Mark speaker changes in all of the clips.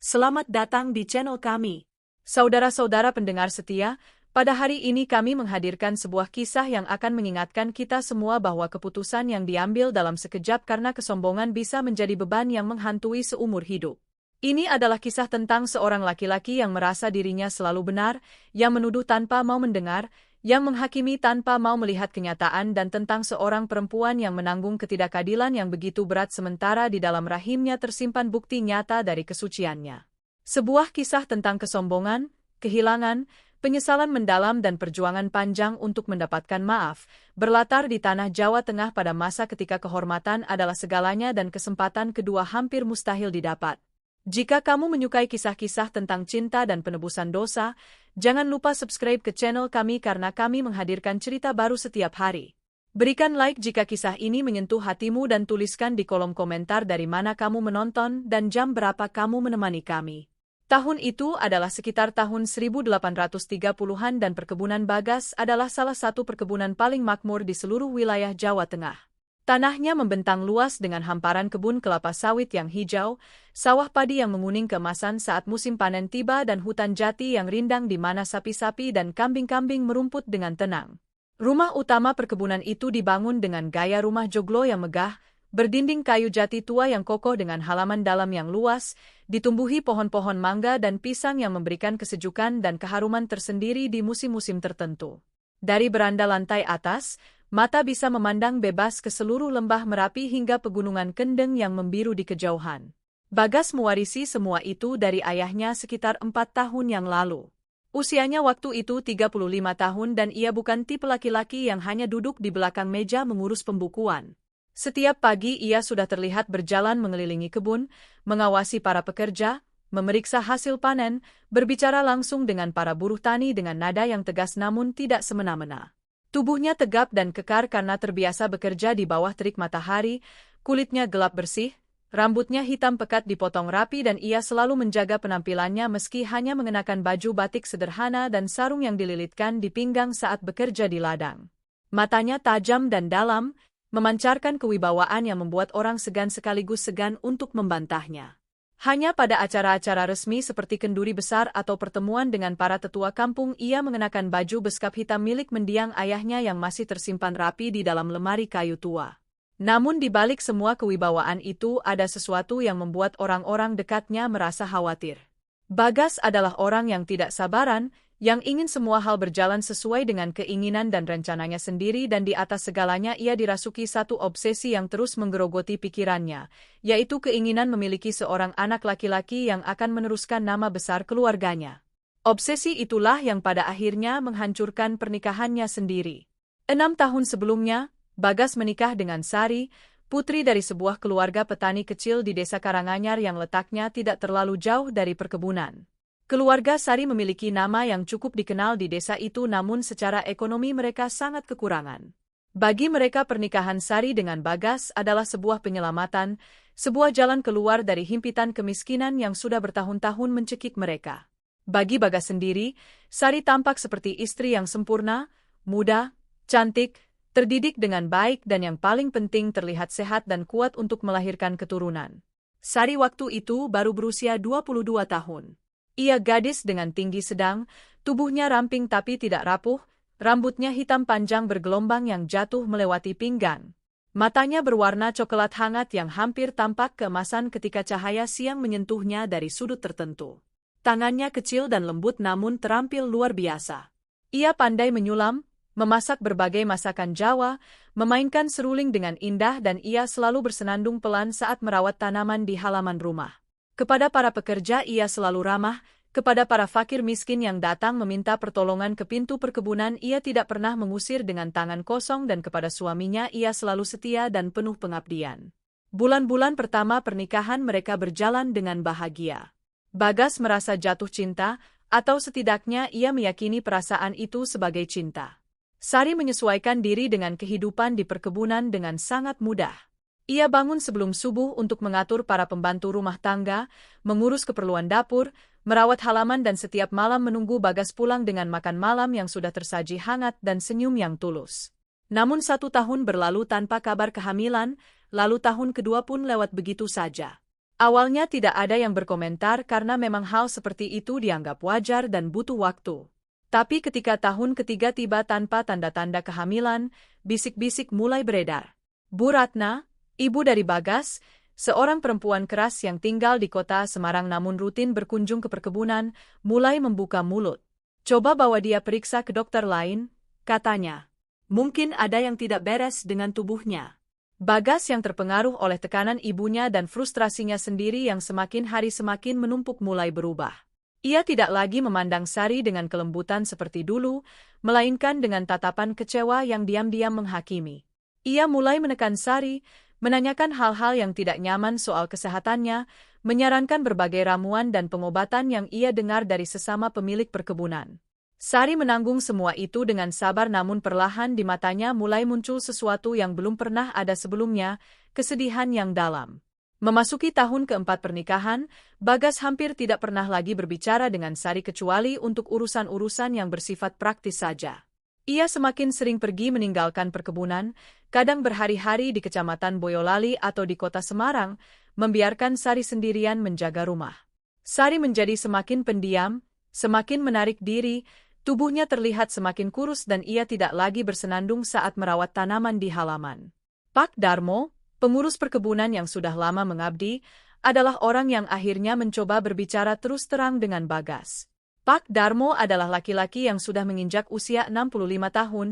Speaker 1: Selamat datang di channel kami. Saudara-saudara pendengar setia, pada hari ini kami menghadirkan sebuah kisah yang akan mengingatkan kita semua bahwa keputusan yang diambil dalam sekejap karena kesombongan bisa menjadi beban yang menghantui seumur hidup. Ini adalah kisah tentang seorang laki-laki yang merasa dirinya selalu benar, yang menuduh tanpa mau mendengar, yang menghakimi tanpa mau melihat kenyataan, dan tentang seorang perempuan yang menanggung ketidakadilan yang begitu berat sementara di dalam rahimnya tersimpan bukti nyata dari kesuciannya. Sebuah kisah tentang kesombongan, kehilangan, penyesalan mendalam dan perjuangan panjang untuk mendapatkan maaf, berlatar di tanah Jawa Tengah pada masa ketika kehormatan adalah segalanya dan kesempatan kedua hampir mustahil didapat. Jika kamu menyukai kisah-kisah tentang cinta dan penebusan dosa, jangan lupa subscribe ke channel kami karena kami menghadirkan cerita baru setiap hari. Berikan like jika kisah ini menyentuh hatimu dan tuliskan di kolom komentar dari mana kamu menonton dan jam berapa kamu menemani kami. Tahun itu adalah sekitar tahun 1830-an dan perkebunan Bagas adalah salah satu perkebunan paling makmur di seluruh wilayah Jawa Tengah. Tanahnya membentang luas dengan hamparan kebun kelapa sawit yang hijau, sawah padi yang menguning keemasan saat musim panen tiba dan hutan jati yang rindang di mana sapi-sapi dan kambing-kambing merumput dengan tenang. Rumah utama perkebunan itu dibangun dengan gaya rumah joglo yang megah, berdinding kayu jati tua yang kokoh dengan halaman dalam yang luas, ditumbuhi pohon-pohon mangga dan pisang yang memberikan kesejukan dan keharuman tersendiri di musim-musim tertentu. Dari beranda lantai atas, mata bisa memandang bebas ke seluruh lembah Merapi hingga pegunungan Kendeng yang membiru di kejauhan. Bagas mewarisi semua itu dari ayahnya sekitar 4 tahun yang lalu. Usianya waktu itu 35 tahun dan ia bukan tipe laki-laki yang hanya duduk di belakang meja mengurus pembukuan. Setiap pagi ia sudah terlihat berjalan mengelilingi kebun, mengawasi para pekerja, memeriksa hasil panen, berbicara langsung dengan para buruh tani dengan nada yang tegas namun tidak semena-mena. Tubuhnya tegap dan kekar karena terbiasa bekerja di bawah terik matahari, kulitnya gelap bersih, rambutnya hitam pekat dipotong rapi dan ia selalu menjaga penampilannya meski hanya mengenakan baju batik sederhana dan sarung yang dililitkan di pinggang saat bekerja di ladang. Matanya tajam dan dalam, memancarkan kewibawaan yang membuat orang segan sekaligus segan untuk membantahnya. Hanya pada acara-acara resmi seperti kenduri besar atau pertemuan dengan para tetua kampung ia mengenakan baju beskap hitam milik mendiang ayahnya yang masih tersimpan rapi di dalam lemari kayu tua. Namun di balik semua kewibawaan itu ada sesuatu yang membuat orang-orang dekatnya merasa khawatir. Bagas adalah orang yang tidak sabaran, yang ingin semua hal berjalan sesuai dengan keinginan dan rencananya sendiri dan di atas segalanya ia dirasuki satu obsesi yang terus menggerogoti pikirannya, yaitu keinginan memiliki seorang anak laki-laki yang akan meneruskan nama besar keluarganya. Obsesi itulah yang pada akhirnya menghancurkan pernikahannya sendiri. 6 tahun sebelumnya, Bagas menikah dengan Sari, putri dari sebuah keluarga petani kecil di desa Karanganyar yang letaknya tidak terlalu jauh dari perkebunan. Keluarga Sari memiliki nama yang cukup dikenal di desa itu namun secara ekonomi mereka sangat kekurangan. Bagi mereka pernikahan Sari dengan Bagas adalah sebuah penyelamatan, sebuah jalan keluar dari himpitan kemiskinan yang sudah bertahun-tahun mencekik mereka. Bagi Bagas sendiri, Sari tampak seperti istri yang sempurna, muda, cantik, terdidik dengan baik dan yang paling penting terlihat sehat dan kuat untuk melahirkan keturunan. Sari waktu itu baru berusia 22 tahun. Ia gadis dengan tinggi sedang, tubuhnya ramping tapi tidak rapuh, rambutnya hitam panjang bergelombang yang jatuh melewati pinggang. Matanya berwarna coklat hangat yang hampir tampak keemasan ketika cahaya siang menyentuhnya dari sudut tertentu. Tangannya kecil dan lembut namun terampil luar biasa. Ia pandai menyulam, memasak berbagai masakan Jawa, memainkan seruling dengan indah dan ia selalu bersenandung pelan saat merawat tanaman di halaman rumah. Kepada para pekerja ia selalu ramah, kepada para fakir miskin yang datang meminta pertolongan ke pintu perkebunan ia tidak pernah mengusir dengan tangan kosong dan kepada suaminya ia selalu setia dan penuh pengabdian. Bulan-bulan pertama pernikahan mereka berjalan dengan bahagia. Bagas merasa jatuh cinta, atau setidaknya ia meyakini perasaan itu sebagai cinta. Sari menyesuaikan diri dengan kehidupan di perkebunan dengan sangat mudah. Ia bangun sebelum subuh untuk mengatur para pembantu rumah tangga, mengurus keperluan dapur, merawat halaman dan setiap malam menunggu Bagas pulang dengan makan malam yang sudah tersaji hangat dan senyum yang tulus. Namun 1 tahun berlalu tanpa kabar kehamilan, lalu tahun kedua pun lewat begitu saja. Awalnya tidak ada yang berkomentar karena memang hal seperti itu dianggap wajar dan butuh waktu. Tapi ketika tahun ketiga tiba tanpa tanda-tanda kehamilan, bisik-bisik mulai beredar. Bu Ratna, ibu dari Bagas, seorang perempuan keras yang tinggal di kota Semarang namun rutin berkunjung ke perkebunan, mulai membuka mulut. Coba bawa dia periksa ke dokter lain, katanya. Mungkin ada yang tidak beres dengan tubuhnya. Bagas yang terpengaruh oleh tekanan ibunya dan frustrasinya sendiri yang semakin hari semakin menumpuk mulai berubah. Ia tidak lagi memandang Sari dengan kelembutan seperti dulu, melainkan dengan tatapan kecewa yang diam-diam menghakimi. Ia mulai menekan Sari, menanyakan hal-hal yang tidak nyaman soal kesehatannya, menyarankan berbagai ramuan dan pengobatan yang ia dengar dari sesama pemilik perkebunan. Sari menanggung semua itu dengan sabar namun perlahan di matanya mulai muncul sesuatu yang belum pernah ada sebelumnya, kesedihan yang dalam. Memasuki tahun keempat pernikahan, Bagas hampir tidak pernah lagi berbicara dengan Sari kecuali untuk urusan-urusan yang bersifat praktis saja. Ia semakin sering pergi meninggalkan perkebunan, kadang berhari-hari di Kecamatan Boyolali atau di kota Semarang, membiarkan Sari sendirian menjaga rumah. Sari menjadi semakin pendiam, semakin menarik diri, tubuhnya terlihat semakin kurus dan ia tidak lagi bersenandung saat merawat tanaman di halaman. Pak Darmo, pengurus perkebunan yang sudah lama mengabdi, adalah orang yang akhirnya mencoba berbicara terus terang dengan Bagas. Pak Darmo adalah laki-laki yang sudah menginjak usia 65 tahun,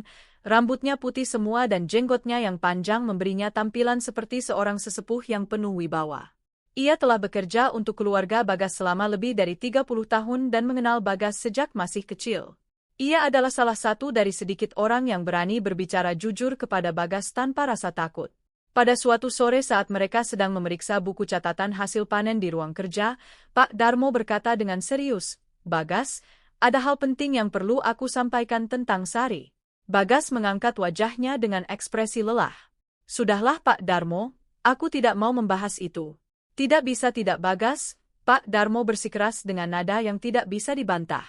Speaker 1: rambutnya putih semua dan jenggotnya yang panjang memberinya tampilan seperti seorang sesepuh yang penuh wibawa. Ia telah bekerja untuk keluarga Bagas selama lebih dari 30 tahun dan mengenal Bagas sejak masih kecil. Ia adalah salah satu dari sedikit orang yang berani berbicara jujur kepada Bagas tanpa rasa takut. Pada suatu sore saat mereka sedang memeriksa buku catatan hasil panen di ruang kerja, Pak Darmo berkata dengan serius, "Bagas, ada hal penting yang perlu aku sampaikan tentang Sari." Bagas mengangkat wajahnya dengan ekspresi lelah. "Sudahlah Pak Darmo, aku tidak mau membahas itu." "Tidak bisa tidak Bagas," Pak Darmo bersikeras dengan nada yang tidak bisa dibantah.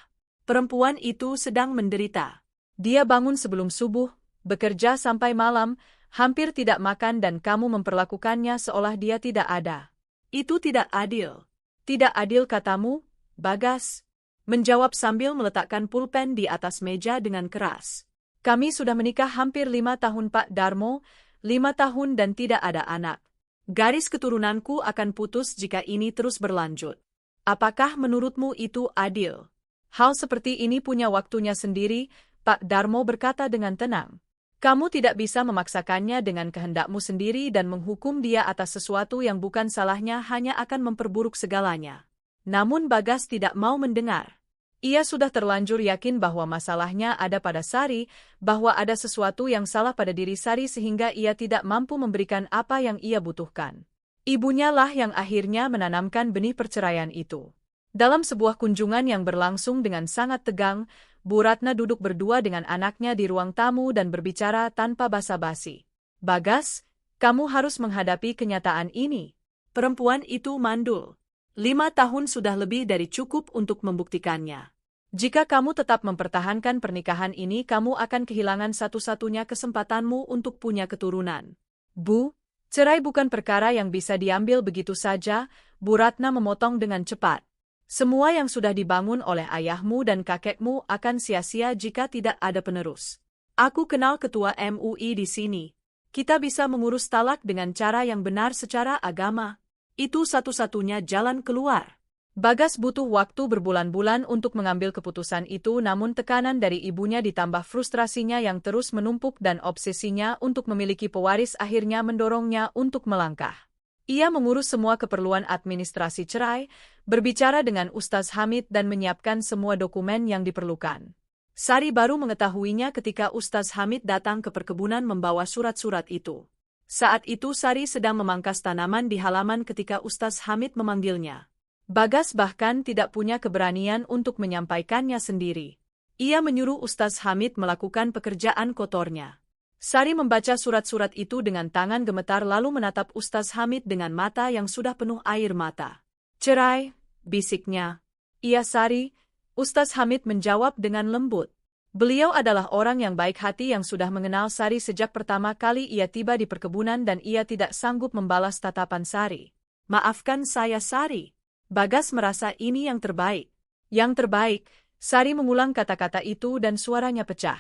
Speaker 1: "Perempuan itu sedang menderita. Dia bangun sebelum subuh, bekerja sampai malam, hampir tidak makan dan kamu memperlakukannya seolah dia tidak ada. Itu tidak adil." "Tidak adil katamu, Bagas?" menjawab sambil meletakkan pulpen di atas meja dengan keras. "Kami sudah menikah hampir 5 tahun Pak Darmo, 5 tahun dan tidak ada anak. Garis keturunanku akan putus jika ini terus berlanjut. Apakah menurutmu itu adil?" "Hal seperti ini punya waktunya sendiri," Pak Darmo berkata dengan tenang. "Kamu tidak bisa memaksakannya dengan kehendakmu sendiri dan menghukum dia atas sesuatu yang bukan salahnya hanya akan memperburuk segalanya." Namun Bagas tidak mau mendengar. Ia sudah terlanjur yakin bahwa masalahnya ada pada Sari, bahwa ada sesuatu yang salah pada diri Sari sehingga ia tidak mampu memberikan apa yang ia butuhkan. Ibunya lah yang akhirnya menanamkan benih perceraian itu. Dalam sebuah kunjungan yang berlangsung dengan sangat tegang, Bu Ratna duduk berdua dengan anaknya di ruang tamu dan berbicara tanpa basa-basi. "Bagas, kamu harus menghadapi kenyataan ini. Perempuan itu mandul. 5 tahun sudah lebih dari cukup untuk membuktikannya. Jika kamu tetap mempertahankan pernikahan ini, kamu akan kehilangan satu-satunya kesempatanmu untuk punya keturunan." "Bu, cerai bukan perkara yang bisa diambil begitu saja," Bu Ratna memotong dengan cepat. "Semua yang sudah dibangun oleh ayahmu dan kakekmu akan sia-sia jika tidak ada penerus. Aku kenal ketua MUI di sini. Kita bisa mengurus talak dengan cara yang benar secara agama. Itu satu-satunya jalan keluar." Bagas butuh waktu berbulan-bulan untuk mengambil keputusan itu, namun tekanan dari ibunya ditambah frustrasinya yang terus menumpuk dan obsesinya untuk memiliki pewaris akhirnya mendorongnya untuk melangkah. Ia mengurus semua keperluan administrasi cerai, berbicara dengan Ustaz Hamid dan menyiapkan semua dokumen yang diperlukan. Sari baru mengetahuinya ketika Ustaz Hamid datang ke perkebunan membawa surat-surat itu. Saat itu Sari sedang memangkas tanaman di halaman ketika Ustaz Hamid memanggilnya. Bagas bahkan tidak punya keberanian untuk menyampaikannya sendiri. Ia menyuruh Ustaz Hamid melakukan pekerjaan kotornya. Sari membaca surat-surat itu dengan tangan gemetar lalu menatap Ustaz Hamid dengan mata yang sudah penuh air mata. "Cerai," bisiknya. "Iya Sari," Ustaz Hamid menjawab dengan lembut. Beliau adalah orang yang baik hati yang sudah mengenal Sari sejak pertama kali ia tiba di perkebunan dan ia tidak sanggup membalas tatapan Sari. Maafkan saya, Sari. Bagas merasa ini yang terbaik. Yang terbaik, Sari mengulang kata-kata itu dan suaranya pecah.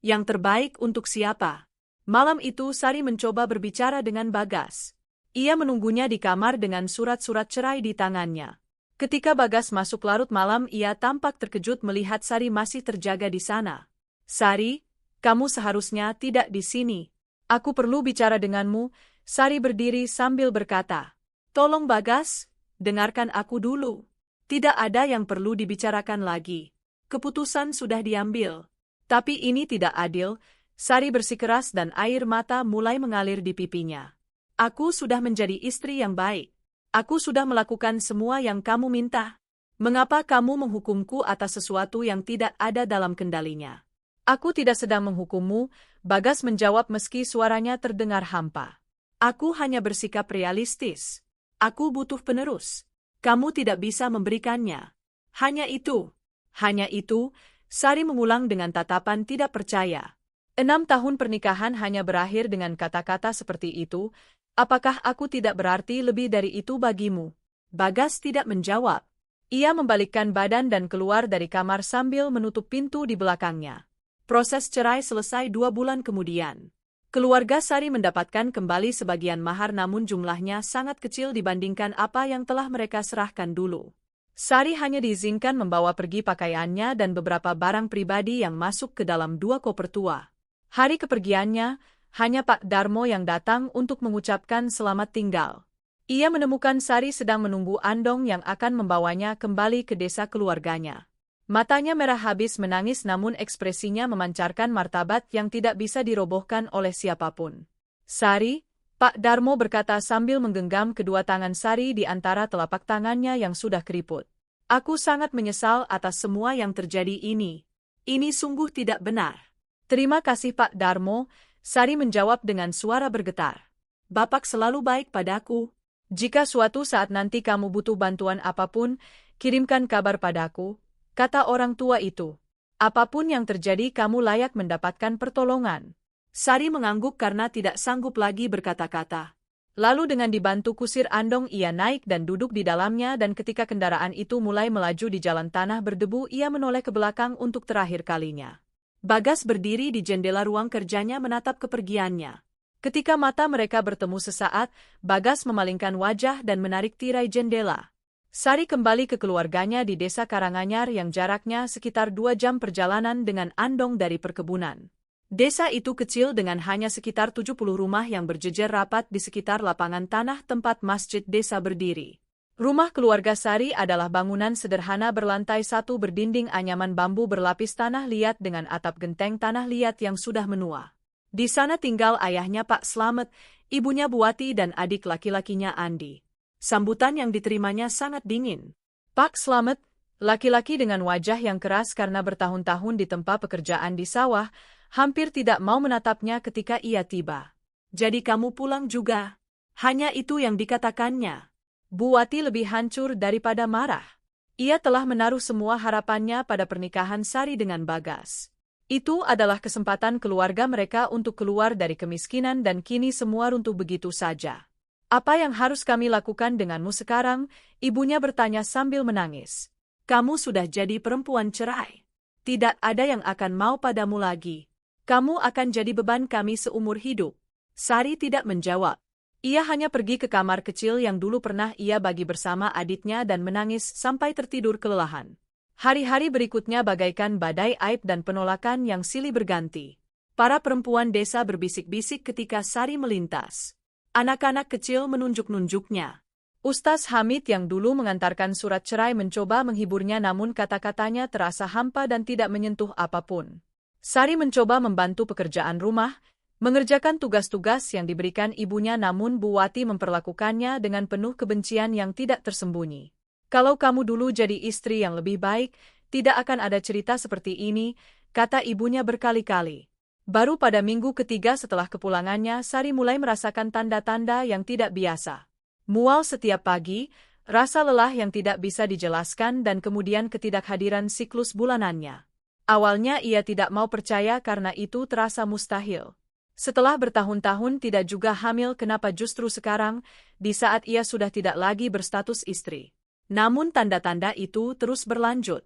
Speaker 1: Yang terbaik untuk siapa? Malam itu Sari mencoba berbicara dengan Bagas. Ia menunggunya di kamar dengan surat-surat cerai di tangannya. Ketika Bagas masuk larut malam, ia tampak terkejut melihat Sari masih terjaga di sana. Sari, kamu seharusnya tidak di sini. Aku perlu bicara denganmu. Sari berdiri sambil berkata, tolong Bagas, dengarkan aku dulu. Tidak ada yang perlu dibicarakan lagi. Keputusan sudah diambil. Tapi ini tidak adil. Sari bersikeras dan air mata mulai mengalir di pipinya. Aku sudah menjadi istri yang baik. Aku sudah melakukan semua yang kamu minta. Mengapa kamu menghukumku atas sesuatu yang tidak ada dalam kendalinya? Aku tidak sedang menghukummu, Bagas menjawab meski suaranya terdengar hampa. Aku hanya bersikap realistis. Aku butuh penerus. Kamu tidak bisa memberikannya. Hanya itu. Hanya itu, Sari mengulang dengan tatapan tidak percaya. 6 tahun pernikahan hanya berakhir dengan kata-kata seperti itu. Apakah aku tidak berarti lebih dari itu bagimu? Bagas tidak menjawab. Ia membalikkan badan dan keluar dari kamar sambil menutup pintu di belakangnya. Proses cerai selesai 2 bulan kemudian. Keluarga Sari mendapatkan kembali sebagian mahar namun jumlahnya sangat kecil dibandingkan apa yang telah mereka serahkan dulu. Sari hanya diizinkan membawa pergi pakaiannya dan beberapa barang pribadi yang masuk ke dalam 2 koper tua. Hari kepergiannya, hanya Pak Darmo yang datang untuk mengucapkan selamat tinggal. Ia menemukan Sari sedang menunggu andong yang akan membawanya kembali ke desa keluarganya. Matanya merah habis menangis namun ekspresinya memancarkan martabat yang tidak bisa dirobohkan oleh siapapun. Sari, Pak Darmo berkata sambil menggenggam kedua tangan Sari di antara telapak tangannya yang sudah keriput. Aku sangat menyesal atas semua yang terjadi ini. Ini sungguh tidak benar. Terima kasih Pak Darmo, Sari menjawab dengan suara bergetar. Bapak selalu baik padaku. Jika suatu saat nanti kamu butuh bantuan apapun, kirimkan kabar padaku. Kata orang tua itu, apapun yang terjadi kamu layak mendapatkan pertolongan. Sari mengangguk karena tidak sanggup lagi berkata-kata. Lalu dengan dibantu kusir andong ia naik dan duduk di dalamnya dan ketika kendaraan itu mulai melaju di jalan tanah berdebu ia menoleh ke belakang untuk terakhir kalinya. Bagas berdiri di jendela ruang kerjanya menatap kepergiannya. Ketika mata mereka bertemu sesaat, Bagas memalingkan wajah dan menarik tirai jendela. Sari kembali ke keluarganya di desa Karanganyar yang jaraknya sekitar 2 jam perjalanan dengan andong dari perkebunan. Desa itu kecil dengan hanya sekitar 70 rumah yang berjejer rapat di sekitar lapangan tanah tempat masjid desa berdiri. Rumah keluarga Sari adalah bangunan sederhana berlantai 1 berdinding anyaman bambu berlapis tanah liat dengan atap genteng tanah liat yang sudah menua. Di sana tinggal ayahnya Pak Slamet, ibunya Buati dan adik laki-lakinya Andi. Sambutan yang diterimanya sangat dingin. Pak Slamet, laki-laki dengan wajah yang keras karena bertahun-tahun ditempa pekerjaan di sawah, hampir tidak mau menatapnya ketika ia tiba. Jadi kamu pulang juga? Hanya itu yang dikatakannya. Buati lebih hancur daripada marah. Ia telah menaruh semua harapannya pada pernikahan Sari dengan Bagas. Itu adalah kesempatan keluarga mereka untuk keluar dari kemiskinan dan kini semua runtuh begitu saja. Apa yang harus kami lakukan denganmu sekarang? Ibunya bertanya sambil menangis. Kamu sudah jadi perempuan cerai. Tidak ada yang akan mau padamu lagi. Kamu akan jadi beban kami seumur hidup. Sari tidak menjawab. Ia hanya pergi ke kamar kecil yang dulu pernah ia bagi bersama adiknya dan menangis sampai tertidur kelelahan. Hari-hari berikutnya bagaikan badai aib dan penolakan yang silih berganti. Para perempuan desa berbisik-bisik ketika Sari melintas. Anak-anak kecil menunjuk-nunjuknya. Ustaz Hamid yang dulu mengantarkan surat cerai mencoba menghiburnya namun kata-katanya terasa hampa dan tidak menyentuh apapun. Sari mencoba membantu pekerjaan rumah, mengerjakan tugas-tugas yang diberikan ibunya namun Buati memperlakukannya dengan penuh kebencian yang tidak tersembunyi. Kalau kamu dulu jadi istri yang lebih baik, tidak akan ada cerita seperti ini, kata ibunya berkali-kali. Baru pada minggu ketiga setelah kepulangannya, Sari mulai merasakan tanda-tanda yang tidak biasa. Mual setiap pagi, rasa lelah yang tidak bisa dijelaskan dan kemudian ketidakhadiran siklus bulanannya. Awalnya ia tidak mau percaya karena itu terasa mustahil. Setelah bertahun-tahun tidak juga hamil, kenapa justru sekarang, di saat ia sudah tidak lagi berstatus istri? Namun tanda-tanda itu terus berlanjut.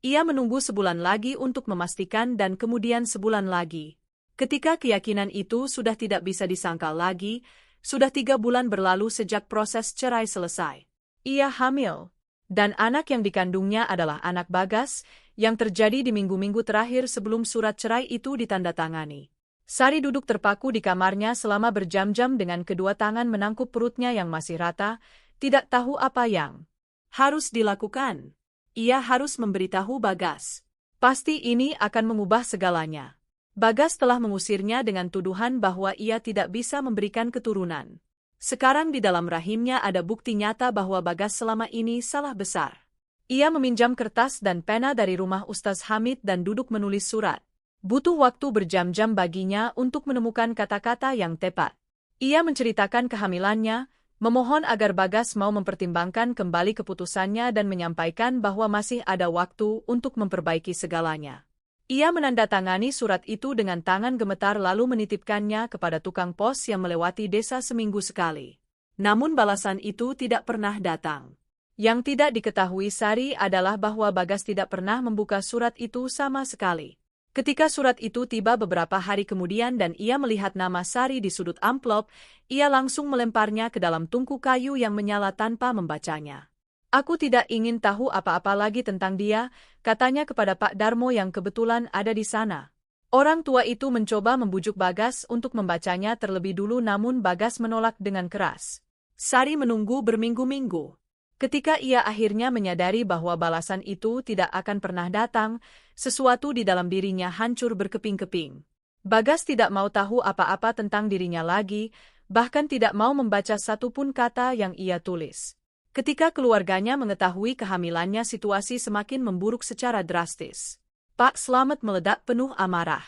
Speaker 1: Ia menunggu sebulan lagi untuk memastikan dan kemudian sebulan lagi. Ketika keyakinan itu sudah tidak bisa disangkal lagi, sudah 3 bulan berlalu sejak proses cerai selesai. Ia hamil. Dan anak yang dikandungnya adalah anak Bagas, yang terjadi di minggu-minggu terakhir sebelum surat cerai itu ditandatangani. Sari duduk terpaku di kamarnya selama berjam-jam dengan kedua tangan menangkup perutnya yang masih rata, tidak tahu apa yang harus dilakukan. Ia harus memberitahu Bagas. Pasti ini akan mengubah segalanya. Bagas telah mengusirnya dengan tuduhan bahwa ia tidak bisa memberikan keturunan. Sekarang di dalam rahimnya ada bukti nyata bahwa Bagas selama ini salah besar. Ia meminjam kertas dan pena dari rumah Ustaz Hamid dan duduk menulis surat. Butuh waktu berjam-jam baginya untuk menemukan kata-kata yang tepat. Ia menceritakan kehamilannya, memohon agar Bagas mau mempertimbangkan kembali keputusannya dan menyampaikan bahwa masih ada waktu untuk memperbaiki segalanya. Ia menandatangani surat itu dengan tangan gemetar lalu menitipkannya kepada tukang pos yang melewati desa seminggu sekali. Namun balasan itu tidak pernah datang. Yang tidak diketahui Sari adalah bahwa Bagas tidak pernah membuka surat itu sama sekali. Ketika surat itu tiba beberapa hari kemudian dan ia melihat nama Sari di sudut amplop, ia langsung melemparnya ke dalam tungku kayu yang menyala tanpa membacanya. Aku tidak ingin tahu apa-apa lagi tentang dia, katanya kepada Pak Darmo yang kebetulan ada di sana. Orang tua itu mencoba membujuk Bagas untuk membacanya terlebih dulu namun Bagas menolak dengan keras. Sari menunggu berminggu-minggu. Ketika ia akhirnya menyadari bahwa balasan itu tidak akan pernah datang, sesuatu di dalam dirinya hancur berkeping-keping. Bagas tidak mau tahu apa-apa tentang dirinya lagi, bahkan tidak mau membaca satupun kata yang ia tulis. Ketika keluarganya mengetahui kehamilannya, situasi semakin memburuk secara drastis. Pak Slamet meledak penuh amarah.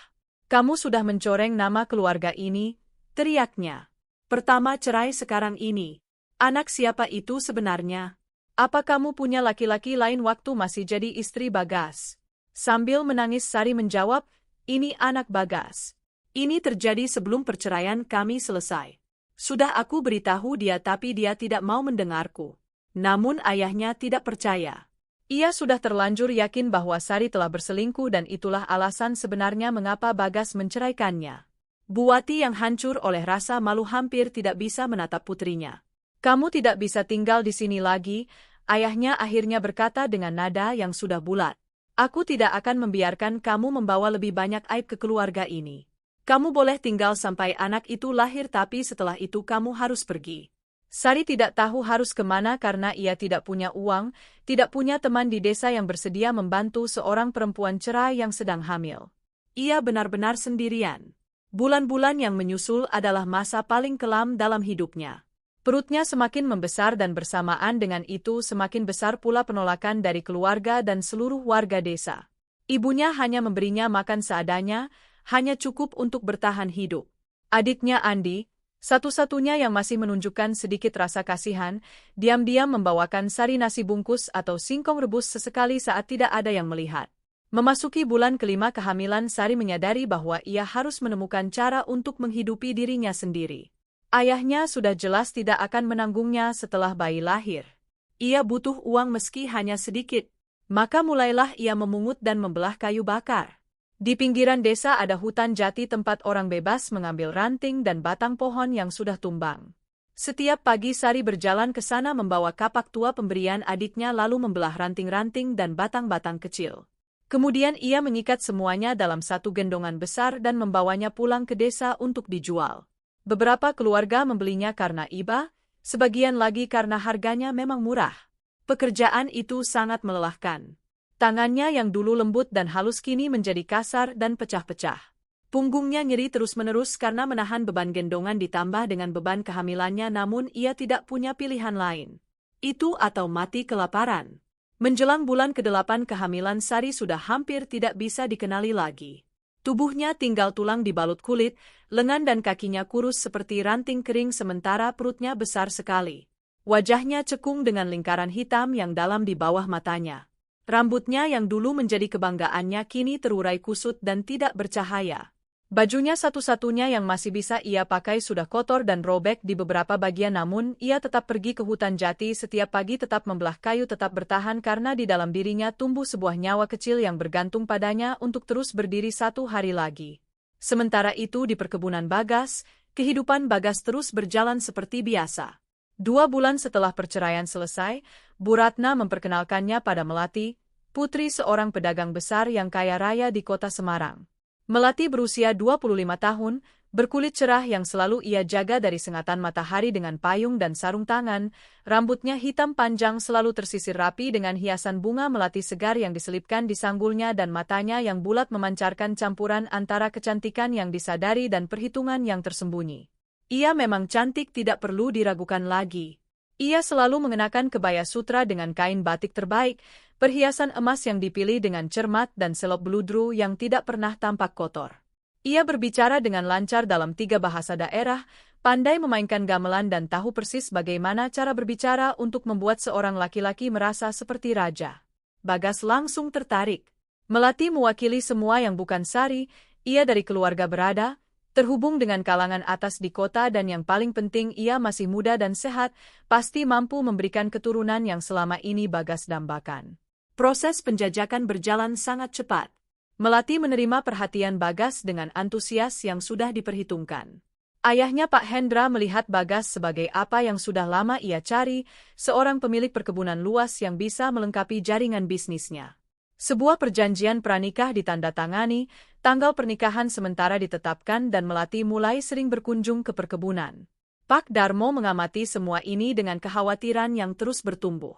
Speaker 1: Kamu sudah mencoreng nama keluarga ini, teriaknya. Pertama cerai sekarang ini. Anak siapa itu sebenarnya? Apa kamu punya laki-laki lain waktu masih jadi istri Bagas? Sambil menangis Sari menjawab, ini anak Bagas. Ini terjadi sebelum perceraian kami selesai. Sudah aku beritahu dia tapi dia tidak mau mendengarku. Namun ayahnya tidak percaya. Ia sudah terlanjur yakin bahwa Sari telah berselingkuh dan itulah alasan sebenarnya mengapa Bagas menceraikannya. Buati yang hancur oleh rasa malu hampir tidak bisa menatap putrinya. Kamu tidak bisa tinggal di sini lagi, ayahnya akhirnya berkata dengan nada yang sudah bulat. Aku tidak akan membiarkan kamu membawa lebih banyak aib ke keluarga ini. Kamu boleh tinggal sampai anak itu lahir tapi setelah itu kamu harus pergi. Sari tidak tahu harus kemana karena ia tidak punya uang, tidak punya teman di desa yang bersedia membantu seorang perempuan cerai yang sedang hamil. Ia benar-benar sendirian. Bulan-bulan yang menyusul adalah masa paling kelam dalam hidupnya. Perutnya semakin membesar dan bersamaan dengan itu semakin besar pula penolakan dari keluarga dan seluruh warga desa. Ibunya hanya memberinya makan seadanya, hanya cukup untuk bertahan hidup. Adiknya Andi, satu-satunya yang masih menunjukkan sedikit rasa kasihan, diam-diam membawakan Sari nasi bungkus atau singkong rebus sesekali saat tidak ada yang melihat. Memasuki bulan kelima kehamilan Sari menyadari bahwa ia harus menemukan cara untuk menghidupi dirinya sendiri. Ayahnya sudah jelas tidak akan menanggungnya setelah bayi lahir. Ia butuh uang meski hanya sedikit. Maka mulailah ia memungut dan membelah kayu bakar. Di pinggiran desa ada hutan jati tempat orang bebas mengambil ranting dan batang pohon yang sudah tumbang. Setiap pagi Sari berjalan ke sana membawa kapak tua pemberian adiknya lalu membelah ranting-ranting dan batang-batang kecil. Kemudian ia mengikat semuanya dalam satu gendongan besar dan membawanya pulang ke desa untuk dijual. Beberapa keluarga membelinya karena iba, sebagian lagi karena harganya memang murah. Pekerjaan itu sangat melelahkan. Tangannya yang dulu lembut dan halus kini menjadi kasar dan pecah-pecah. Punggungnya nyeri terus-menerus karena menahan beban gendongan ditambah dengan beban kehamilannya namun ia tidak punya pilihan lain. Itu atau mati kelaparan. Menjelang bulan ke-8 kehamilan Sari sudah hampir tidak bisa dikenali lagi. Tubuhnya tinggal tulang dibalut kulit, lengan dan kakinya kurus seperti ranting kering sementara perutnya besar sekali. Wajahnya cekung dengan lingkaran hitam yang dalam di bawah matanya. Rambutnya yang dulu menjadi kebanggaannya kini terurai kusut dan tidak bercahaya. Bajunya satu-satunya yang masih bisa ia pakai sudah kotor dan robek di beberapa bagian, namun ia tetap pergi ke hutan jati setiap pagi, tetap membelah kayu, tetap bertahan karena di dalam dirinya tumbuh sebuah nyawa kecil yang bergantung padanya untuk terus berdiri satu hari lagi. Sementara itu di perkebunan Bagas, kehidupan Bagas terus berjalan seperti biasa. 2 bulan setelah perceraian selesai, Bu Ratna memperkenalkannya pada Melati, putri seorang pedagang besar yang kaya raya di kota Semarang. Melati berusia 25 tahun, berkulit cerah yang selalu ia jaga dari sengatan matahari dengan payung dan sarung tangan, rambutnya hitam panjang selalu tersisir rapi dengan hiasan bunga melati segar yang diselipkan di sanggulnya, dan matanya yang bulat memancarkan campuran antara kecantikan yang disadari dan perhitungan yang tersembunyi. Ia memang cantik, tidak perlu diragukan lagi. Ia selalu mengenakan kebaya sutra dengan kain batik terbaik, perhiasan emas yang dipilih dengan cermat, dan selop beludru yang tidak pernah tampak kotor. Ia berbicara dengan lancar dalam 3 bahasa daerah, pandai memainkan gamelan dan tahu persis bagaimana cara berbicara untuk membuat seorang laki-laki merasa seperti raja. Bagas langsung tertarik. Melati mewakili semua yang bukan sari, ia dari keluarga berada, terhubung dengan kalangan atas di kota, dan yang paling penting ia masih muda dan sehat, pasti mampu memberikan keturunan yang selama ini Bagas dambakan. Proses penjajakan berjalan sangat cepat. Melati menerima perhatian Bagas dengan antusias yang sudah diperhitungkan. Ayahnya Pak Hendra melihat Bagas sebagai apa yang sudah lama ia cari, seorang pemilik perkebunan luas yang bisa melengkapi jaringan bisnisnya. Sebuah perjanjian pranikah ditandatangani, tanggal pernikahan sementara ditetapkan, dan Melati mulai sering berkunjung ke perkebunan. Pak Darmo mengamati semua ini dengan kekhawatiran yang terus bertumbuh.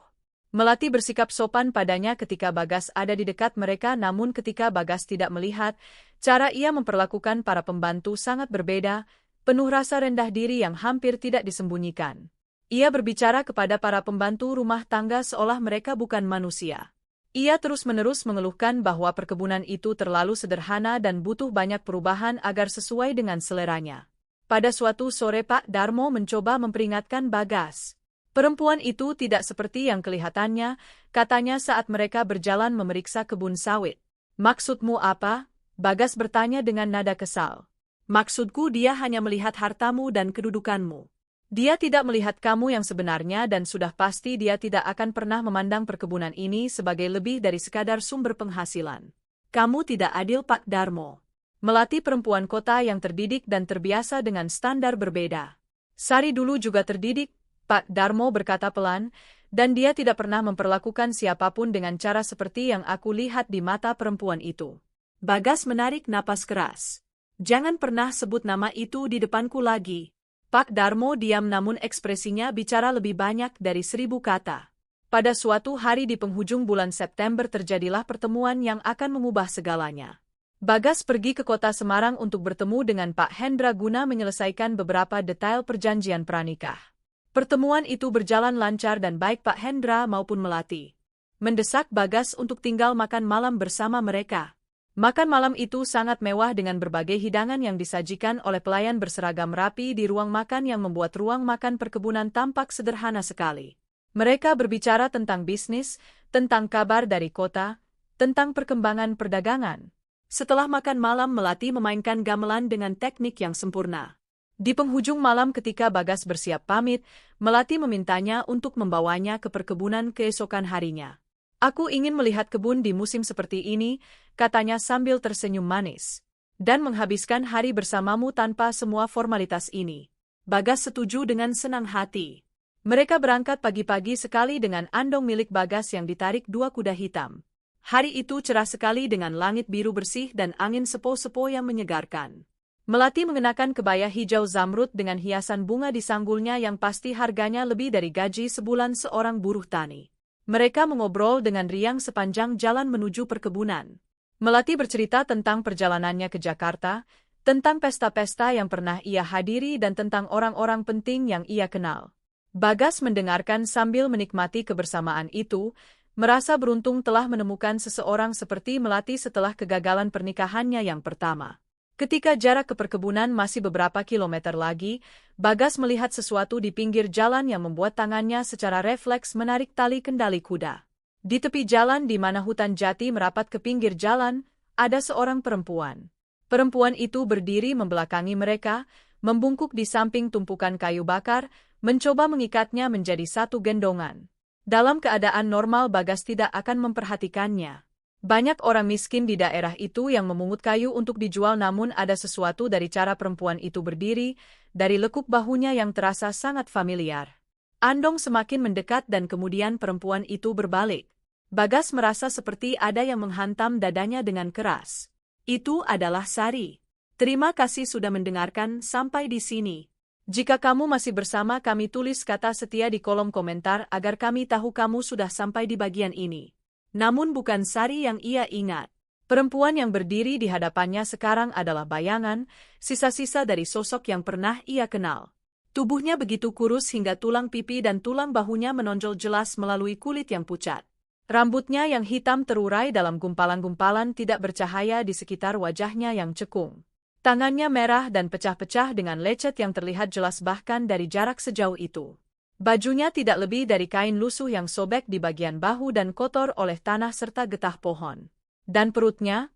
Speaker 1: Melati bersikap sopan padanya ketika Bagas ada di dekat mereka, namun ketika Bagas tidak melihat, cara ia memperlakukan para pembantu sangat berbeda, penuh rasa rendah diri yang hampir tidak disembunyikan. Ia berbicara kepada para pembantu rumah tangga seolah mereka bukan manusia. Ia terus-menerus mengeluhkan bahwa perkebunan itu terlalu sederhana dan butuh banyak perubahan agar sesuai dengan seleranya. Pada suatu sore Pak Darmo mencoba memperingatkan Bagas. Perempuan itu tidak seperti yang kelihatannya, katanya saat mereka berjalan memeriksa kebun sawit. Maksudmu apa? Bagas bertanya dengan nada kesal. Maksudku dia hanya melihat hartamu dan kedudukanmu. Dia tidak melihat kamu yang sebenarnya, dan sudah pasti dia tidak akan pernah memandang perkebunan ini sebagai lebih dari sekadar sumber penghasilan. Kamu tidak adil Pak Darmo. Melati perempuan kota yang terdidik dan terbiasa dengan standar berbeda. Sari dulu juga terdidik, Pak Darmo berkata pelan, dan dia tidak pernah memperlakukan siapapun dengan cara seperti yang aku lihat di mata perempuan itu. Bagas menarik napas keras. Jangan pernah sebut nama itu di depanku lagi. Pak Darmo diam, namun ekspresinya bicara lebih banyak dari 1000 kata. Pada suatu hari di penghujung bulan September terjadilah pertemuan yang akan mengubah segalanya. Bagas pergi ke kota Semarang untuk bertemu dengan Pak Hendra guna menyelesaikan beberapa detail perjanjian pranikah. Pertemuan itu berjalan lancar dan baik Pak Hendra maupun Melati mendesak Bagas untuk tinggal makan malam bersama mereka. Makan malam itu sangat mewah dengan berbagai hidangan yang disajikan oleh pelayan berseragam rapi di ruang makan yang membuat ruang makan perkebunan tampak sederhana sekali. Mereka berbicara tentang bisnis, tentang kabar dari kota, tentang perkembangan perdagangan. Setelah makan malam, Melati memainkan gamelan dengan teknik yang sempurna. Di penghujung malam ketika Bagas bersiap pamit, Melati memintanya untuk membawanya ke perkebunan keesokan harinya. Aku ingin melihat kebun di musim seperti ini, katanya sambil tersenyum manis. Dan menghabiskan hari bersamamu tanpa semua formalitas ini. Bagas setuju dengan senang hati. Mereka berangkat pagi-pagi sekali dengan andong milik Bagas yang ditarik 2 kuda hitam. Hari itu cerah sekali dengan langit biru bersih dan angin sepo-sepo yang menyegarkan. Melati mengenakan kebaya hijau zamrud dengan hiasan bunga di sanggulnya yang pasti harganya lebih dari gaji sebulan seorang buruh tani. Mereka mengobrol dengan riang sepanjang jalan menuju perkebunan. Melati bercerita tentang perjalanannya ke Jakarta, tentang pesta-pesta yang pernah ia hadiri dan tentang orang-orang penting yang ia kenal. Bagas mendengarkan sambil menikmati kebersamaan itu, merasa beruntung telah menemukan seseorang seperti Melati setelah kegagalan pernikahannya yang pertama. Ketika jarak ke perkebunan masih beberapa kilometer lagi, Bagas melihat sesuatu di pinggir jalan yang membuat tangannya secara refleks menarik tali kendali kuda. Di tepi jalan di mana hutan jati merapat ke pinggir jalan, ada seorang perempuan. Perempuan itu berdiri membelakangi mereka, membungkuk di samping tumpukan kayu bakar, mencoba mengikatnya menjadi satu gendongan. Dalam keadaan normal Bagas tidak akan memperhatikannya. Banyak orang miskin di daerah itu yang memungut kayu untuk dijual, namun ada sesuatu dari cara perempuan itu berdiri, dari lekuk bahunya yang terasa sangat familiar. Andong semakin mendekat dan kemudian perempuan itu berbalik. Bagas merasa seperti ada yang menghantam dadanya dengan keras. Itu adalah Sari. Terima kasih sudah mendengarkan sampai di sini. Jika kamu masih bersama kami, tulis kata setia di kolom komentar agar kami tahu kamu sudah sampai di bagian ini. Namun bukan Sari yang ia ingat. Perempuan yang berdiri di hadapannya sekarang adalah bayangan, sisa-sisa dari sosok yang pernah ia kenal. Tubuhnya begitu kurus hingga tulang pipi dan tulang bahunya menonjol jelas melalui kulit yang pucat. Rambutnya yang hitam terurai dalam gumpalan-gumpalan tidak bercahaya di sekitar wajahnya yang cekung. Tangannya merah dan pecah-pecah dengan lecet yang terlihat jelas bahkan dari jarak sejauh itu. Bajunya tidak lebih dari kain lusuh yang sobek di bagian bahu dan kotor oleh tanah serta getah pohon. Dan perutnya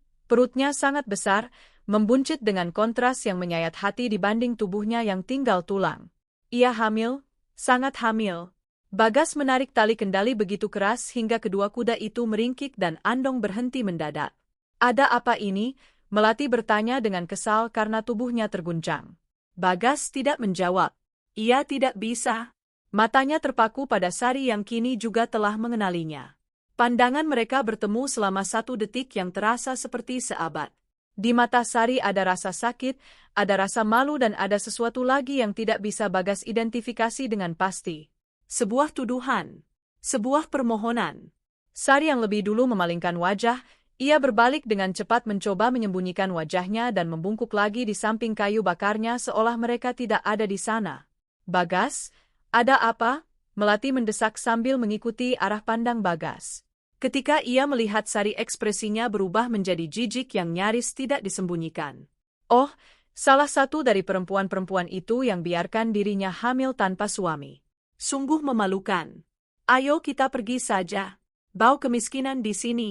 Speaker 1: sangat besar, membuncit dengan kontras yang menyayat hati dibanding tubuhnya yang tinggal tulang. Ia hamil, sangat hamil. Bagas menarik tali kendali begitu keras hingga kedua kuda itu meringkik dan Andong berhenti mendadak. Ada apa ini? Melati bertanya dengan kesal karena tubuhnya terguncang. Bagas tidak menjawab. Ia tidak bisa. Matanya terpaku pada Sari yang kini juga telah mengenalinya. Pandangan mereka bertemu selama 1 detik yang terasa seperti seabad. Di mata Sari ada rasa sakit, ada rasa malu dan ada sesuatu lagi yang tidak bisa Bagas identifikasi dengan pasti. Sebuah tuduhan. Sebuah permohonan. Sari yang lebih dulu memalingkan wajah, ia berbalik dengan cepat mencoba menyembunyikan wajahnya dan membungkuk lagi di samping kayu bakarnya seolah mereka tidak ada di sana. Bagas, ada apa? Melati mendesak sambil mengikuti arah pandang Bagas. Ketika ia melihat Sari, ekspresinya berubah menjadi jijik yang nyaris tidak disembunyikan. Oh, salah satu dari perempuan-perempuan itu yang biarkan dirinya hamil tanpa suami. Sungguh memalukan. Ayo kita pergi saja. Bau kemiskinan di sini.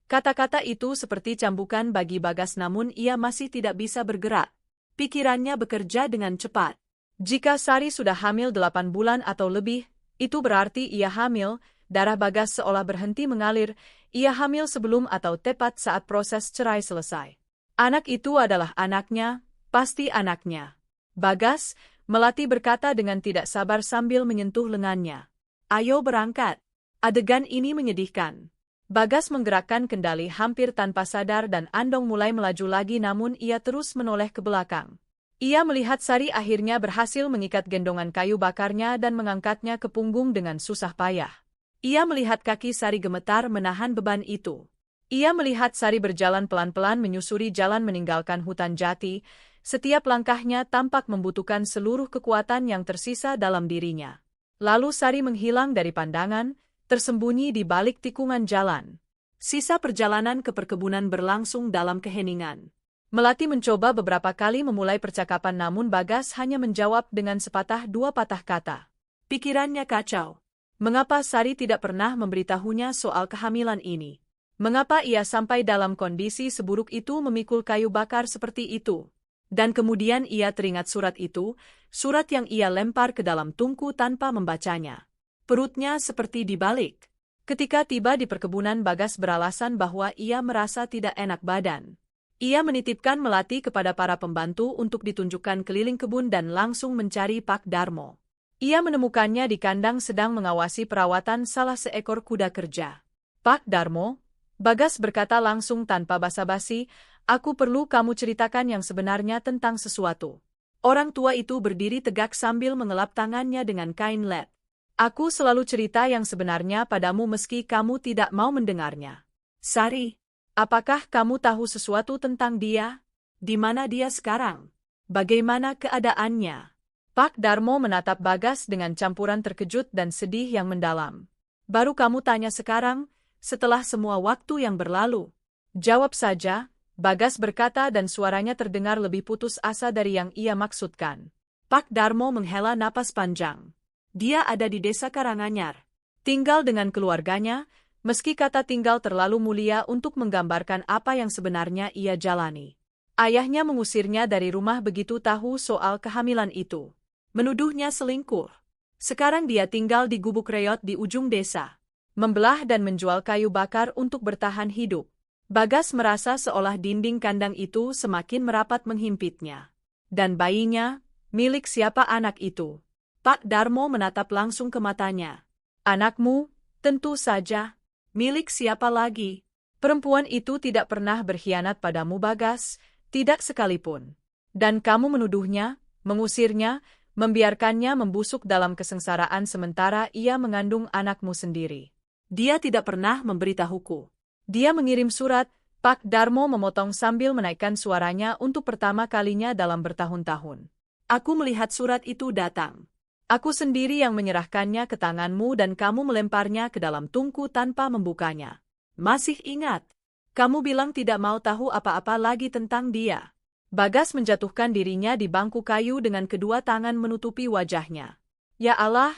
Speaker 1: Kata-kata itu seperti cambukan bagi Bagas, namun ia masih tidak bisa bergerak. Pikirannya bekerja dengan cepat. Jika Sari sudah hamil 8 bulan atau lebih, itu berarti ia hamil. Darah Bagas seolah berhenti mengalir, ia hamil sebelum atau tepat saat proses cerai selesai. Anak itu adalah anaknya, pasti anaknya. Bagas, Melati berkata dengan tidak sabar sambil menyentuh lengannya. Ayo berangkat. Adegan ini menyedihkan. Bagas menggerakkan kendali hampir tanpa sadar dan Andong mulai melaju lagi, namun ia terus menoleh ke belakang. Ia melihat Sari akhirnya berhasil mengikat gendongan kayu bakarnya dan mengangkatnya ke punggung dengan susah payah. Ia melihat kaki Sari gemetar menahan beban itu. Ia melihat Sari berjalan pelan-pelan menyusuri jalan meninggalkan hutan jati. Setiap langkahnya tampak membutuhkan seluruh kekuatan yang tersisa dalam dirinya. Lalu Sari menghilang dari pandangan, tersembunyi di balik tikungan jalan. Sisa perjalanan ke perkebunan berlangsung dalam keheningan. Melati mencoba beberapa kali memulai percakapan, namun Bagas hanya menjawab dengan sepatah dua patah kata. Pikirannya kacau. Mengapa Sari tidak pernah memberitahunya soal kehamilan ini? Mengapa ia sampai dalam kondisi seburuk itu memikul kayu bakar seperti itu? Dan kemudian ia teringat surat itu, surat yang ia lempar ke dalam tungku tanpa membacanya. Perutnya seperti dibalik. Ketika tiba di perkebunan, Bagas beralasan bahwa ia merasa tidak enak badan. Ia menitipkan Melati kepada para pembantu untuk ditunjukkan keliling kebun dan langsung mencari Pak Darmo. Ia menemukannya di kandang sedang mengawasi perawatan salah seekor kuda kerja. Pak Darmo, Bagas berkata langsung tanpa basa-basi, aku perlu kamu ceritakan yang sebenarnya tentang sesuatu. Orang tua itu berdiri tegak sambil mengelap tangannya dengan kain led. Aku selalu cerita yang sebenarnya padamu meski kamu tidak mau mendengarnya. Sari. Apakah kamu tahu sesuatu tentang dia? Di mana dia sekarang? Bagaimana keadaannya? Pak Darmo menatap Bagas dengan campuran terkejut dan sedih yang mendalam. Baru kamu tanya sekarang, setelah semua waktu yang berlalu? Jawab saja, Bagas berkata dan suaranya terdengar lebih putus asa dari yang ia maksudkan. Pak Darmo menghela napas panjang. Dia ada di desa Karanganyar. Tinggal dengan keluarganya. Meski kata tinggal terlalu mulia untuk menggambarkan apa yang sebenarnya ia jalani. Ayahnya mengusirnya dari rumah begitu tahu soal kehamilan itu. Menuduhnya selingkuh. Sekarang dia tinggal di gubuk reot di ujung desa. Membelah dan menjual kayu bakar untuk bertahan hidup. Bagas merasa seolah dinding kandang itu semakin merapat menghimpitnya. Dan bayinya, milik siapa anak itu? Pak Darmo menatap langsung ke matanya. Anakmu, tentu saja. Milik siapa lagi? Perempuan itu tidak pernah berkhianat padamu, Bagas, tidak sekalipun. Dan kamu menuduhnya, mengusirnya, membiarkannya membusuk dalam kesengsaraan sementara ia mengandung anakmu sendiri. Dia tidak pernah memberitahuku. Dia mengirim surat. Pak Darmo memotong sambil menaikkan suaranya untuk pertama kalinya dalam bertahun-tahun. Aku melihat surat itu datang. Aku sendiri yang menyerahkannya ke tanganmu dan kamu melemparnya ke dalam tungku tanpa membukanya. Masih ingat? Kamu bilang tidak mau tahu apa-apa lagi tentang dia. Bagas menjatuhkan dirinya di bangku kayu dengan kedua tangan menutupi wajahnya. Ya Allah,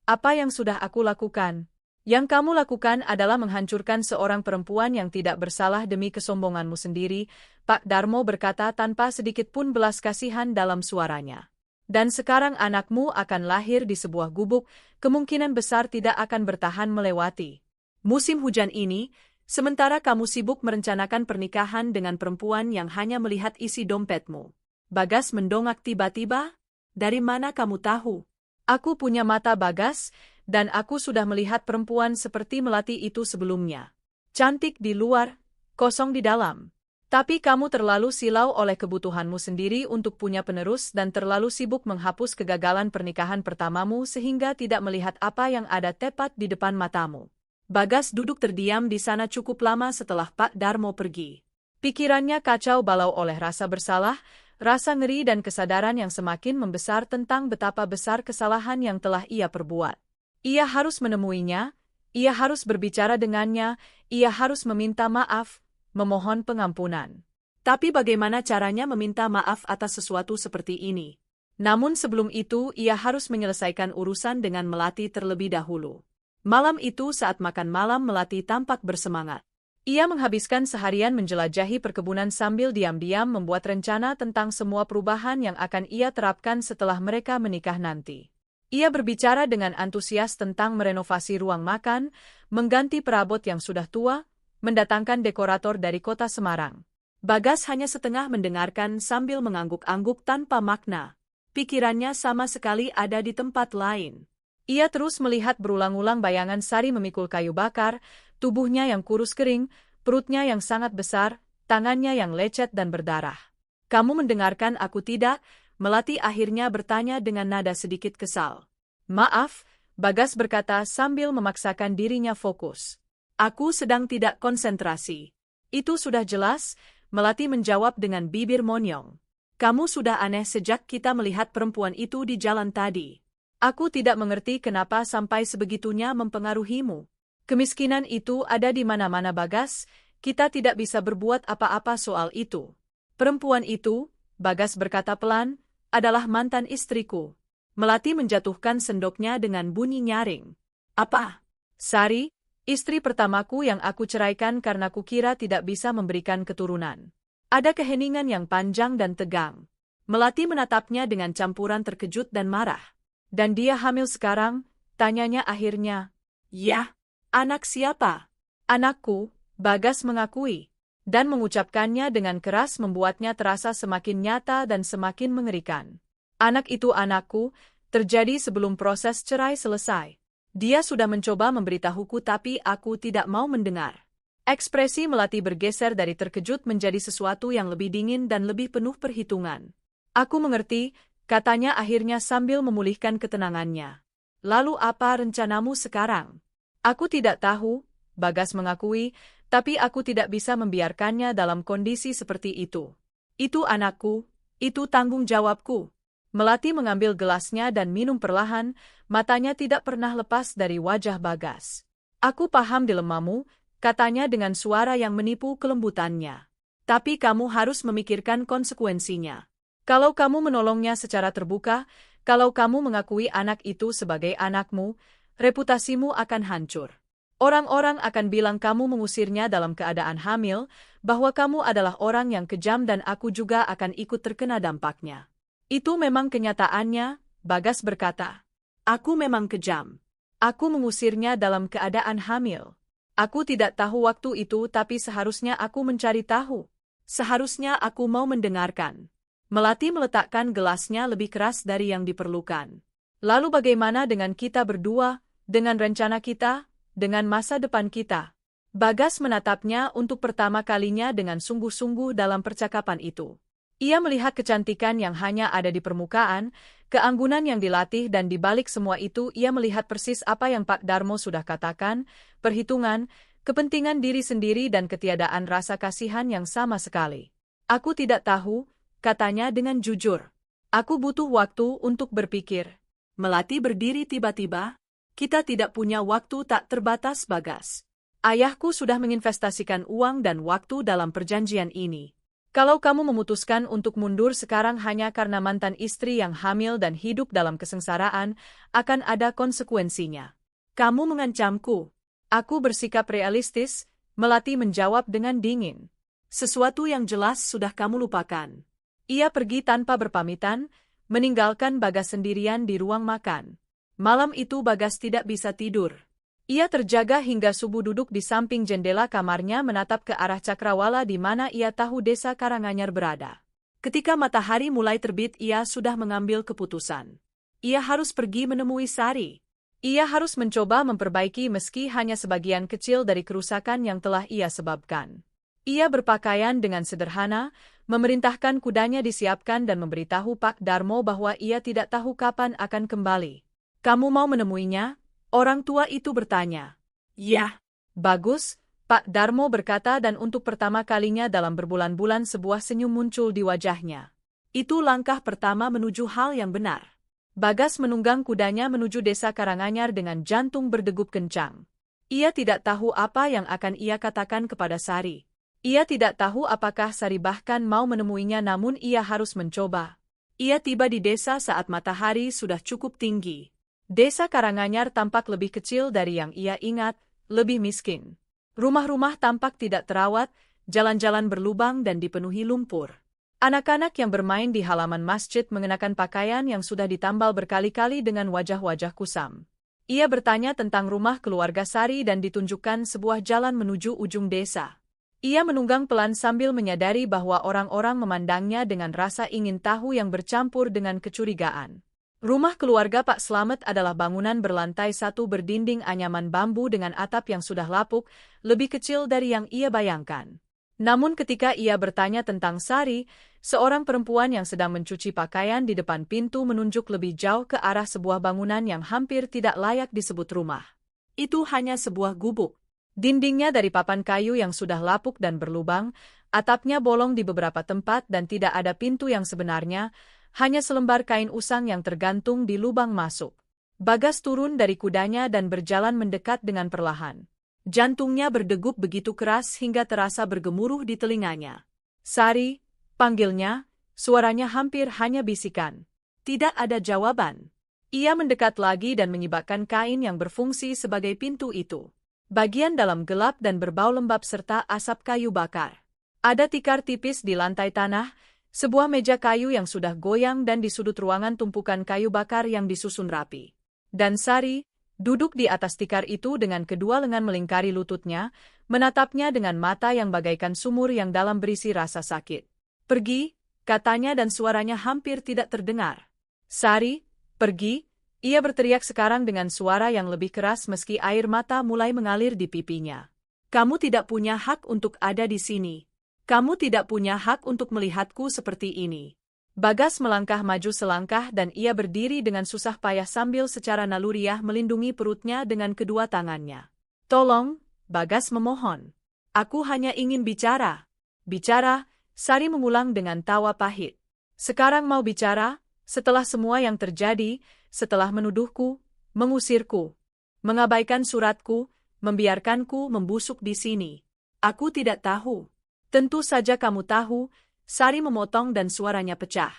Speaker 1: apa yang sudah aku lakukan? Yang kamu lakukan adalah menghancurkan seorang perempuan yang tidak bersalah demi kesombonganmu sendiri, Pak Darmo berkata tanpa sedikit pun belas kasihan dalam suaranya. Dan sekarang anakmu akan lahir di sebuah gubuk, kemungkinan besar tidak akan bertahan melewati musim hujan ini, sementara kamu sibuk merencanakan pernikahan dengan perempuan yang hanya melihat isi dompetmu. Bagas mendongak tiba-tiba. Dari mana kamu tahu? Aku punya mata, Bagas, dan aku sudah melihat perempuan seperti Melati itu sebelumnya. Cantik di luar, kosong di dalam. Tapi kamu terlalu silau oleh kebutuhanmu sendiri untuk punya penerus dan terlalu sibuk menghapus kegagalan pernikahan pertamamu sehingga tidak melihat apa yang ada tepat di depan matamu. Bagas duduk terdiam di sana cukup lama setelah Pak Darmo pergi. Pikirannya kacau balau oleh rasa bersalah, rasa ngeri dan kesadaran yang semakin membesar tentang betapa besar kesalahan yang telah ia perbuat. Ia harus menemuinya, ia harus berbicara dengannya, ia harus meminta maaf, memohon pengampunan. Tapi bagaimana caranya meminta maaf atas sesuatu seperti ini? Namun sebelum itu ia harus menyelesaikan urusan dengan Melati terlebih dahulu. Malam itu saat makan malam Melati tampak bersemangat. Ia menghabiskan seharian menjelajahi perkebunan sambil diam-diam membuat rencana tentang semua perubahan yang akan ia terapkan setelah mereka menikah nanti. Ia berbicara dengan antusias tentang merenovasi ruang makan, mengganti perabot yang sudah tua, mendatangkan dekorator dari kota Semarang. Bagas hanya setengah mendengarkan sambil mengangguk-angguk tanpa makna. Pikirannya sama sekali ada di tempat lain. Ia terus melihat berulang-ulang bayangan Sari memikul kayu bakar, tubuhnya yang kurus kering, perutnya yang sangat besar, tangannya yang lecet dan berdarah. Kamu mendengarkan aku tidak? Melati akhirnya bertanya dengan nada sedikit kesal. Maaf, Bagas berkata sambil memaksakan dirinya fokus. Aku sedang tidak konsentrasi. Itu sudah jelas, Melati menjawab dengan bibir monyong. Kamu sudah aneh sejak kita melihat perempuan itu di jalan tadi. Aku tidak mengerti kenapa sampai sebegitunya mempengaruhimu. Kemiskinan itu ada di mana-mana, Bagas, kita tidak bisa berbuat apa-apa soal itu. Perempuan itu, Bagas berkata pelan, adalah mantan istriku. Melati menjatuhkan sendoknya dengan bunyi nyaring. Apa? Sari, istri pertamaku yang aku ceraikan karena kukira tidak bisa memberikan keturunan. Ada keheningan yang panjang dan tegang. Melati menatapnya dengan campuran terkejut dan marah. Dan dia hamil sekarang? Tanyanya akhirnya. Ya, anak siapa? Anakku, Bagas mengakui. Dan mengucapkannya dengan keras membuatnya terasa semakin nyata dan semakin mengerikan. Anak itu anakku, terjadi sebelum proses cerai selesai. Dia sudah mencoba memberitahuku tapi aku tidak mau mendengar. Ekspresi Melati bergeser dari terkejut menjadi sesuatu yang lebih dingin dan lebih penuh perhitungan. Aku mengerti, katanya akhirnya sambil memulihkan ketenangannya. Lalu apa rencanamu sekarang? Aku tidak tahu, Bagas mengakui, tapi aku tidak bisa membiarkannya dalam kondisi seperti itu. Itu anakku, itu tanggung jawabku. Melati mengambil gelasnya dan minum perlahan, matanya tidak pernah lepas dari wajah Bagas. Aku paham dilemamu, katanya dengan suara yang menipu kelembutannya. Tapi kamu harus memikirkan konsekuensinya. Kalau kamu menolongnya secara terbuka, kalau kamu mengakui anak itu sebagai anakmu, reputasimu akan hancur. Orang-orang akan bilang kamu mengusirnya dalam keadaan hamil, bahwa kamu adalah orang yang kejam dan aku juga akan ikut terkena dampaknya. Itu memang kenyataannya, Bagas berkata. Aku memang kejam. Aku mengusirnya dalam keadaan hamil. Aku tidak tahu waktu itu tapi seharusnya aku mencari tahu. Seharusnya aku mau mendengarkan. Melati meletakkan gelasnya lebih keras dari yang diperlukan. Lalu bagaimana dengan kita berdua, dengan rencana kita? Dengan masa depan kita. Bagas menatapnya untuk pertama kalinya dengan sungguh-sungguh dalam percakapan itu. Ia melihat kecantikan yang hanya ada di permukaan, keanggunan yang dilatih dan di balik semua itu ia melihat persis apa yang Pak Darmo sudah katakan, perhitungan, kepentingan diri sendiri dan ketiadaan rasa kasihan yang sama sekali. Aku tidak tahu, katanya dengan jujur. Aku butuh waktu untuk berpikir. Melati berdiri tiba-tiba. Kita tidak punya waktu tak terbatas, Bagas. Ayahku sudah menginvestasikan uang dan waktu dalam perjanjian ini. Kalau kamu memutuskan untuk mundur sekarang hanya karena mantan istri yang hamil dan hidup dalam kesengsaraan, akan ada konsekuensinya. Kamu mengancamku. Aku bersikap realistis, Melati menjawab dengan dingin. Sesuatu yang jelas sudah kamu lupakan. Ia pergi tanpa berpamitan, meninggalkan Bagas sendirian di ruang makan. Malam itu Bagas tidak bisa tidur. Ia terjaga hingga subuh duduk di samping jendela kamarnya menatap ke arah cakrawala di mana ia tahu desa Karanganyar berada. Ketika matahari mulai terbit ia sudah mengambil keputusan. Ia harus pergi menemui Sari. Ia harus mencoba memperbaiki meski hanya sebagian kecil dari kerusakan yang telah ia sebabkan. Ia berpakaian dengan sederhana, memerintahkan kudanya disiapkan dan memberitahu Pak Darmo bahwa ia tidak tahu kapan akan kembali. Kamu mau menemuinya? Orang tua itu bertanya. Ya. Bagus, Pak Darmo berkata dan untuk pertama kalinya dalam berbulan-bulan sebuah senyum muncul di wajahnya. Itu langkah pertama menuju hal yang benar. Bagas menunggang kudanya menuju desa Karanganyar dengan jantung berdegup kencang. Ia tidak tahu apa yang akan ia katakan kepada Sari. Ia tidak tahu apakah Sari bahkan mau menemuinya namun ia harus mencoba. Ia tiba di desa saat matahari sudah cukup tinggi. Desa Karanganyar tampak lebih kecil dari yang ia ingat, lebih miskin. Rumah-rumah tampak tidak terawat, jalan-jalan berlubang dan dipenuhi lumpur. Anak-anak yang bermain di halaman masjid mengenakan pakaian yang sudah ditambal berkali-kali dengan wajah-wajah kusam. Ia bertanya tentang rumah keluarga Sari dan ditunjukkan sebuah jalan menuju ujung desa. Ia menunggang pelan sambil menyadari bahwa orang-orang memandangnya dengan rasa ingin tahu yang bercampur dengan kecurigaan. Rumah keluarga Pak Slamet adalah bangunan berlantai satu berdinding anyaman bambu dengan atap yang sudah lapuk, lebih kecil dari yang ia bayangkan. Namun ketika ia bertanya tentang Sari, seorang perempuan yang sedang mencuci pakaian di depan pintu menunjuk lebih jauh ke arah sebuah bangunan yang hampir tidak layak disebut rumah. Itu hanya sebuah gubuk. Dindingnya dari papan kayu yang sudah lapuk dan berlubang, atapnya bolong di beberapa tempat dan tidak ada pintu yang sebenarnya, hanya selembar kain usang yang tergantung di lubang masuk. Bagas turun dari kudanya dan berjalan mendekat dengan perlahan. Jantungnya berdegup begitu keras hingga terasa bergemuruh di telinganya. Sari, panggilnya, suaranya hampir hanya bisikan. Tidak ada jawaban. Ia mendekat lagi dan menyibakkan kain yang berfungsi sebagai pintu itu. Bagian dalam gelap dan berbau lembab serta asap kayu bakar. Ada tikar tipis di lantai tanah, sebuah meja kayu yang sudah goyang dan di sudut ruangan tumpukan kayu bakar yang disusun rapi. Dan Sari, duduk di atas tikar itu dengan kedua lengan melingkari lututnya, menatapnya dengan mata yang bagaikan sumur yang dalam berisi rasa sakit. Pergi, katanya dan suaranya hampir tidak terdengar. Sari, pergi, ia berteriak sekarang dengan suara yang lebih keras meski air mata mulai mengalir di pipinya. Kamu tidak punya hak untuk ada di sini. Kamu tidak punya hak untuk melihatku seperti ini. Bagas melangkah maju selangkah dan ia berdiri dengan susah payah sambil secara naluriah melindungi perutnya dengan kedua tangannya. Tolong, Bagas memohon. Aku hanya ingin bicara. Bicara, Sari mengulang dengan tawa pahit. Sekarang mau bicara, setelah semua yang terjadi, setelah menuduhku, mengusirku, mengabaikan suratku, membiarkanku membusuk di sini. Aku tidak tahu. Tentu saja kamu tahu, Sari memotong dan suaranya pecah.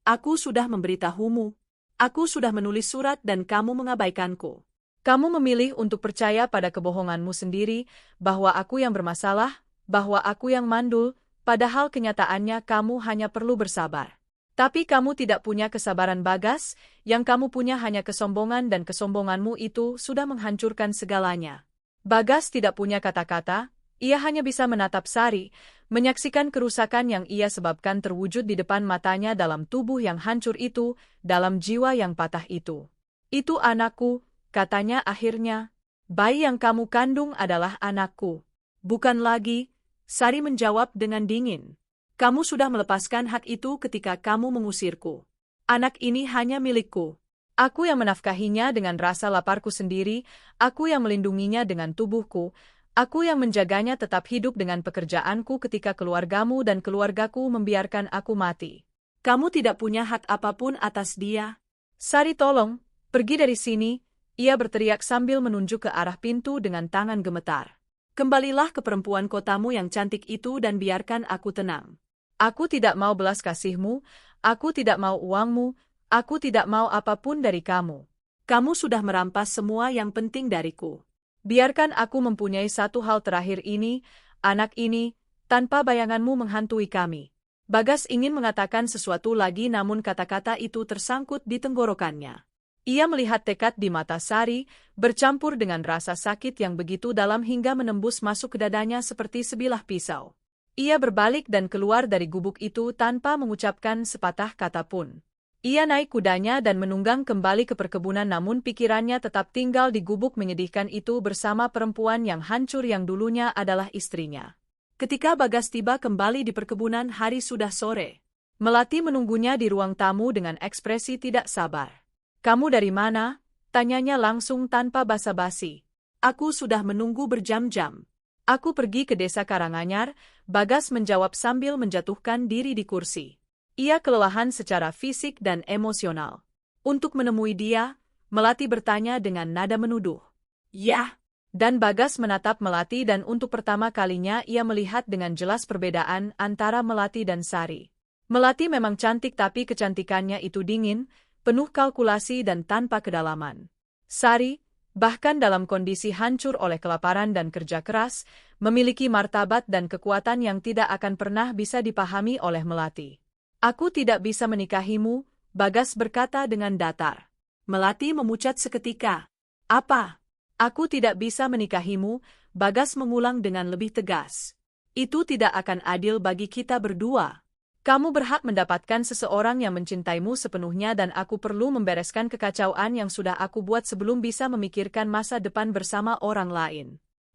Speaker 1: Aku sudah memberitahumu. Aku sudah menulis surat dan kamu mengabaikanku. Kamu memilih untuk percaya pada kebohonganmu sendiri, bahwa aku yang bermasalah, bahwa aku yang mandul, padahal kenyataannya kamu hanya perlu bersabar. Tapi kamu tidak punya kesabaran Bagas, yang kamu punya hanya kesombongan dan kesombonganmu itu sudah menghancurkan segalanya. Bagas tidak punya kata-kata, ia hanya bisa menatap Sari, menyaksikan kerusakan yang ia sebabkan terwujud di depan matanya dalam tubuh yang hancur itu, dalam jiwa yang patah itu. Itu anakku, katanya akhirnya. Bayi yang kamu kandung adalah anakku. Bukan lagi, Sari menjawab dengan dingin. Kamu sudah melepaskan hak itu ketika kamu mengusirku. Anak ini hanya milikku. Aku yang menafkahinya dengan rasa laparku sendiri, aku yang melindunginya dengan tubuhku, aku yang menjaganya tetap hidup dengan pekerjaanku ketika keluargamu dan keluargaku membiarkan aku mati. Kamu tidak punya hak apapun atas dia. Sari, tolong, pergi dari sini, ia berteriak sambil menunjuk ke arah pintu dengan tangan gemetar. Kembalilah ke perempuan kotamu yang cantik itu dan biarkan aku tenang. Aku tidak mau belas kasihmu, aku tidak mau uangmu, aku tidak mau apapun dari kamu. Kamu sudah merampas semua yang penting dariku. Biarkan aku mempunyai satu hal terakhir ini, anak ini, tanpa bayanganmu menghantui kami. Bagas ingin mengatakan sesuatu lagi namun kata-kata itu tersangkut di tenggorokannya. Ia melihat tekad di mata Sari, bercampur dengan rasa sakit yang begitu dalam hingga menembus masuk ke dadanya seperti sebilah pisau. Ia berbalik dan keluar dari gubuk itu tanpa mengucapkan sepatah kata pun. Ia naik kudanya dan menunggang kembali ke perkebunan namun pikirannya tetap tinggal di gubuk menyedihkan itu bersama perempuan yang hancur yang dulunya adalah istrinya. Ketika Bagas tiba kembali di perkebunan hari sudah sore. Melati menunggunya di ruang tamu dengan ekspresi tidak sabar. Kamu dari mana? Tanyanya langsung tanpa basa-basi. Aku sudah menunggu berjam-jam. Aku pergi ke desa Karanganyar, Bagas menjawab sambil menjatuhkan diri di kursi. Ia kelelahan secara fisik dan emosional. Untuk menemui dia, Melati bertanya dengan nada menuduh. Ya. Dan Bagas menatap Melati dan untuk pertama kalinya ia melihat dengan jelas perbedaan antara Melati dan Sari. Melati memang cantik tapi kecantikannya itu dingin, penuh kalkulasi dan tanpa kedalaman. Sari, bahkan dalam kondisi hancur oleh kelaparan dan kerja keras, memiliki martabat dan kekuatan yang tidak akan pernah bisa dipahami oleh Melati. Aku tidak bisa menikahimu, Bagas berkata dengan datar. Melati memucat seketika. Apa? Aku tidak bisa menikahimu, Bagas mengulang dengan lebih tegas. Itu tidak akan adil bagi kita berdua. Kamu berhak mendapatkan seseorang yang mencintaimu sepenuhnya dan aku perlu membereskan kekacauan yang sudah aku buat sebelum bisa memikirkan masa depan bersama orang lain.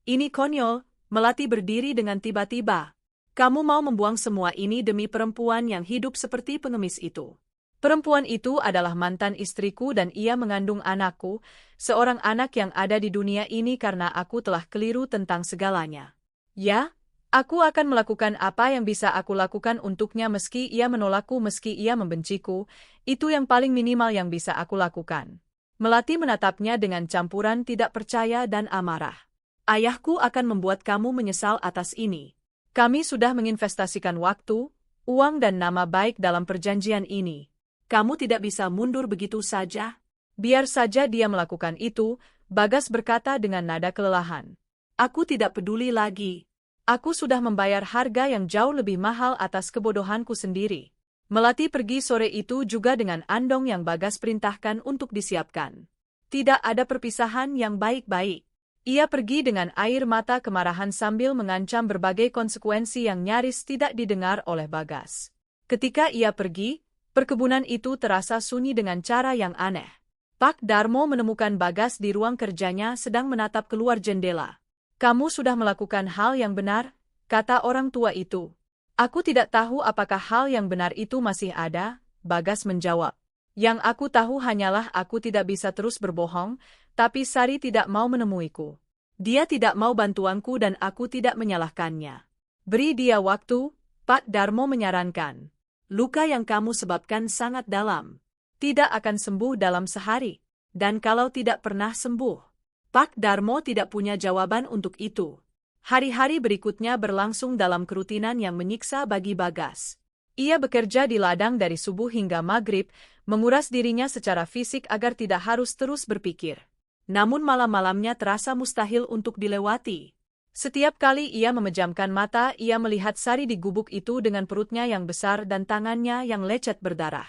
Speaker 1: Ini konyol, Melati berdiri dengan tiba-tiba. Kamu mau membuang semua ini demi perempuan yang hidup seperti pengemis itu. Perempuan itu adalah mantan istriku dan ia mengandung anakku, seorang anak yang ada di dunia ini karena aku telah keliru tentang segalanya. Ya? Aku akan melakukan apa yang bisa aku lakukan untuknya meski ia menolakku meski ia membenciku, itu yang paling minimal yang bisa aku lakukan. Melati menatapnya dengan campuran tidak percaya dan amarah. Ayahku akan membuat kamu menyesal atas ini. Kami sudah menginvestasikan waktu, uang dan nama baik dalam perjanjian ini. Kamu tidak bisa mundur begitu saja. Biar saja dia melakukan itu, Bagas berkata dengan nada kelelahan. Aku tidak peduli lagi. Aku sudah membayar harga yang jauh lebih mahal atas kebodohanku sendiri. Melati pergi sore itu juga dengan andong yang Bagas perintahkan untuk disiapkan. Tidak ada perpisahan yang baik-baik. Ia pergi dengan air mata kemarahan sambil mengancam berbagai konsekuensi yang nyaris tidak didengar oleh Bagas. Ketika ia pergi, perkebunan itu terasa sunyi dengan cara yang aneh. Pak Darmo menemukan Bagas di ruang kerjanya sedang menatap keluar jendela. Kamu sudah melakukan hal yang benar, kata orang tua itu. Aku tidak tahu apakah hal yang benar itu masih ada, Bagas menjawab. Yang aku tahu hanyalah aku tidak bisa terus berbohong, tapi Sari tidak mau menemuiku. Dia tidak mau bantuanku dan aku tidak menyalahkannya. Beri dia waktu, Pak Darmo menyarankan. Luka yang kamu sebabkan sangat dalam. Tidak akan sembuh dalam sehari. Dan kalau tidak pernah sembuh, Pak Darmo tidak punya jawaban untuk itu. Hari-hari berikutnya berlangsung dalam kerutinan yang menyiksa bagi Bagas. Ia bekerja di ladang dari subuh hingga maghrib, menguras dirinya secara fisik agar tidak harus terus berpikir. namun malam-malamnya terasa mustahil untuk dilewati. Setiap kali ia memejamkan mata, ia melihat Sari di gubuk itu dengan perutnya yang besar dan tangannya yang lecet berdarah.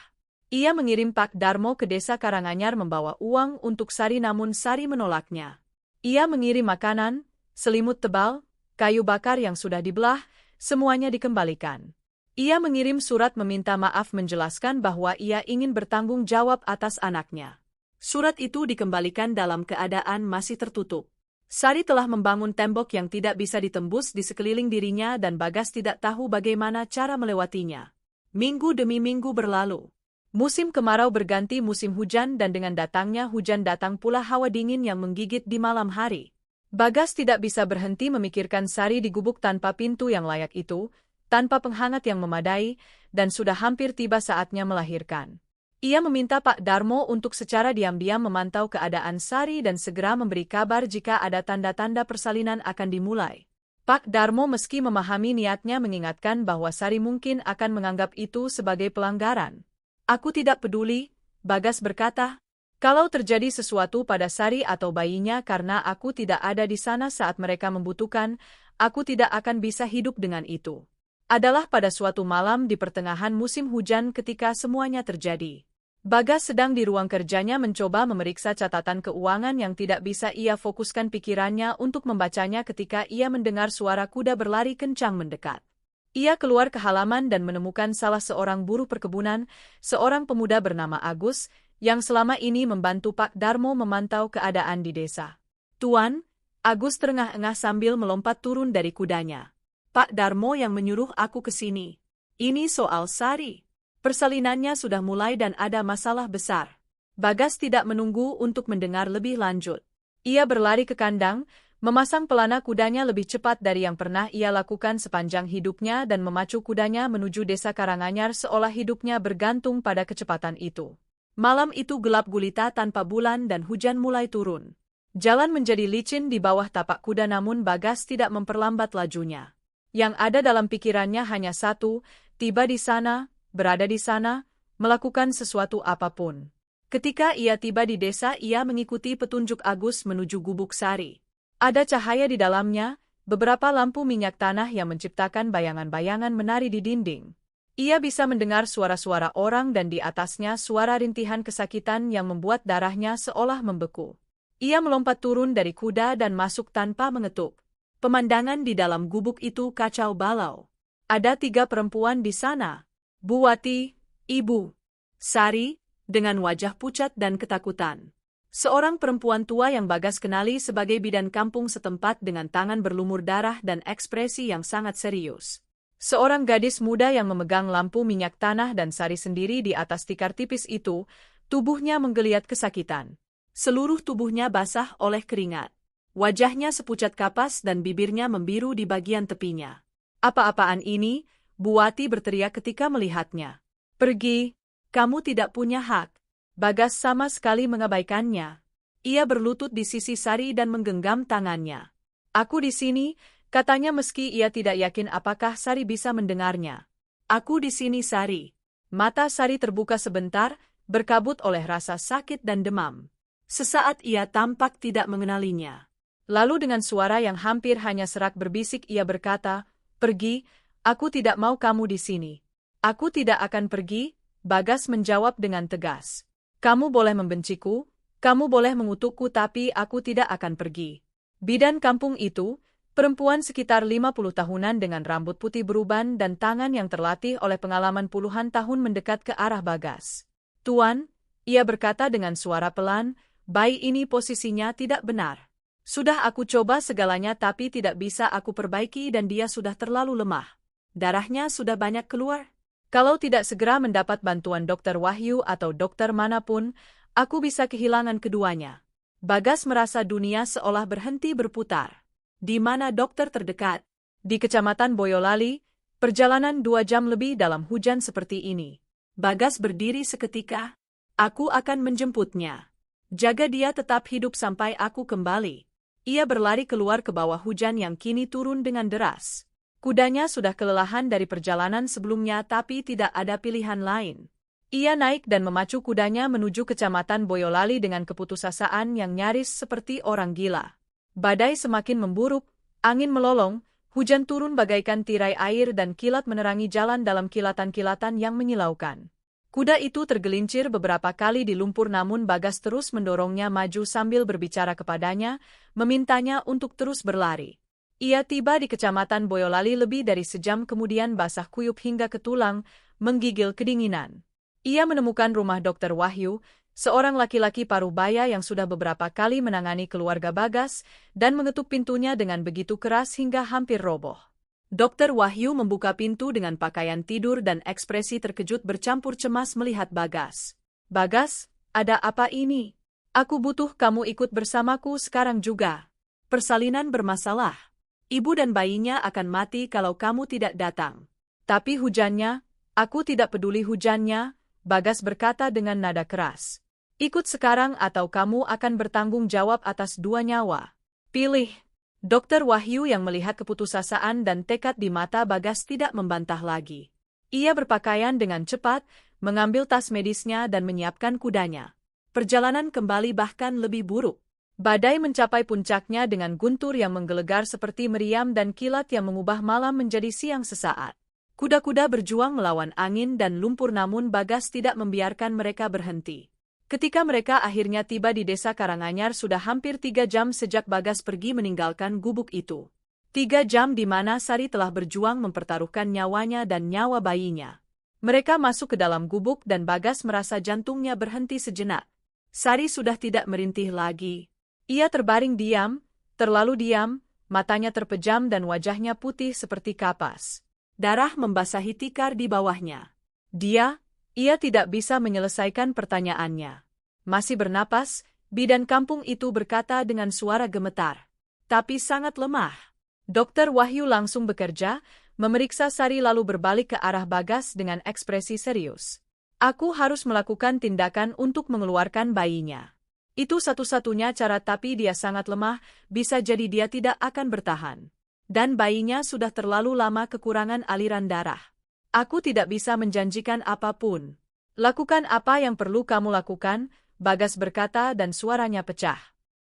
Speaker 1: Ia mengirim Pak Darmo ke desa Karanganyar membawa uang untuk Sari, namun Sari menolaknya. Ia mengirim makanan, selimut tebal, kayu bakar yang sudah dibelah, semuanya dikembalikan. Ia mengirim surat meminta maaf, menjelaskan bahwa ia ingin bertanggung jawab atas anaknya. Surat itu dikembalikan dalam keadaan masih tertutup. Sari telah membangun tembok yang tidak bisa ditembus di sekeliling dirinya dan Bagas tidak tahu bagaimana cara melewatinya. Minggu demi minggu berlalu. Musim kemarau berganti musim hujan dan dengan datangnya hujan datang pula hawa dingin yang menggigit di malam hari. Bagas tidak bisa berhenti memikirkan Sari di gubuk tanpa pintu yang layak itu, tanpa penghangat yang memadai, dan sudah hampir tiba saatnya melahirkan. Ia meminta Pak Darmo untuk secara diam-diam memantau keadaan Sari dan segera memberi kabar jika ada tanda-tanda persalinan akan dimulai. Pak Darmo meski memahami niatnya mengingatkan bahwa Sari mungkin akan menganggap itu sebagai pelanggaran. Aku tidak peduli, Bagas berkata. Kalau terjadi sesuatu pada Sari atau bayinya karena aku tidak ada di sana saat mereka membutuhkan, aku tidak akan bisa hidup dengan itu. Adalah pada suatu malam di pertengahan musim hujan ketika semuanya terjadi. Bagas sedang di ruang kerjanya mencoba memeriksa catatan keuangan yang tidak bisa ia fokuskan pikirannya untuk membacanya ketika ia mendengar suara kuda berlari kencang mendekat. Ia keluar ke halaman dan menemukan salah seorang buruh perkebunan, seorang pemuda bernama Agus, yang selama ini membantu Pak Darmo memantau keadaan di desa. Tuan, Agus terengah-engah sambil melompat turun dari kudanya. Pak Darmo yang menyuruh aku ke sini. Ini soal Sari. Persalinannya sudah mulai dan ada masalah besar. Bagas tidak menunggu untuk mendengar lebih lanjut. Ia berlari ke kandang, memasang pelana kudanya lebih cepat dari yang pernah ia lakukan sepanjang hidupnya dan memacu kudanya menuju desa Karanganyar seolah hidupnya bergantung pada kecepatan itu. Malam itu gelap gulita tanpa bulan dan hujan mulai turun. Jalan menjadi licin di bawah tapak kuda, namun Bagas tidak memperlambat lajunya. Yang ada dalam pikirannya hanya satu, tiba di sana, berada di sana, melakukan sesuatu apapun. Ketika ia tiba di desa, ia mengikuti petunjuk Agus menuju gubuk Sari. Ada cahaya di dalamnya, beberapa lampu minyak tanah yang menciptakan bayangan-bayangan menari di dinding. Ia bisa mendengar suara-suara orang dan di atasnya suara rintihan kesakitan yang membuat darahnya seolah membeku. Ia melompat turun dari kuda dan masuk tanpa mengetuk. Pemandangan di dalam gubuk itu kacau balau. Ada 3 perempuan di sana. Buwati, Ibu Sari, dengan wajah pucat dan ketakutan. Seorang perempuan tua yang Bagas kenali sebagai bidan kampung setempat dengan tangan berlumur darah dan ekspresi yang sangat serius. Seorang gadis muda yang memegang lampu minyak tanah dan Sari sendiri di atas tikar tipis itu, tubuhnya menggeliat kesakitan. Seluruh tubuhnya basah oleh keringat. Wajahnya sepucat kapas dan bibirnya membiru di bagian tepinya. Apa-apaan ini? Buwati berteriak ketika melihatnya. Pergi, kamu tidak punya hak. Bagas sama sekali mengabaikannya. Ia berlutut di sisi Sari dan menggenggam tangannya. Aku di sini, katanya meski ia tidak yakin apakah Sari bisa mendengarnya. Aku di sini, Sari. Mata Sari terbuka sebentar, berkabut oleh rasa sakit dan demam. Sesaat ia tampak tidak mengenalinya. Lalu dengan suara yang hampir hanya serak berbisik ia berkata, pergi. Aku tidak mau kamu di sini. Aku tidak akan pergi, Bagas menjawab dengan tegas. Kamu boleh membenciku, kamu boleh mengutukku, tapi aku tidak akan pergi. Bidan kampung itu, perempuan sekitar 50 tahunan dengan rambut putih beruban dan tangan yang terlatih oleh pengalaman puluhan tahun mendekat ke arah Bagas. Tuan, ia berkata dengan suara pelan, bayi ini posisinya tidak benar. Sudah aku coba segalanya tapi tidak bisa aku perbaiki dan dia sudah terlalu lemah. Darahnya sudah banyak keluar. Kalau tidak segera mendapat bantuan dokter Wahyu atau dokter manapun, aku bisa kehilangan keduanya. Bagas merasa dunia seolah berhenti berputar. Di mana dokter terdekat? Di Kecamatan Boyolali, perjalanan 2 jam lebih dalam hujan seperti ini. Bagas berdiri seketika. Aku akan menjemputnya. Jaga dia tetap hidup sampai aku kembali. Ia berlari keluar ke bawah hujan yang kini turun dengan deras. Kudanya sudah kelelahan dari perjalanan sebelumnya tapi tidak ada pilihan lain. Ia naik dan memacu kudanya menuju kecamatan Boyolali dengan keputusasaan yang nyaris seperti orang gila. Badai semakin memburuk, angin melolong, hujan turun bagaikan tirai air dan kilat menerangi jalan dalam kilatan-kilatan yang menyilaukan. Kuda itu tergelincir beberapa kali di lumpur namun Bagas terus mendorongnya maju sambil berbicara kepadanya, memintanya untuk terus berlari. Ia tiba di kecamatan Boyolali lebih dari sejam kemudian basah kuyup hingga ke tulang, menggigil kedinginan. Ia menemukan rumah Dr. Wahyu, seorang laki-laki paruh baya yang sudah beberapa kali menangani keluarga Bagas, dan mengetuk pintunya dengan begitu keras hingga hampir roboh. Dr. Wahyu membuka pintu dengan pakaian tidur dan ekspresi terkejut bercampur cemas melihat Bagas. "Bagas, ada apa ini? Aku butuh kamu ikut bersamaku sekarang juga. Persalinan bermasalah. Ibu dan bayinya akan mati kalau kamu tidak datang." "Tapi hujannya, aku tidak peduli hujannya," Bagas berkata dengan nada keras. "Ikut sekarang atau kamu akan bertanggung jawab atas 2 nyawa. Pilih." Dr. Wahyu yang melihat keputusasaan dan tekad di mata Bagas tidak membantah lagi. Ia berpakaian dengan cepat, mengambil tas medisnya dan menyiapkan kudanya. Perjalanan kembali bahkan lebih buruk. Badai mencapai puncaknya dengan guntur yang menggelegar seperti meriam dan kilat yang mengubah malam menjadi siang sesaat. Kuda-kuda berjuang melawan angin dan lumpur namun Bagas tidak membiarkan mereka berhenti. Ketika mereka akhirnya tiba di desa Karanganyar sudah hampir 3 jam sejak Bagas pergi meninggalkan gubuk itu. 3 jam di mana Sari telah berjuang mempertaruhkan nyawanya dan nyawa bayinya. Mereka masuk ke dalam gubuk dan Bagas merasa jantungnya berhenti sejenak. Sari sudah tidak merintih lagi. Ia terbaring diam, terlalu diam, matanya terpejam dan wajahnya putih seperti kapas. Darah membasahi tikar di bawahnya. Ia tidak bisa menyelesaikan pertanyaannya. Masih bernapas, bidan kampung itu berkata dengan suara gemetar, tapi sangat lemah. Dr. Wahyu langsung bekerja, memeriksa Sari lalu berbalik ke arah Bagas dengan ekspresi serius. "Aku harus melakukan tindakan untuk mengeluarkan bayinya. Itu satu-satunya cara tapi dia sangat lemah, bisa jadi dia tidak akan bertahan. Dan bayinya sudah terlalu lama kekurangan aliran darah. Aku tidak bisa menjanjikan apapun." "Lakukan apa yang perlu kamu lakukan," Bagas berkata dan suaranya pecah.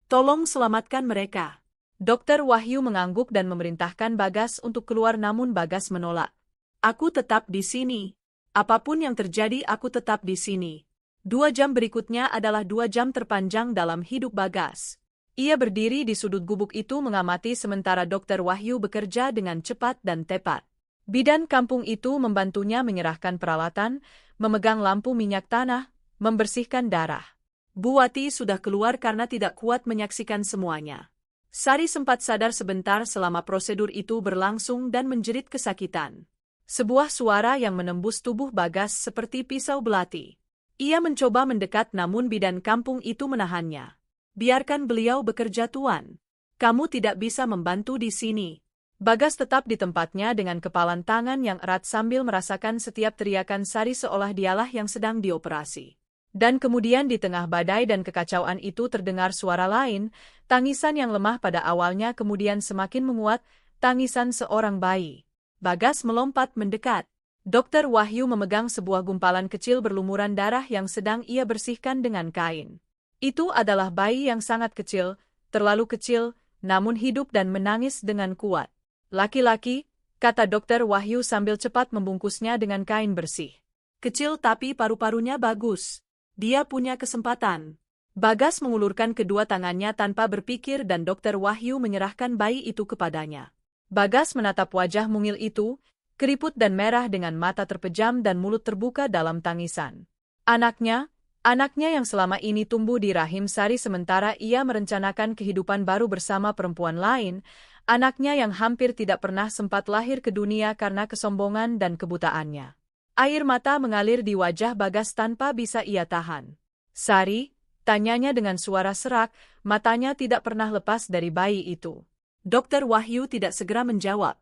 Speaker 1: "Tolong selamatkan mereka." Dr. Wahyu mengangguk dan memerintahkan Bagas untuk keluar namun Bagas menolak. "Aku tetap di sini. Apapun yang terjadi aku tetap di sini." 2 jam berikutnya adalah 2 jam terpanjang dalam hidup Bagas. Ia berdiri di sudut gubuk itu mengamati sementara Dr. Wahyu bekerja dengan cepat dan tepat. Bidan kampung itu membantunya menyerahkan peralatan, memegang lampu minyak tanah, membersihkan darah. Buwati sudah keluar karena tidak kuat menyaksikan semuanya. Sari sempat sadar sebentar selama prosedur itu berlangsung dan menjerit kesakitan. Sebuah suara yang menembus tubuh Bagas seperti pisau belati. Ia mencoba mendekat namun bidan kampung itu menahannya. "Biarkan beliau bekerja, Tuan. Kamu tidak bisa membantu di sini." Bagas tetap di tempatnya dengan kepalan tangan yang erat sambil merasakan setiap teriakan Sari seolah dialah yang sedang dioperasi. Dan kemudian di tengah badai dan kekacauan itu terdengar suara lain, tangisan yang lemah pada awalnya kemudian semakin menguat, tangisan seorang bayi. Bagas melompat mendekat. Dr. Wahyu memegang sebuah gumpalan kecil berlumuran darah yang sedang ia bersihkan dengan kain. Itu adalah bayi yang sangat kecil, terlalu kecil, namun hidup dan menangis dengan kuat. "Laki-laki," kata Dr. Wahyu sambil cepat membungkusnya dengan kain bersih. "Kecil tapi paru-parunya bagus. Dia punya kesempatan." Bagas mengulurkan kedua tangannya tanpa berpikir dan Dr. Wahyu menyerahkan bayi itu kepadanya. Bagas menatap wajah mungil itu, keriput dan merah dengan mata terpejam dan mulut terbuka dalam tangisan. Anaknya yang selama ini tumbuh di rahim Sari sementara ia merencanakan kehidupan baru bersama perempuan lain, anaknya yang hampir tidak pernah sempat lahir ke dunia karena kesombongan dan kebutaannya. Air mata mengalir di wajah Bagas tanpa bisa ia tahan. "Sari?" tanyanya dengan suara serak, matanya tidak pernah lepas dari bayi itu. Dr. Wahyu tidak segera menjawab.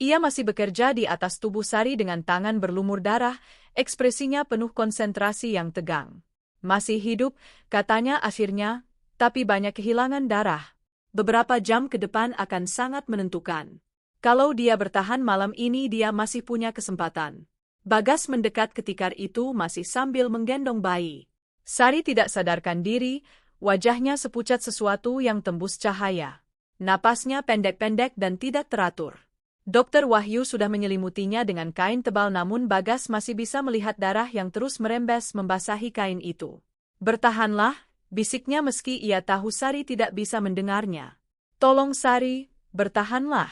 Speaker 1: Ia masih bekerja di atas tubuh Sari dengan tangan berlumur darah, ekspresinya penuh konsentrasi yang tegang. "Masih hidup," katanya akhirnya, "tapi banyak kehilangan darah. Beberapa jam ke depan akan sangat menentukan. Kalau dia bertahan malam ini dia masih punya kesempatan." Bagas mendekat ketika itu masih sambil menggendong bayi. Sari tidak sadarkan diri, wajahnya sepucat sesuatu yang tembus cahaya. Napasnya pendek-pendek dan tidak teratur. Dokter Wahyu sudah menyelimutinya dengan kain tebal namun Bagas masih bisa melihat darah yang terus merembes membasahi kain itu. Bertahanlah, bisiknya meski ia tahu Sari tidak bisa mendengarnya. Tolong Sari, bertahanlah.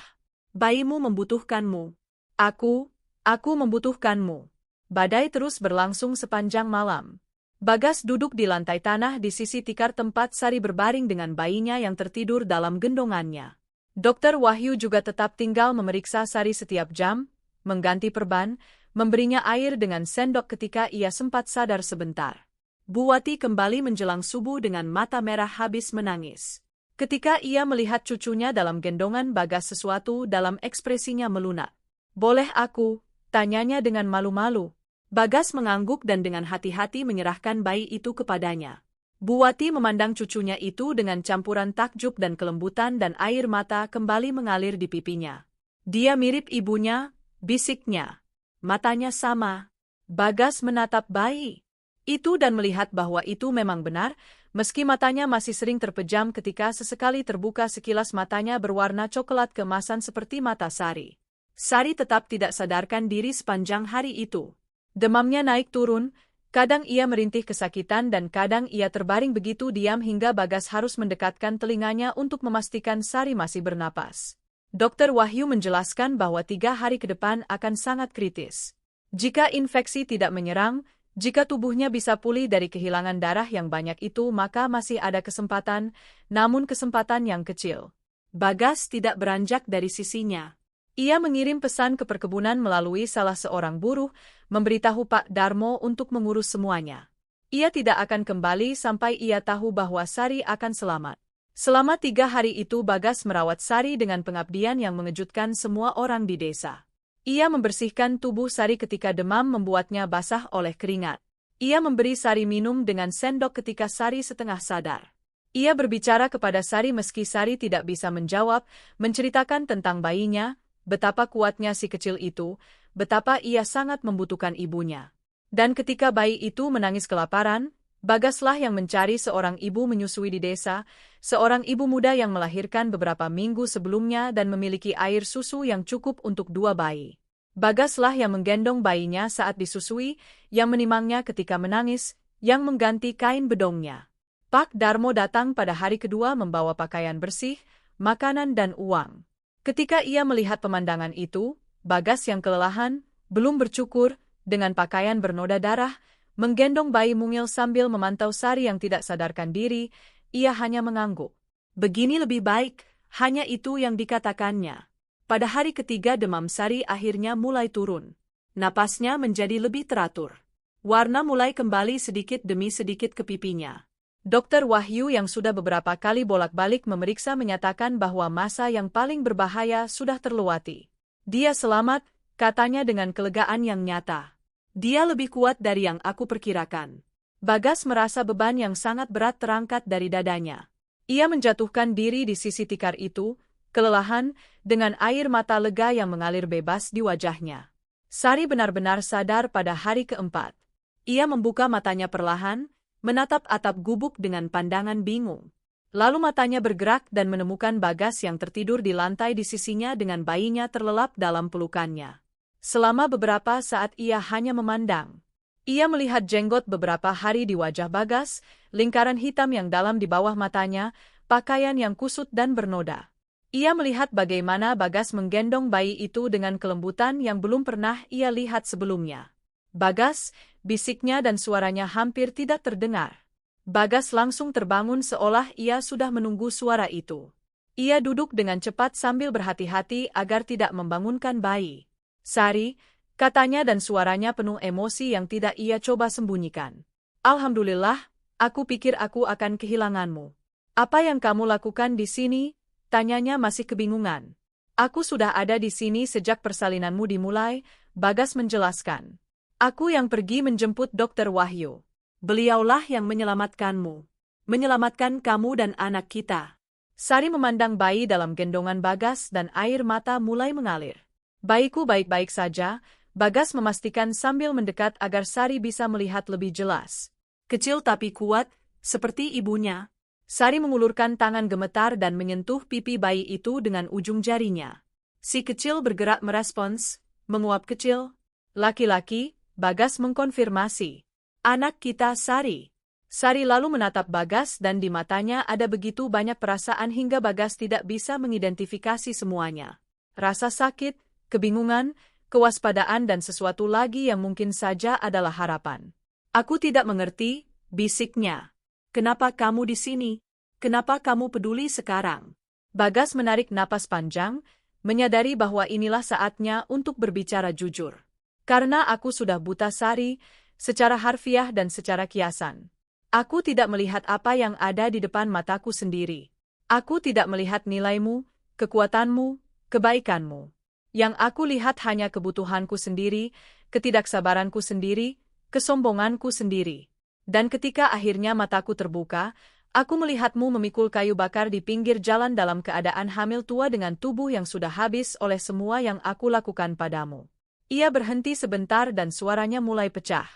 Speaker 1: Bayimu membutuhkanmu. Aku membutuhkanmu. Badai terus berlangsung sepanjang malam. Bagas duduk di lantai tanah di sisi tikar tempat Sari berbaring dengan bayinya yang tertidur dalam gendongannya. Dokter Wahyu juga tetap tinggal memeriksa Sari setiap jam, mengganti perban, memberinya air dengan sendok ketika ia sempat sadar sebentar. Bu Wati kembali menjelang subuh dengan mata merah habis menangis. Ketika ia melihat cucunya dalam gendongan Bagas sesuatu dalam ekspresinya melunak. Boleh aku? Tanyanya dengan malu-malu. Bagas mengangguk dan dengan hati-hati menyerahkan bayi itu kepadanya. Bu Wati memandang cucunya itu dengan campuran takjub dan kelembutan dan air mata kembali mengalir di pipinya. Dia mirip ibunya, bisiknya. Matanya sama. Bagas menatap bayi itu dan melihat bahwa itu memang benar, meski matanya masih sering terpejam ketika sesekali terbuka sekilas matanya berwarna coklat keemasan seperti mata Sari. Sari tetap tidak sadarkan diri sepanjang hari itu. Demamnya naik turun. Kadang ia merintih kesakitan dan kadang ia terbaring begitu diam hingga Bagas harus mendekatkan telinganya untuk memastikan Sari masih bernapas. Dokter Wahyu menjelaskan bahwa 3 hari ke depan akan sangat kritis. Jika infeksi tidak menyerang, jika tubuhnya bisa pulih dari kehilangan darah yang banyak itu maka masih ada kesempatan, namun kesempatan yang kecil. Bagas tidak beranjak dari sisinya. Ia mengirim pesan ke perkebunan melalui salah seorang buruh, memberitahu Pak Darmo untuk mengurus semuanya. Ia tidak akan kembali sampai ia tahu bahwa Sari akan selamat. Selama 3 hari itu Bagas merawat Sari dengan pengabdian yang mengejutkan semua orang di desa. Ia membersihkan tubuh Sari ketika demam membuatnya basah oleh keringat. Ia memberi Sari minum dengan sendok ketika Sari setengah sadar. Ia berbicara kepada Sari meski Sari tidak bisa menjawab, menceritakan tentang bayinya, betapa kuatnya si kecil itu, betapa ia sangat membutuhkan ibunya. Dan ketika bayi itu menangis kelaparan, Bagaslah yang mencari seorang ibu menyusui di desa, seorang ibu muda yang melahirkan beberapa minggu sebelumnya dan memiliki air susu yang cukup untuk 2 bayi. Bagaslah yang menggendong bayinya saat disusui, yang menimangnya ketika menangis, yang mengganti kain bedongnya. Pak Darmo datang pada hari kedua membawa pakaian bersih, makanan dan uang. Ketika ia melihat pemandangan itu, Bagas yang kelelahan, belum bercukur, dengan pakaian bernoda darah, menggendong bayi mungil sambil memantau Sari yang tidak sadarkan diri, ia hanya mengangguk. Begini lebih baik, hanya itu yang dikatakannya. Pada hari ketiga demam Sari akhirnya mulai turun. Napasnya menjadi lebih teratur. Warna mulai kembali sedikit demi sedikit ke pipinya. Dokter Wahyu yang sudah beberapa kali bolak-balik memeriksa menyatakan bahwa masa yang paling berbahaya sudah terlewati. Dia selamat, katanya dengan kelegaan yang nyata. Dia lebih kuat dari yang aku perkirakan. Bagas merasa beban yang sangat berat terangkat dari dadanya. Ia menjatuhkan diri di sisi tikar itu, kelelahan, dengan air mata lega yang mengalir bebas di wajahnya. Sari benar-benar sadar pada hari keempat. Ia membuka matanya perlahan, menatap atap gubuk dengan pandangan bingung. Lalu matanya bergerak dan menemukan Bagas yang tertidur di lantai di sisinya dengan bayinya terlelap dalam pelukannya. Selama beberapa saat ia hanya memandang. Ia melihat jenggot beberapa hari di wajah Bagas, lingkaran hitam yang dalam di bawah matanya, pakaian yang kusut dan bernoda. Ia melihat bagaimana Bagas menggendong bayi itu dengan kelembutan yang belum pernah ia lihat sebelumnya. Bagas, bisiknya dan suaranya hampir tidak terdengar. Bagas langsung terbangun seolah ia sudah menunggu suara itu. Ia duduk dengan cepat sambil berhati-hati agar tidak membangunkan bayi. Sari, katanya dan suaranya penuh emosi yang tidak ia coba sembunyikan. Alhamdulillah, aku pikir aku akan kehilanganmu. Apa yang kamu lakukan di sini? Tanyanya masih kebingungan. Aku sudah ada di sini sejak persalinanmu dimulai, Bagas menjelaskan. Aku yang pergi menjemput Dokter Wahyu. Beliaulah yang menyelamatkanmu. Menyelamatkan kamu dan anak kita. Sari memandang bayi dalam gendongan Bagas dan air mata mulai mengalir. Bayiku baik-baik saja, Bagas memastikan sambil mendekat agar Sari bisa melihat lebih jelas. Kecil tapi kuat, seperti ibunya. Sari mengulurkan tangan gemetar dan menyentuh pipi bayi itu dengan ujung jarinya. Si kecil bergerak merespons, menguap kecil. Laki-laki, Bagas mengkonfirmasi. Anak kita Sari. Sari lalu menatap Bagas dan di matanya ada begitu banyak perasaan hingga Bagas tidak bisa mengidentifikasi semuanya. Rasa sakit, kebingungan, kewaspadaan dan sesuatu lagi yang mungkin saja adalah harapan. Aku tidak mengerti, bisiknya. Kenapa kamu di sini? Kenapa kamu peduli sekarang? Bagas menarik napas panjang, menyadari bahwa inilah saatnya untuk berbicara jujur. Karena aku sudah buta Sari, secara harfiah dan secara kiasan. Aku tidak melihat apa yang ada di depan mataku sendiri. Aku tidak melihat nilaimu, kekuatanmu, kebaikanmu. Yang aku lihat hanya kebutuhanku sendiri, ketidaksabaranku sendiri, kesombonganku sendiri. Dan ketika akhirnya mataku terbuka, aku melihatmu memikul kayu bakar di pinggir jalan dalam keadaan hamil tua dengan tubuh yang sudah habis oleh semua yang aku lakukan padamu. Ia berhenti sebentar dan suaranya mulai pecah.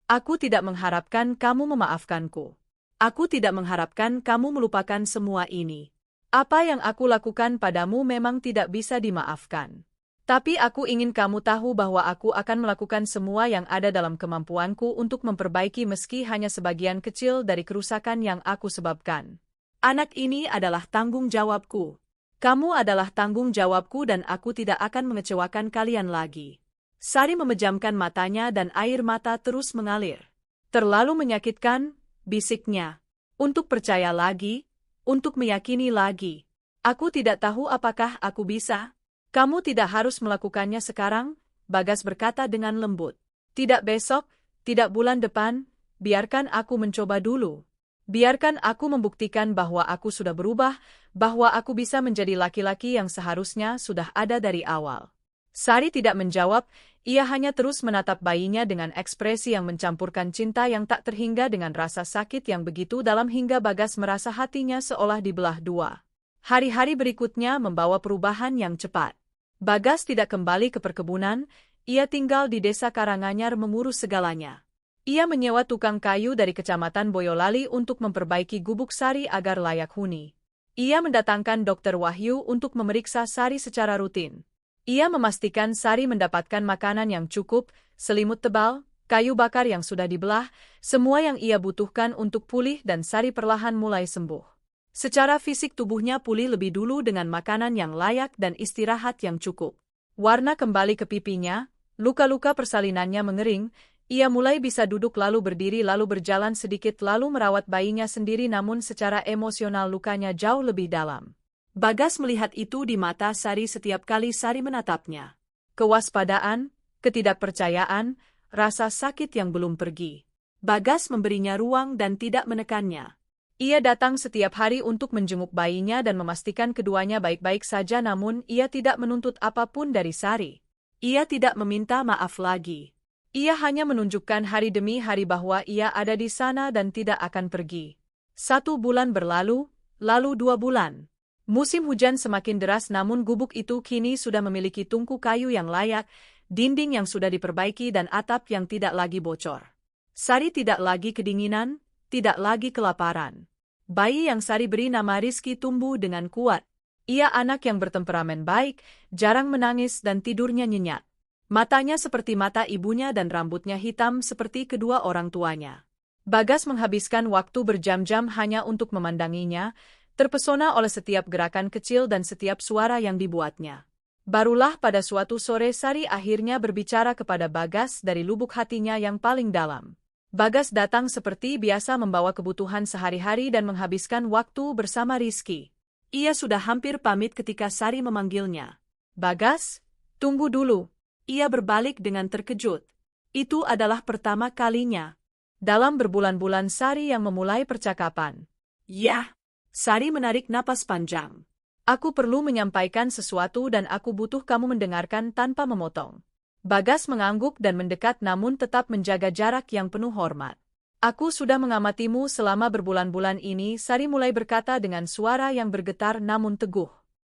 Speaker 1: Aku tidak mengharapkan kamu memaafkanku. Aku tidak mengharapkan kamu melupakan semua ini. Apa yang aku lakukan padamu memang tidak bisa dimaafkan. Tapi aku ingin kamu tahu bahwa aku akan melakukan semua yang ada dalam kemampuanku untuk memperbaiki meski hanya sebagian kecil dari kerusakan yang aku sebabkan. Anak ini adalah tanggung jawabku. Kamu adalah tanggung jawabku dan aku tidak akan mengecewakan kalian lagi. Sari memejamkan matanya dan air mata terus mengalir. Terlalu menyakitkan, bisiknya. Untuk percaya lagi, untuk meyakini lagi. Aku tidak tahu apakah aku bisa. Kamu tidak harus melakukannya sekarang, Bagas berkata dengan lembut. Tidak besok, tidak bulan depan, biarkan aku mencoba dulu. Biarkan aku membuktikan bahwa aku sudah berubah, bahwa aku bisa menjadi laki-laki yang seharusnya sudah ada dari awal. Sari tidak menjawab, ia hanya terus menatap bayinya dengan ekspresi yang mencampurkan cinta yang tak terhingga dengan rasa sakit yang begitu dalam hingga Bagas merasa hatinya seolah dibelah dua. Hari-hari berikutnya membawa perubahan yang cepat. Bagas tidak kembali ke perkebunan, ia tinggal di desa Karanganyar mengurus segalanya. Ia menyewa tukang kayu dari Kecamatan Boyolali untuk memperbaiki gubuk Sari agar layak huni. Ia mendatangkan Dokter Wahyu untuk memeriksa Sari secara rutin. Ia memastikan Sari mendapatkan makanan yang cukup, selimut tebal, kayu bakar yang sudah dibelah, semua yang ia butuhkan untuk pulih dan Sari perlahan mulai sembuh. Secara fisik tubuhnya pulih lebih dulu dengan makanan yang layak dan istirahat yang cukup. Warna kembali ke pipinya, luka-luka persalinannya mengering, ia mulai bisa duduk lalu berdiri lalu berjalan sedikit lalu merawat bayinya sendiri namun secara emosional lukanya jauh lebih dalam. Bagas melihat itu di mata Sari setiap kali Sari menatapnya. Kewaspadaan, ketidakpercayaan, rasa sakit yang belum pergi. Bagas memberinya ruang dan tidak menekannya. Ia datang setiap hari untuk menjenguk bayinya dan memastikan keduanya baik-baik saja namun ia tidak menuntut apapun dari Sari. Ia tidak meminta maaf lagi. Ia hanya menunjukkan hari demi hari bahwa ia ada di sana dan tidak akan pergi. 1 bulan berlalu, lalu 2 bulan. Musim hujan semakin deras namun gubuk itu kini sudah memiliki tungku kayu yang layak, dinding yang sudah diperbaiki dan atap yang tidak lagi bocor. Sari tidak lagi kedinginan, tidak lagi kelaparan. Bayi yang Sari beri nama Rizky tumbuh dengan kuat. Ia anak yang bertemperamen baik, jarang menangis dan tidurnya nyenyak. Matanya seperti mata ibunya dan rambutnya hitam seperti kedua orang tuanya. Bagas menghabiskan waktu berjam-jam hanya untuk memandanginya, terpesona oleh setiap gerakan kecil dan setiap suara yang dibuatnya. Barulah pada suatu sore Sari akhirnya berbicara kepada Bagas dari lubuk hatinya yang paling dalam. Bagas datang seperti biasa membawa kebutuhan sehari-hari dan menghabiskan waktu bersama Rizky. Ia sudah hampir pamit ketika Sari memanggilnya. Bagas, tunggu dulu. Ia berbalik dengan terkejut. Itu adalah pertama kalinya. Dalam berbulan-bulan Sari yang memulai percakapan. Ya. Sari menarik napas panjang. Aku perlu menyampaikan sesuatu dan aku butuh kamu mendengarkan tanpa memotong. Bagas mengangguk dan mendekat namun tetap menjaga jarak yang penuh hormat. Aku sudah mengamatimu selama berbulan-bulan ini, Sari mulai berkata dengan suara yang bergetar namun teguh.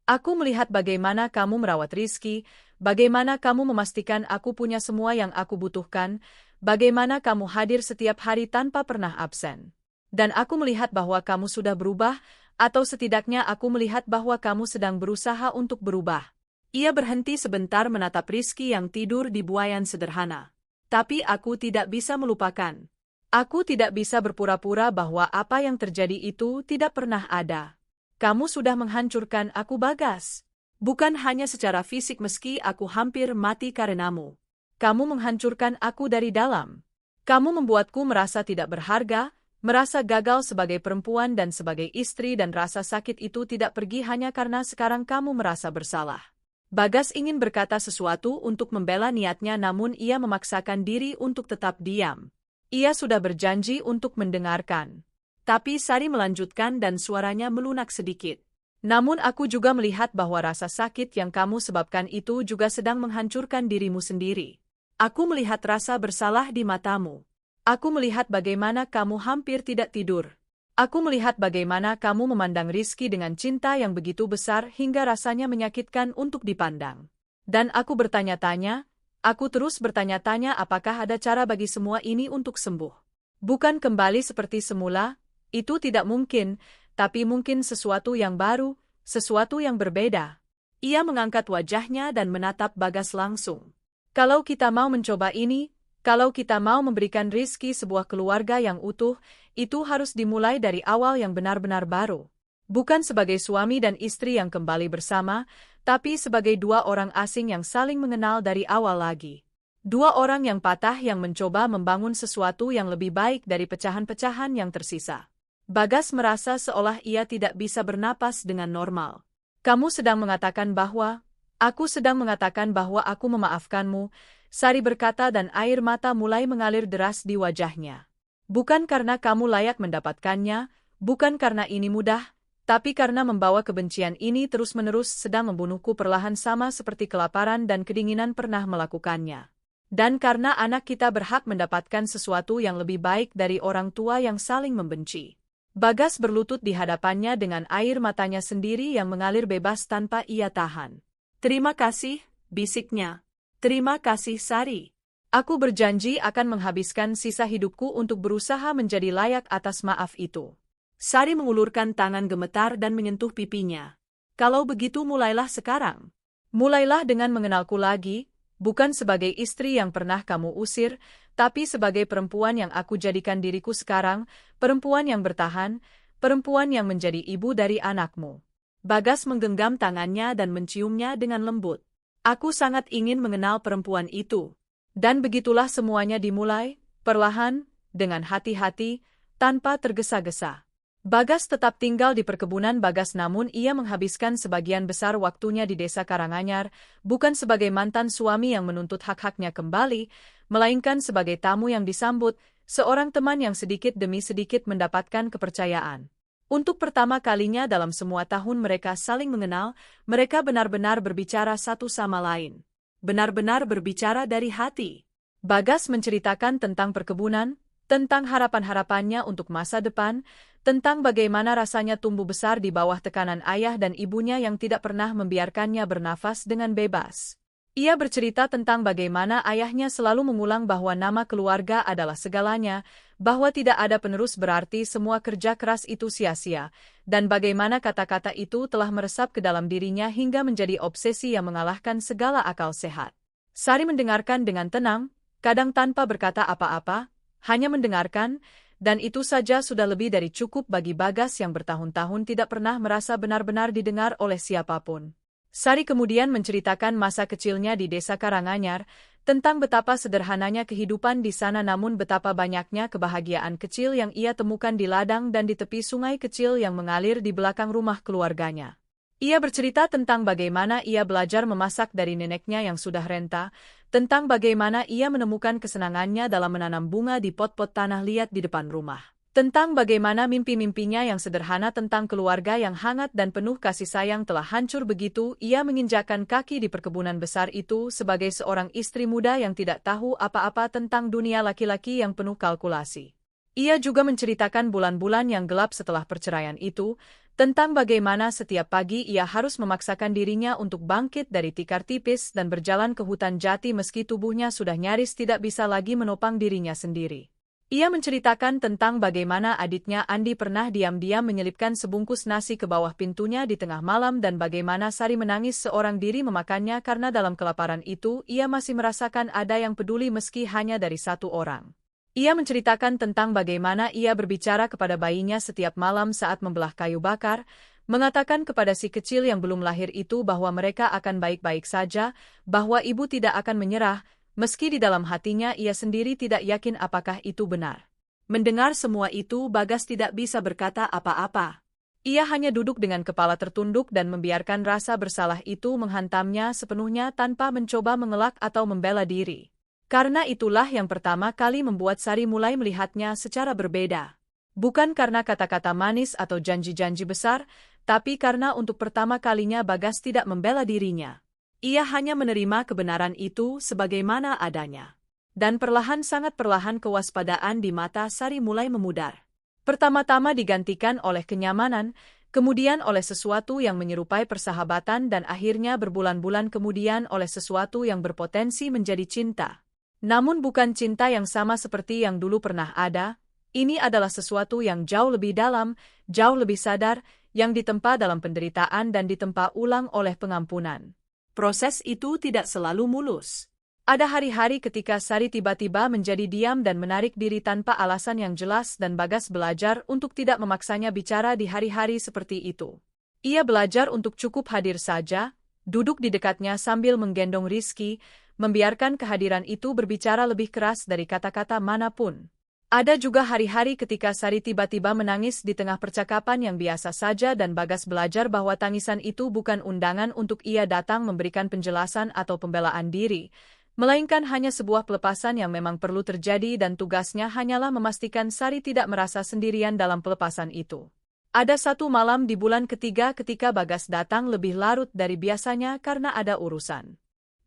Speaker 1: Aku melihat bagaimana kamu merawat Rizky, Bagaimana kamu memastikan aku punya semua yang aku butuhkan? Bagaimana kamu hadir setiap hari tanpa pernah absen? Dan aku melihat bahwa kamu sudah berubah, atau setidaknya aku melihat bahwa kamu sedang berusaha untuk berubah. Ia berhenti sebentar menatap Rizky yang tidur di buaian sederhana. Tapi aku tidak bisa melupakan. Aku tidak bisa berpura-pura bahwa apa yang terjadi itu tidak pernah ada. Kamu sudah menghancurkan aku, Bagas. Bukan hanya secara fisik meski aku hampir mati karenamu. Kamu menghancurkan aku dari dalam. Kamu membuatku merasa tidak berharga, merasa gagal sebagai perempuan dan sebagai istri dan rasa sakit itu tidak pergi hanya karena sekarang kamu merasa bersalah. Bagas ingin berkata sesuatu untuk membela niatnya namun ia memaksakan diri untuk tetap diam. Ia sudah berjanji untuk mendengarkan. Tapi Sari melanjutkan dan suaranya melunak sedikit. Namun aku juga melihat bahwa rasa sakit yang kamu sebabkan itu juga sedang menghancurkan dirimu sendiri. Aku melihat rasa bersalah di matamu. Aku melihat bagaimana kamu hampir tidak tidur. Aku melihat bagaimana kamu memandang Rizky dengan cinta yang begitu besar hingga rasanya menyakitkan untuk dipandang. Dan aku bertanya-tanya, aku terus bertanya-tanya apakah ada cara bagi semua ini untuk sembuh. Bukan kembali seperti semula, itu tidak mungkin, tapi mungkin sesuatu yang baru, sesuatu yang berbeda. Ia mengangkat wajahnya dan menatap Bagas langsung. Kalau kita mau mencoba ini, kalau kita mau memberikan Rizky sebuah keluarga yang utuh, itu harus dimulai dari awal yang benar-benar baru. Bukan sebagai suami dan istri yang kembali bersama, tapi sebagai dua orang asing yang saling mengenal dari awal lagi. Dua orang yang patah yang mencoba membangun sesuatu yang lebih baik dari pecahan-pecahan yang tersisa. Bagas merasa seolah ia tidak bisa bernapas dengan normal. Kamu sedang mengatakan bahwa, aku sedang mengatakan bahwa aku memaafkanmu, Sari berkata dan air mata mulai mengalir deras di wajahnya. Bukan karena kamu layak mendapatkannya, bukan karena ini mudah, tapi karena membawa kebencian ini terus-menerus sedang membunuhku perlahan sama seperti kelaparan dan kedinginan pernah melakukannya. Dan karena anak kita berhak mendapatkan sesuatu yang lebih baik dari orang tua yang saling membenci. Bagas berlutut di hadapannya dengan air matanya sendiri yang mengalir bebas tanpa ia tahan. Terima kasih, bisiknya. Terima kasih Sari. Aku berjanji akan menghabiskan sisa hidupku untuk berusaha menjadi layak atas maaf itu. Sari mengulurkan tangan gemetar dan menyentuh pipinya. Kalau begitu mulailah sekarang. Mulailah dengan mengenalku lagi, bukan sebagai istri yang pernah kamu usir, tapi sebagai perempuan yang aku jadikan diriku sekarang, perempuan yang bertahan, perempuan yang menjadi ibu dari anakmu. Bagas menggenggam tangannya dan menciumnya dengan lembut. Aku sangat ingin mengenal perempuan itu. Dan begitulah semuanya dimulai, perlahan, dengan hati-hati, tanpa tergesa-gesa. Bagas tetap tinggal di perkebunan Bagas namun ia menghabiskan sebagian besar waktunya di desa Karanganyar, bukan sebagai mantan suami yang menuntut hak-haknya kembali, melainkan sebagai tamu yang disambut, seorang teman yang sedikit demi sedikit mendapatkan kepercayaan. Untuk pertama kalinya dalam semua tahun mereka saling mengenal, mereka benar-benar berbicara satu sama lain. Benar-benar berbicara dari hati. Bagas menceritakan tentang perkebunan, tentang harapan-harapannya untuk masa depan, tentang bagaimana rasanya tumbuh besar di bawah tekanan ayah dan ibunya yang tidak pernah membiarkannya bernafas dengan bebas. Ia bercerita tentang bagaimana ayahnya selalu mengulang bahwa nama keluarga adalah segalanya, bahwa tidak ada penerus berarti semua kerja keras itu sia-sia, dan bagaimana kata-kata itu telah meresap ke dalam dirinya hingga menjadi obsesi yang mengalahkan segala akal sehat. Sari mendengarkan dengan tenang, kadang tanpa berkata apa-apa, hanya mendengarkan, dan itu saja sudah lebih dari cukup bagi Bagas yang bertahun-tahun tidak pernah merasa benar-benar didengar oleh siapapun. Sari kemudian menceritakan masa kecilnya di desa Karanganyar, tentang betapa sederhananya kehidupan di sana namun betapa banyaknya kebahagiaan kecil yang ia temukan di ladang dan di tepi sungai kecil yang mengalir di belakang rumah keluarganya. Ia bercerita tentang bagaimana ia belajar memasak dari neneknya yang sudah renta, tentang bagaimana ia menemukan kesenangannya dalam menanam bunga di pot-pot tanah liat di depan rumah. Tentang bagaimana mimpi-mimpinya yang sederhana tentang keluarga yang hangat dan penuh kasih sayang telah hancur begitu ia menginjakkan kaki di perkebunan besar itu sebagai seorang istri muda yang tidak tahu apa-apa tentang dunia laki-laki yang penuh kalkulasi. Ia juga menceritakan bulan-bulan yang gelap setelah perceraian itu, tentang bagaimana setiap pagi ia harus memaksakan dirinya untuk bangkit dari tikar tipis dan berjalan ke hutan jati meski tubuhnya sudah nyaris tidak bisa lagi menopang dirinya sendiri. Ia menceritakan tentang bagaimana adiknya Andi pernah diam-diam menyelipkan sebungkus nasi ke bawah pintunya di tengah malam dan bagaimana Sari menangis seorang diri memakannya karena dalam kelaparan itu ia masih merasakan ada yang peduli meski hanya dari satu orang. Ia menceritakan tentang bagaimana ia berbicara kepada bayinya setiap malam saat membelah kayu bakar, mengatakan kepada si kecil yang belum lahir itu bahwa mereka akan baik-baik saja, bahwa ibu tidak akan menyerah, meski di dalam hatinya ia sendiri tidak yakin apakah itu benar. Mendengar semua itu, Bagas tidak bisa berkata apa-apa. Ia hanya duduk dengan kepala tertunduk dan membiarkan rasa bersalah itu menghantamnya sepenuhnya tanpa mencoba mengelak atau membela diri. Karena itulah yang pertama kali membuat Sari mulai melihatnya secara berbeda. Bukan karena kata-kata manis atau janji-janji besar, tapi karena untuk pertama kalinya Bagas tidak membela dirinya. Ia hanya menerima kebenaran itu sebagaimana adanya. Dan perlahan sangat perlahan kewaspadaan di mata Sari mulai memudar. Pertama-tama digantikan oleh kenyamanan, kemudian oleh sesuatu yang menyerupai persahabatan dan akhirnya berbulan-bulan kemudian oleh sesuatu yang berpotensi menjadi cinta. Namun bukan cinta yang sama seperti yang dulu pernah ada, ini adalah sesuatu yang jauh lebih dalam, jauh lebih sadar, yang ditempa dalam penderitaan dan ditempa ulang oleh pengampunan. Proses itu tidak selalu mulus. Ada hari-hari ketika Sari tiba-tiba menjadi diam dan menarik diri tanpa alasan yang jelas dan Bagas belajar untuk tidak memaksanya bicara di hari-hari seperti itu. Ia belajar untuk cukup hadir saja, duduk di dekatnya sambil menggendong Rizky, membiarkan kehadiran itu berbicara lebih keras dari kata-kata manapun. Ada juga hari-hari ketika Sari tiba-tiba menangis di tengah percakapan yang biasa saja dan Bagas belajar bahwa tangisan itu bukan undangan untuk ia datang memberikan penjelasan atau pembelaan diri, melainkan hanya sebuah pelepasan yang memang perlu terjadi dan tugasnya hanyalah memastikan Sari tidak merasa sendirian dalam pelepasan itu. Ada satu malam di bulan ketiga ketika Bagas datang lebih larut dari biasanya karena ada urusan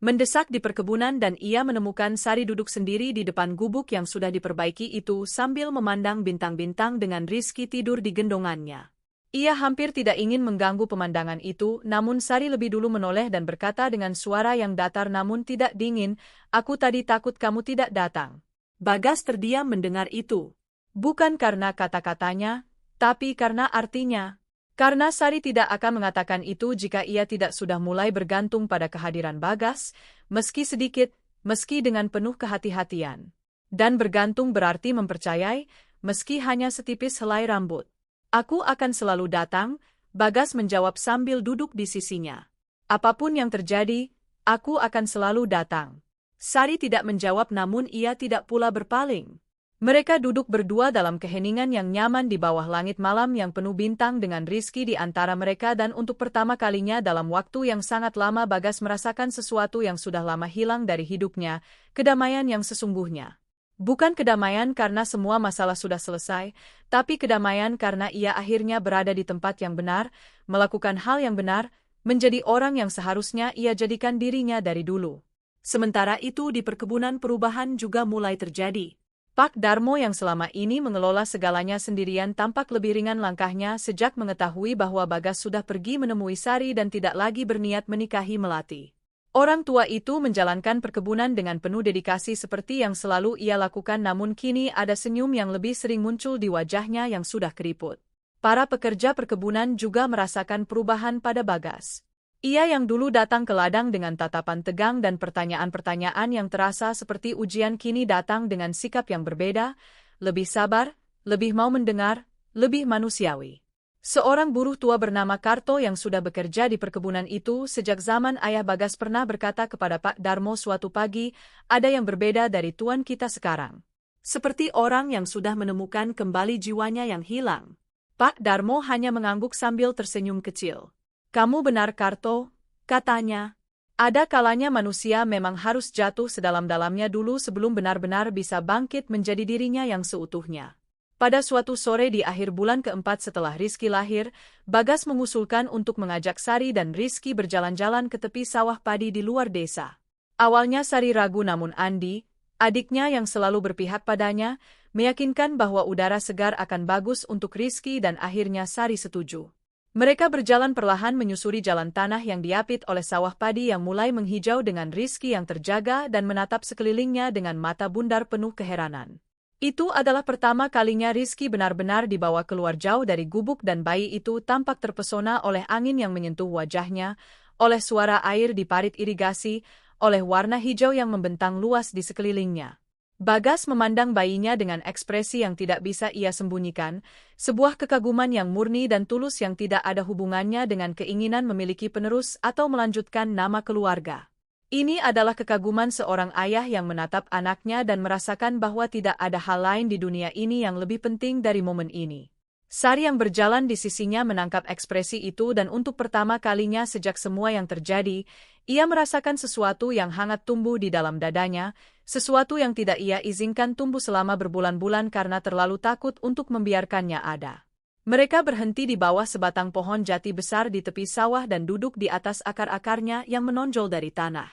Speaker 1: mendesak di perkebunan dan ia menemukan Sari duduk sendiri di depan gubuk yang sudah diperbaiki itu sambil memandang bintang-bintang dengan Rizky tidur di gendongannya. Ia hampir tidak ingin mengganggu pemandangan itu, namun Sari lebih dulu menoleh dan berkata dengan suara yang datar namun tidak dingin, "Aku tadi takut kamu tidak datang." Bagas terdiam mendengar itu. Bukan karena kata-katanya, tapi karena artinya. Karena Sari tidak akan mengatakan itu jika ia tidak sudah mulai bergantung pada kehadiran Bagas, meski sedikit, meski dengan penuh kehati-hatian. Dan bergantung berarti mempercayai, meski hanya setipis helai rambut. "Aku akan selalu datang," Bagas menjawab sambil duduk di sisinya. "Apapun yang terjadi, aku akan selalu datang." Sari tidak menjawab namun ia tidak pula berpaling. Mereka duduk berdua dalam keheningan yang nyaman di bawah langit malam yang penuh bintang dengan Rizky di antara mereka dan untuk pertama kalinya dalam waktu yang sangat lama Bagas merasakan sesuatu yang sudah lama hilang dari hidupnya, kedamaian yang sesungguhnya. Bukan kedamaian karena semua masalah sudah selesai, tapi kedamaian karena ia akhirnya berada di tempat yang benar, melakukan hal yang benar, menjadi orang yang seharusnya ia jadikan dirinya dari dulu. Sementara itu di perkebunan perubahan juga mulai terjadi. Pak Darmo yang selama ini mengelola segalanya sendirian tampak lebih ringan langkahnya sejak mengetahui bahwa Bagas sudah pergi menemui Sari dan tidak lagi berniat menikahi Melati. Orang tua itu menjalankan perkebunan dengan penuh dedikasi seperti yang selalu ia lakukan namun kini ada senyum yang lebih sering muncul di wajahnya yang sudah keriput. Para pekerja perkebunan juga merasakan perubahan pada Bagas. Ia yang dulu datang ke ladang dengan tatapan tegang dan pertanyaan-pertanyaan yang terasa seperti ujian kini datang dengan sikap yang berbeda, lebih sabar, lebih mau mendengar, lebih manusiawi. Seorang buruh tua bernama Karto yang sudah bekerja di perkebunan itu sejak zaman ayah Bagas pernah berkata kepada Pak Darmo suatu pagi, "Ada yang berbeda dari tuan kita sekarang. Seperti orang yang sudah menemukan kembali jiwanya yang hilang." Pak Darmo hanya mengangguk sambil tersenyum kecil. "Kamu benar Karto," katanya. "Ada kalanya manusia memang harus jatuh sedalam-dalamnya dulu sebelum benar-benar bisa bangkit menjadi dirinya yang seutuhnya." Pada suatu sore di akhir bulan keempat setelah Rizky lahir, Bagas mengusulkan untuk mengajak Sari dan Rizky berjalan-jalan ke tepi sawah padi di luar desa. Awalnya Sari ragu namun Andi, adiknya yang selalu berpihak padanya, meyakinkan bahwa udara segar akan bagus untuk Rizky dan akhirnya Sari setuju. Mereka berjalan perlahan menyusuri jalan tanah yang diapit oleh sawah padi yang mulai menghijau dengan Rizky yang terjaga dan menatap sekelilingnya dengan mata bundar penuh keheranan. Itu adalah pertama kalinya Rizky benar-benar dibawa keluar jauh dari gubuk dan bayi itu tampak terpesona oleh angin yang menyentuh wajahnya, oleh suara air di parit irigasi, oleh warna hijau yang membentang luas di sekelilingnya. Bagas memandang bayinya dengan ekspresi yang tidak bisa ia sembunyikan, sebuah kekaguman yang murni dan tulus yang tidak ada hubungannya dengan keinginan memiliki penerus atau melanjutkan nama keluarga. Ini adalah kekaguman seorang ayah yang menatap anaknya dan merasakan bahwa tidak ada hal lain di dunia ini yang lebih penting dari momen ini. Sari yang berjalan di sisinya menangkap ekspresi itu dan untuk pertama kalinya sejak semua yang terjadi, ia merasakan sesuatu yang hangat tumbuh di dalam dadanya, sesuatu yang tidak ia izinkan tumbuh selama berbulan-bulan karena terlalu takut untuk membiarkannya ada. Mereka berhenti di bawah sebatang pohon jati besar di tepi sawah dan duduk di atas akar-akarnya yang menonjol dari tanah.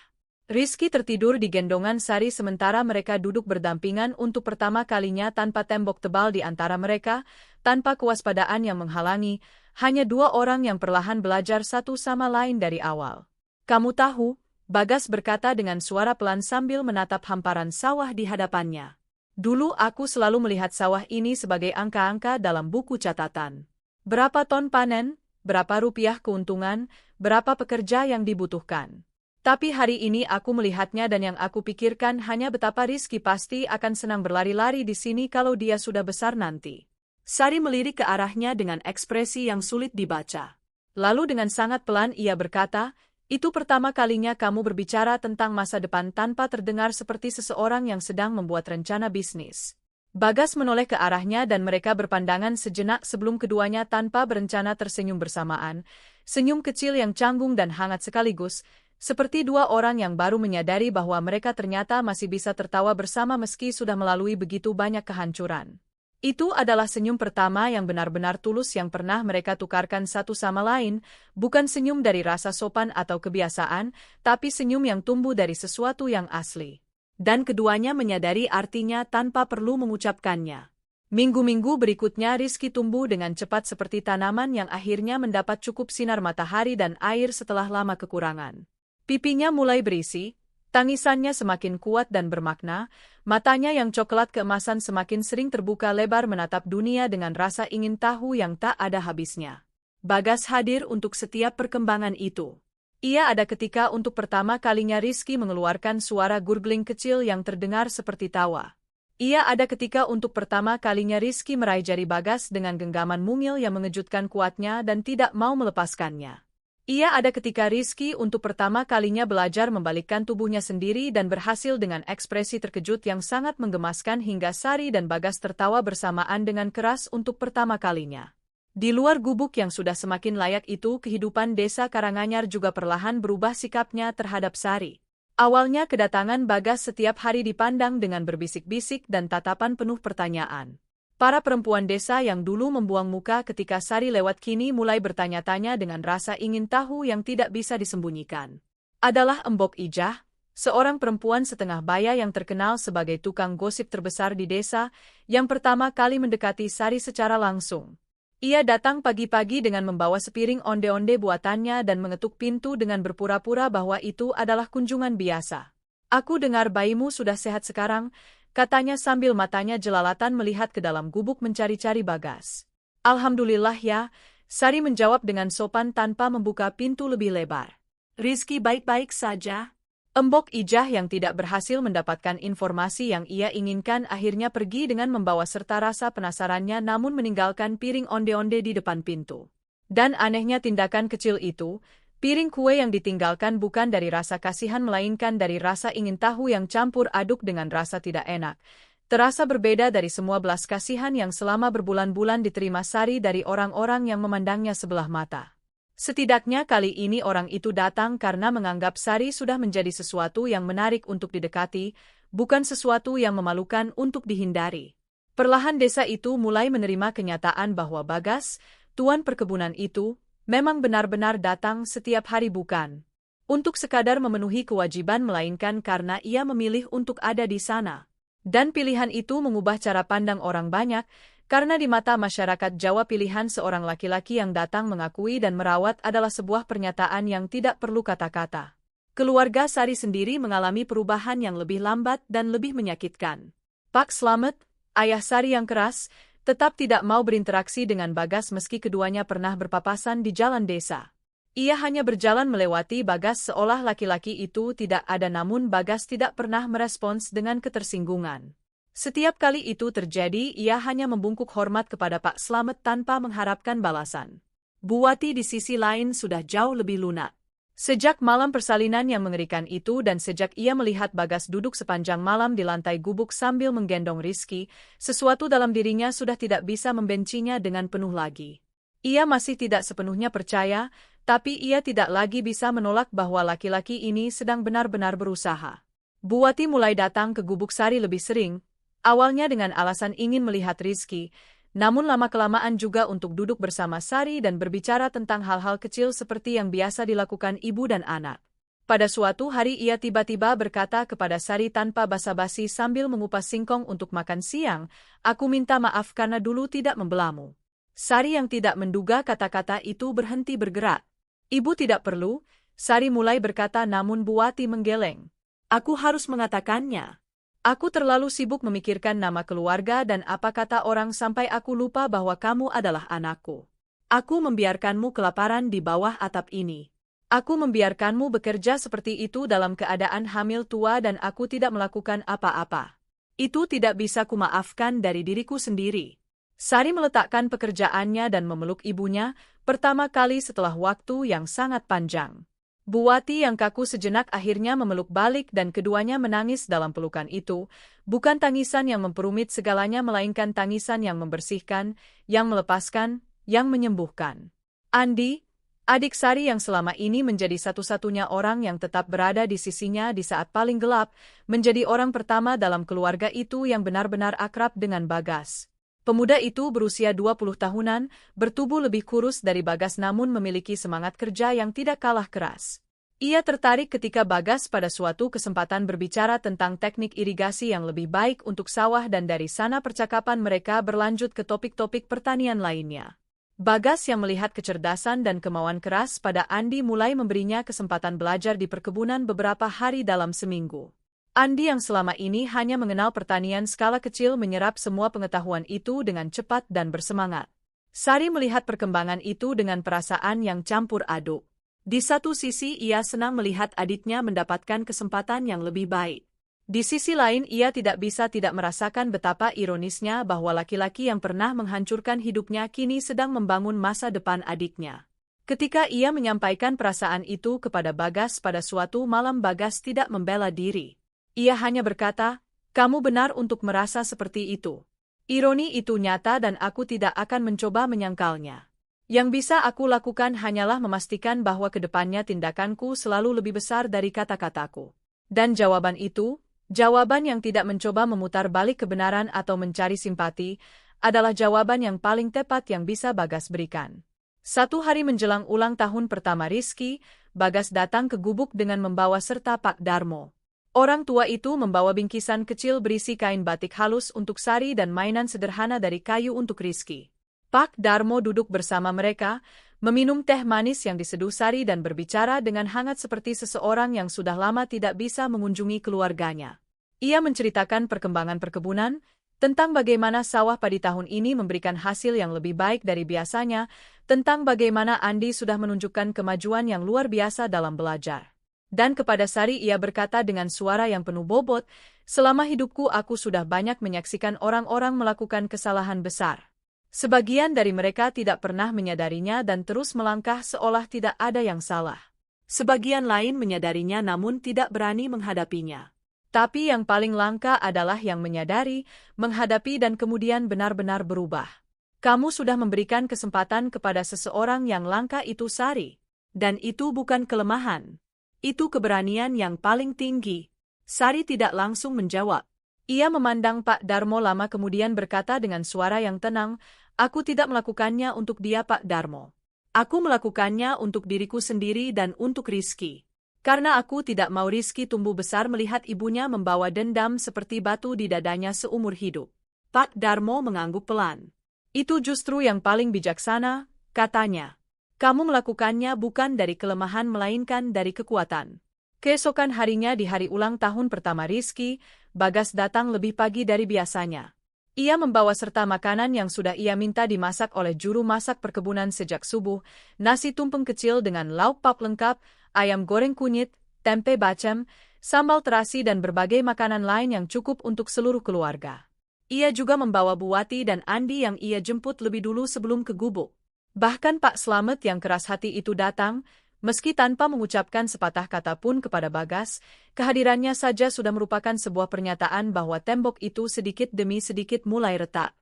Speaker 1: Rizky tertidur di gendongan Sari sementara mereka duduk berdampingan untuk pertama kalinya tanpa tembok tebal di antara mereka, tanpa kewaspadaan yang menghalangi, hanya dua orang yang perlahan belajar satu sama lain dari awal. Kamu tahu, Bagas berkata dengan suara pelan sambil menatap hamparan sawah di hadapannya. Dulu aku selalu melihat sawah ini sebagai angka-angka dalam buku catatan. Berapa ton panen, berapa rupiah keuntungan, berapa pekerja yang dibutuhkan. Tapi hari ini aku melihatnya dan yang aku pikirkan hanya betapa Rizky pasti akan senang berlari-lari di sini kalau dia sudah besar nanti. Sari melirik ke arahnya dengan ekspresi yang sulit dibaca. Lalu dengan sangat pelan ia berkata, itu pertama kalinya kamu berbicara tentang masa depan tanpa terdengar seperti seseorang yang sedang membuat rencana bisnis. Bagas menoleh ke arahnya dan mereka berpandangan sejenak sebelum keduanya tanpa berencana tersenyum bersamaan, senyum kecil yang canggung dan hangat sekaligus, seperti dua orang yang baru menyadari bahwa mereka ternyata masih bisa tertawa bersama meski sudah melalui begitu banyak kehancuran. Itu adalah senyum pertama yang benar-benar tulus yang pernah mereka tukarkan satu sama lain, bukan senyum dari rasa sopan atau kebiasaan, tapi senyum yang tumbuh dari sesuatu yang asli. Dan keduanya menyadari artinya tanpa perlu mengucapkannya. Minggu-minggu berikutnya Rizky tumbuh dengan cepat seperti tanaman yang akhirnya mendapat cukup sinar matahari dan air setelah lama kekurangan. Pipinya mulai berisi, tangisannya semakin kuat dan bermakna, matanya yang coklat keemasan semakin sering terbuka lebar menatap dunia dengan rasa ingin tahu yang tak ada habisnya. Bagas hadir untuk setiap perkembangan itu. Ia ada ketika untuk pertama kalinya Rizky mengeluarkan suara gurgling kecil yang terdengar seperti tawa. Ia ada ketika untuk pertama kalinya Rizky meraih jari Bagas dengan genggaman mungil yang mengejutkan kuatnya dan tidak mau melepaskannya. Ia ada ketika Rizky untuk pertama kalinya belajar membalikkan tubuhnya sendiri dan berhasil dengan ekspresi terkejut yang sangat menggemaskan hingga Sari dan Bagas tertawa bersamaan dengan keras untuk pertama kalinya. Di luar gubuk yang sudah semakin layak itu, kehidupan desa Karanganyar juga perlahan berubah sikapnya terhadap Sari. Awalnya kedatangan Bagas setiap hari dipandang dengan berbisik-bisik dan tatapan penuh pertanyaan. Para perempuan desa yang dulu membuang muka ketika Sari lewat kini mulai bertanya-tanya dengan rasa ingin tahu yang tidak bisa disembunyikan. Adalah Embok Ijah, seorang perempuan setengah baya yang terkenal sebagai tukang gosip terbesar di desa, yang pertama kali mendekati Sari secara langsung. Ia datang pagi-pagi dengan membawa sepiring onde-onde buatannya dan mengetuk pintu dengan berpura-pura bahwa itu adalah kunjungan biasa. Aku dengar bayimu sudah sehat sekarang, katanya sambil matanya jelalatan melihat ke dalam gubuk mencari-cari Bagas. Alhamdulillah ya, Sari menjawab dengan sopan tanpa membuka pintu lebih lebar. Rizky baik-baik saja. Embok Ijah yang tidak berhasil mendapatkan informasi yang ia inginkan akhirnya pergi dengan membawa serta rasa penasarannya namun meninggalkan piring onde-onde di depan pintu. Dan anehnya tindakan kecil itu, piring kue yang ditinggalkan bukan dari rasa kasihan melainkan dari rasa ingin tahu yang campur aduk dengan rasa tidak enak. Terasa berbeda dari semua belas kasihan yang selama berbulan-bulan diterima Sari dari orang-orang yang memandangnya sebelah mata. Setidaknya kali ini orang itu datang karena menganggap Sari sudah menjadi sesuatu yang menarik untuk didekati, bukan sesuatu yang memalukan untuk dihindari. Perlahan desa itu mulai menerima kenyataan bahwa Bagas, tuan perkebunan itu, memang benar-benar datang setiap hari bukan untuk sekadar memenuhi kewajiban melainkan karena ia memilih untuk ada di sana. Dan pilihan itu mengubah cara pandang orang banyak, Karena di mata masyarakat Jawa pilihan seorang laki-laki yang datang mengakui dan merawat adalah sebuah pernyataan yang tidak perlu kata-kata. Keluarga Sari sendiri mengalami perubahan yang lebih lambat dan lebih menyakitkan. Pak Slamet, ayah Sari yang keras, tetap tidak mau berinteraksi dengan Bagas meski keduanya pernah berpapasan di jalan desa. Ia hanya berjalan melewati Bagas seolah laki-laki itu tidak ada, namun Bagas tidak pernah merespons dengan ketersinggungan. Setiap kali itu terjadi, ia hanya membungkuk hormat kepada Pak Slamet tanpa mengharapkan balasan. Buati di sisi lain sudah jauh lebih lunak. Sejak malam persalinan yang mengerikan itu dan sejak ia melihat Bagas duduk sepanjang malam di lantai gubuk sambil menggendong Rizky, sesuatu dalam dirinya sudah tidak bisa membencinya dengan penuh lagi. Ia masih tidak sepenuhnya percaya, tapi ia tidak lagi bisa menolak bahwa laki-laki ini sedang benar-benar berusaha. Buati mulai datang ke gubuk Sari lebih sering, awalnya dengan alasan ingin melihat Rizky, namun lama-kelamaan juga untuk duduk bersama Sari dan berbicara tentang hal-hal kecil seperti yang biasa dilakukan ibu dan anak. Pada suatu hari ia tiba-tiba berkata kepada Sari tanpa basa-basi sambil mengupas singkong untuk makan siang, "Aku minta maaf karena dulu tidak membelamu." Sari yang tidak menduga kata-kata itu berhenti bergerak. "Ibu tidak perlu," Sari mulai berkata, namun Buati menggeleng. "Aku harus mengatakannya. Aku terlalu sibuk memikirkan nama keluarga dan apa kata orang sampai aku lupa bahwa kamu adalah anakku. Aku membiarkanmu kelaparan di bawah atap ini. Aku membiarkanmu bekerja seperti itu dalam keadaan hamil tua dan aku tidak melakukan apa-apa. Itu tidak bisa kumaafkan dari diriku sendiri." Sari meletakkan pekerjaannya dan memeluk ibunya, pertama kali setelah waktu yang sangat panjang. Buati yang kaku sejenak akhirnya memeluk balik dan keduanya menangis dalam pelukan itu, bukan tangisan yang memperumit segalanya melainkan tangisan yang membersihkan, yang melepaskan, yang menyembuhkan. Andi, adik Sari yang selama ini menjadi satu-satunya orang yang tetap berada di sisinya di saat paling gelap, menjadi orang pertama dalam keluarga itu yang benar-benar akrab dengan Bagas. Pemuda itu berusia 20 tahunan, bertubuh lebih kurus dari Bagas namun memiliki semangat kerja yang tidak kalah keras. Ia tertarik ketika Bagas pada suatu kesempatan berbicara tentang teknik irigasi yang lebih baik untuk sawah dan dari sana percakapan mereka berlanjut ke topik-topik pertanian lainnya. Bagas yang melihat kecerdasan dan kemauan keras pada Andi mulai memberinya kesempatan belajar di perkebunan beberapa hari dalam seminggu. Andi yang selama ini hanya mengenal pertanian skala kecil menyerap semua pengetahuan itu dengan cepat dan bersemangat. Sari melihat perkembangan itu dengan perasaan yang campur aduk. Di satu sisi ia senang melihat adiknya mendapatkan kesempatan yang lebih baik. Di sisi lain ia tidak bisa tidak merasakan betapa ironisnya bahwa laki-laki yang pernah menghancurkan hidupnya kini sedang membangun masa depan adiknya. Ketika ia menyampaikan perasaan itu kepada Bagas pada suatu malam, Bagas tidak membela diri. Ia hanya berkata, "Kamu benar untuk merasa seperti itu. Ironi itu nyata dan aku tidak akan mencoba menyangkalnya. Yang bisa aku lakukan hanyalah memastikan bahwa ke depannya tindakanku selalu lebih besar dari kata-kataku." Dan jawaban itu, jawaban yang tidak mencoba memutar balik kebenaran atau mencari simpati, adalah jawaban yang paling tepat yang bisa Bagas berikan. Satu hari menjelang ulang tahun pertama Rizky, Bagas datang ke gubuk dengan membawa serta Pak Darmo. Orang tua itu membawa bingkisan kecil berisi kain batik halus untuk Sari dan mainan sederhana dari kayu untuk Rizky. Pak Darmo duduk bersama mereka, meminum teh manis yang diseduh Sari dan berbicara dengan hangat seperti seseorang yang sudah lama tidak bisa mengunjungi keluarganya. Ia menceritakan perkembangan perkebunan, tentang bagaimana sawah padi tahun ini memberikan hasil yang lebih baik dari biasanya, tentang bagaimana Andi sudah menunjukkan kemajuan yang luar biasa dalam belajar. Dan kepada Sari ia berkata dengan suara yang penuh bobot, "Selama hidupku aku sudah banyak menyaksikan orang-orang melakukan kesalahan besar. Sebagian dari mereka tidak pernah menyadarinya dan terus melangkah seolah tidak ada yang salah. Sebagian lain menyadarinya namun tidak berani menghadapinya. Tapi yang paling langka adalah yang menyadari, menghadapi dan kemudian benar-benar berubah. Kamu sudah memberikan kesempatan kepada seseorang yang langka itu, Sari. Dan itu bukan kelemahan. Itu keberanian yang paling tinggi." Sari tidak langsung menjawab. Ia memandang Pak Darmo lama kemudian berkata dengan suara yang tenang, "Aku tidak melakukannya untuk dia, Pak Darmo. Aku melakukannya untuk diriku sendiri dan untuk Rizky. Karena aku tidak mau Rizky tumbuh besar melihat ibunya membawa dendam seperti batu di dadanya seumur hidup." Pak Darmo mengangguk pelan. Itu justru yang paling bijaksana, katanya. Kamu melakukannya bukan dari kelemahan melainkan dari kekuatan. Keesokan harinya di hari ulang tahun pertama Rizky, Bagas datang lebih pagi dari biasanya. Ia membawa serta makanan yang sudah ia minta dimasak oleh juru masak perkebunan sejak subuh, nasi tumpeng kecil dengan lauk pauk lengkap, ayam goreng kunyit, tempe bacem, sambal terasi dan berbagai makanan lain yang cukup untuk seluruh keluarga. Ia juga membawa Bu Wati dan Andi yang ia jemput lebih dulu sebelum ke gubuk. Bahkan Pak Slamet yang keras hati itu datang, meski tanpa mengucapkan sepatah kata pun kepada Bagas, kehadirannya saja sudah merupakan sebuah pernyataan bahwa tembok itu sedikit demi sedikit mulai retak.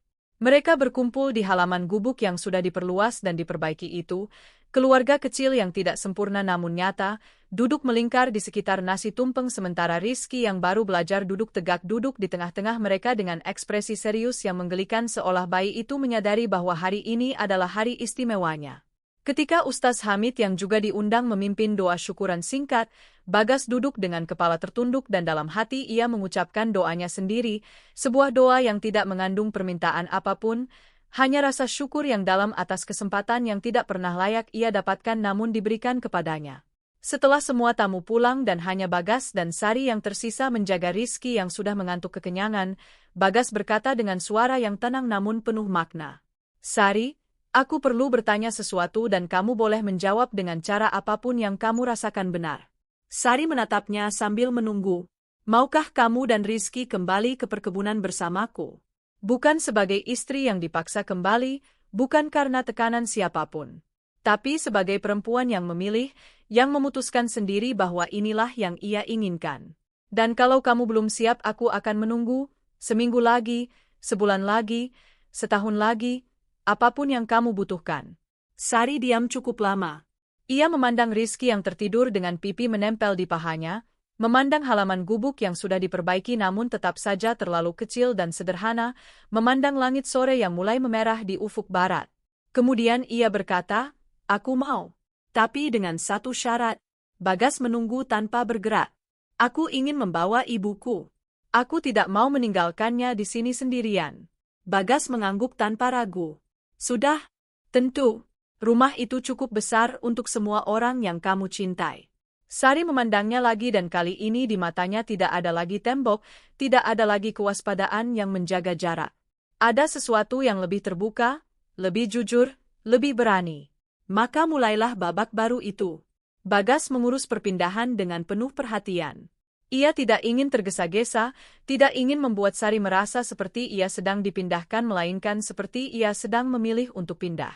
Speaker 1: Mereka berkumpul di halaman gubuk yang sudah diperluas dan diperbaiki itu, keluarga kecil yang tidak sempurna namun nyata, duduk melingkar di sekitar nasi tumpeng sementara Rizky yang baru belajar duduk tegak duduk di tengah-tengah mereka dengan ekspresi serius yang menggelikan seolah bayi itu menyadari bahwa hari ini adalah hari istimewanya. Ketika Ustaz Hamid yang juga diundang memimpin doa syukuran singkat, Bagas duduk dengan kepala tertunduk dan dalam hati ia mengucapkan doanya sendiri, sebuah doa yang tidak mengandung permintaan apapun, hanya rasa syukur yang dalam atas kesempatan yang tidak pernah layak ia dapatkan namun diberikan kepadanya. Setelah semua tamu pulang dan hanya Bagas dan Sari yang tersisa menjaga Rizky yang sudah mengantuk kekenyangan, Bagas berkata dengan suara yang tenang namun penuh makna. Sari, aku perlu bertanya sesuatu dan kamu boleh menjawab dengan cara apapun yang kamu rasakan benar. Sari menatapnya sambil menunggu. Maukah kamu dan Rizky kembali ke perkebunan bersamaku? Bukan sebagai istri yang dipaksa kembali, bukan karena tekanan siapapun. Tapi sebagai perempuan yang memilih, yang memutuskan sendiri bahwa inilah yang ia inginkan. Dan kalau kamu belum siap aku akan menunggu, seminggu lagi, sebulan lagi, setahun lagi, apapun yang kamu butuhkan. Sari diam cukup lama. Ia memandang Rizky yang tertidur dengan pipi menempel di pahanya, memandang halaman gubuk yang sudah diperbaiki namun tetap saja terlalu kecil dan sederhana, memandang langit sore yang mulai memerah di ufuk barat. Kemudian ia berkata, aku mau. Tapi dengan satu syarat. Bagas menunggu tanpa bergerak. Aku ingin membawa ibuku. Aku tidak mau meninggalkannya di sini sendirian. Bagas mengangguk tanpa ragu. Sudah, tentu. Rumah itu cukup besar untuk semua orang yang kamu cintai. Sari memandangnya lagi dan kali ini di matanya tidak ada lagi tembok, tidak ada lagi kewaspadaan yang menjaga jarak. Ada sesuatu yang lebih terbuka, lebih jujur, lebih berani. Maka mulailah babak baru itu. Bagas mengurus perpindahan dengan penuh perhatian. Ia tidak ingin tergesa-gesa, tidak ingin membuat Sari merasa seperti ia sedang dipindahkan melainkan seperti ia sedang memilih untuk pindah.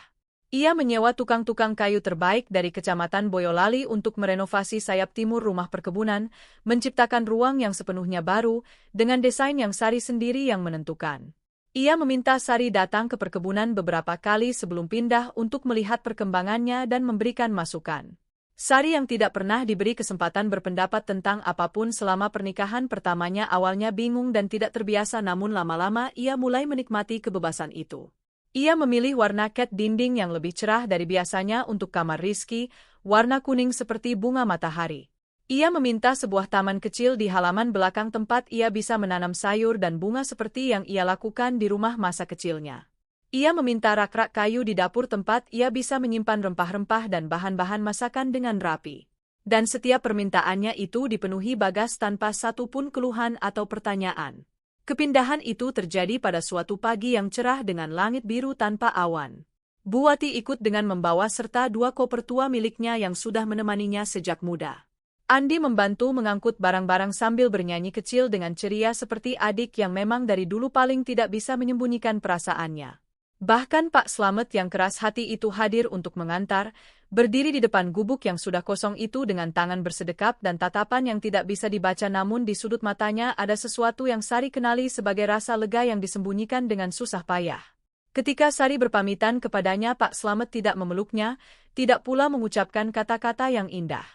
Speaker 1: Ia menyewa tukang-tukang kayu terbaik dari Kecamatan Boyolali untuk merenovasi sayap timur rumah perkebunan, menciptakan ruang yang sepenuhnya baru, dengan desain yang Sari sendiri yang menentukan. Ia meminta Sari datang ke perkebunan beberapa kali sebelum pindah untuk melihat perkembangannya dan memberikan masukan. Sari yang tidak pernah diberi kesempatan berpendapat tentang apapun selama pernikahan pertamanya awalnya bingung dan tidak terbiasa namun lama-lama ia mulai menikmati kebebasan itu. Ia memilih warna cat dinding yang lebih cerah dari biasanya untuk kamar Rizky, warna kuning seperti bunga matahari. Ia meminta sebuah taman kecil di halaman belakang tempat ia bisa menanam sayur dan bunga seperti yang ia lakukan di rumah masa kecilnya. Ia meminta rak-rak kayu di dapur tempat ia bisa menyimpan rempah-rempah dan bahan-bahan masakan dengan rapi. Dan setiap permintaannya itu dipenuhi Bagas tanpa satu pun keluhan atau pertanyaan. Kepindahan itu terjadi pada suatu pagi yang cerah dengan langit biru tanpa awan. Bu Wati ikut dengan membawa serta 2 koper tua miliknya yang sudah menemaninya sejak muda. Andi membantu mengangkut barang-barang sambil bernyanyi kecil dengan ceria seperti adik yang memang dari dulu paling tidak bisa menyembunyikan perasaannya. Bahkan Pak Slamet yang keras hati itu hadir untuk mengantar, berdiri di depan gubuk yang sudah kosong itu dengan tangan bersedekap dan tatapan yang tidak bisa dibaca namun di sudut matanya ada sesuatu yang Sari kenali sebagai rasa lega yang disembunyikan dengan susah payah. Ketika Sari berpamitan kepadanya Pak Slamet tidak memeluknya, tidak pula mengucapkan kata-kata yang indah.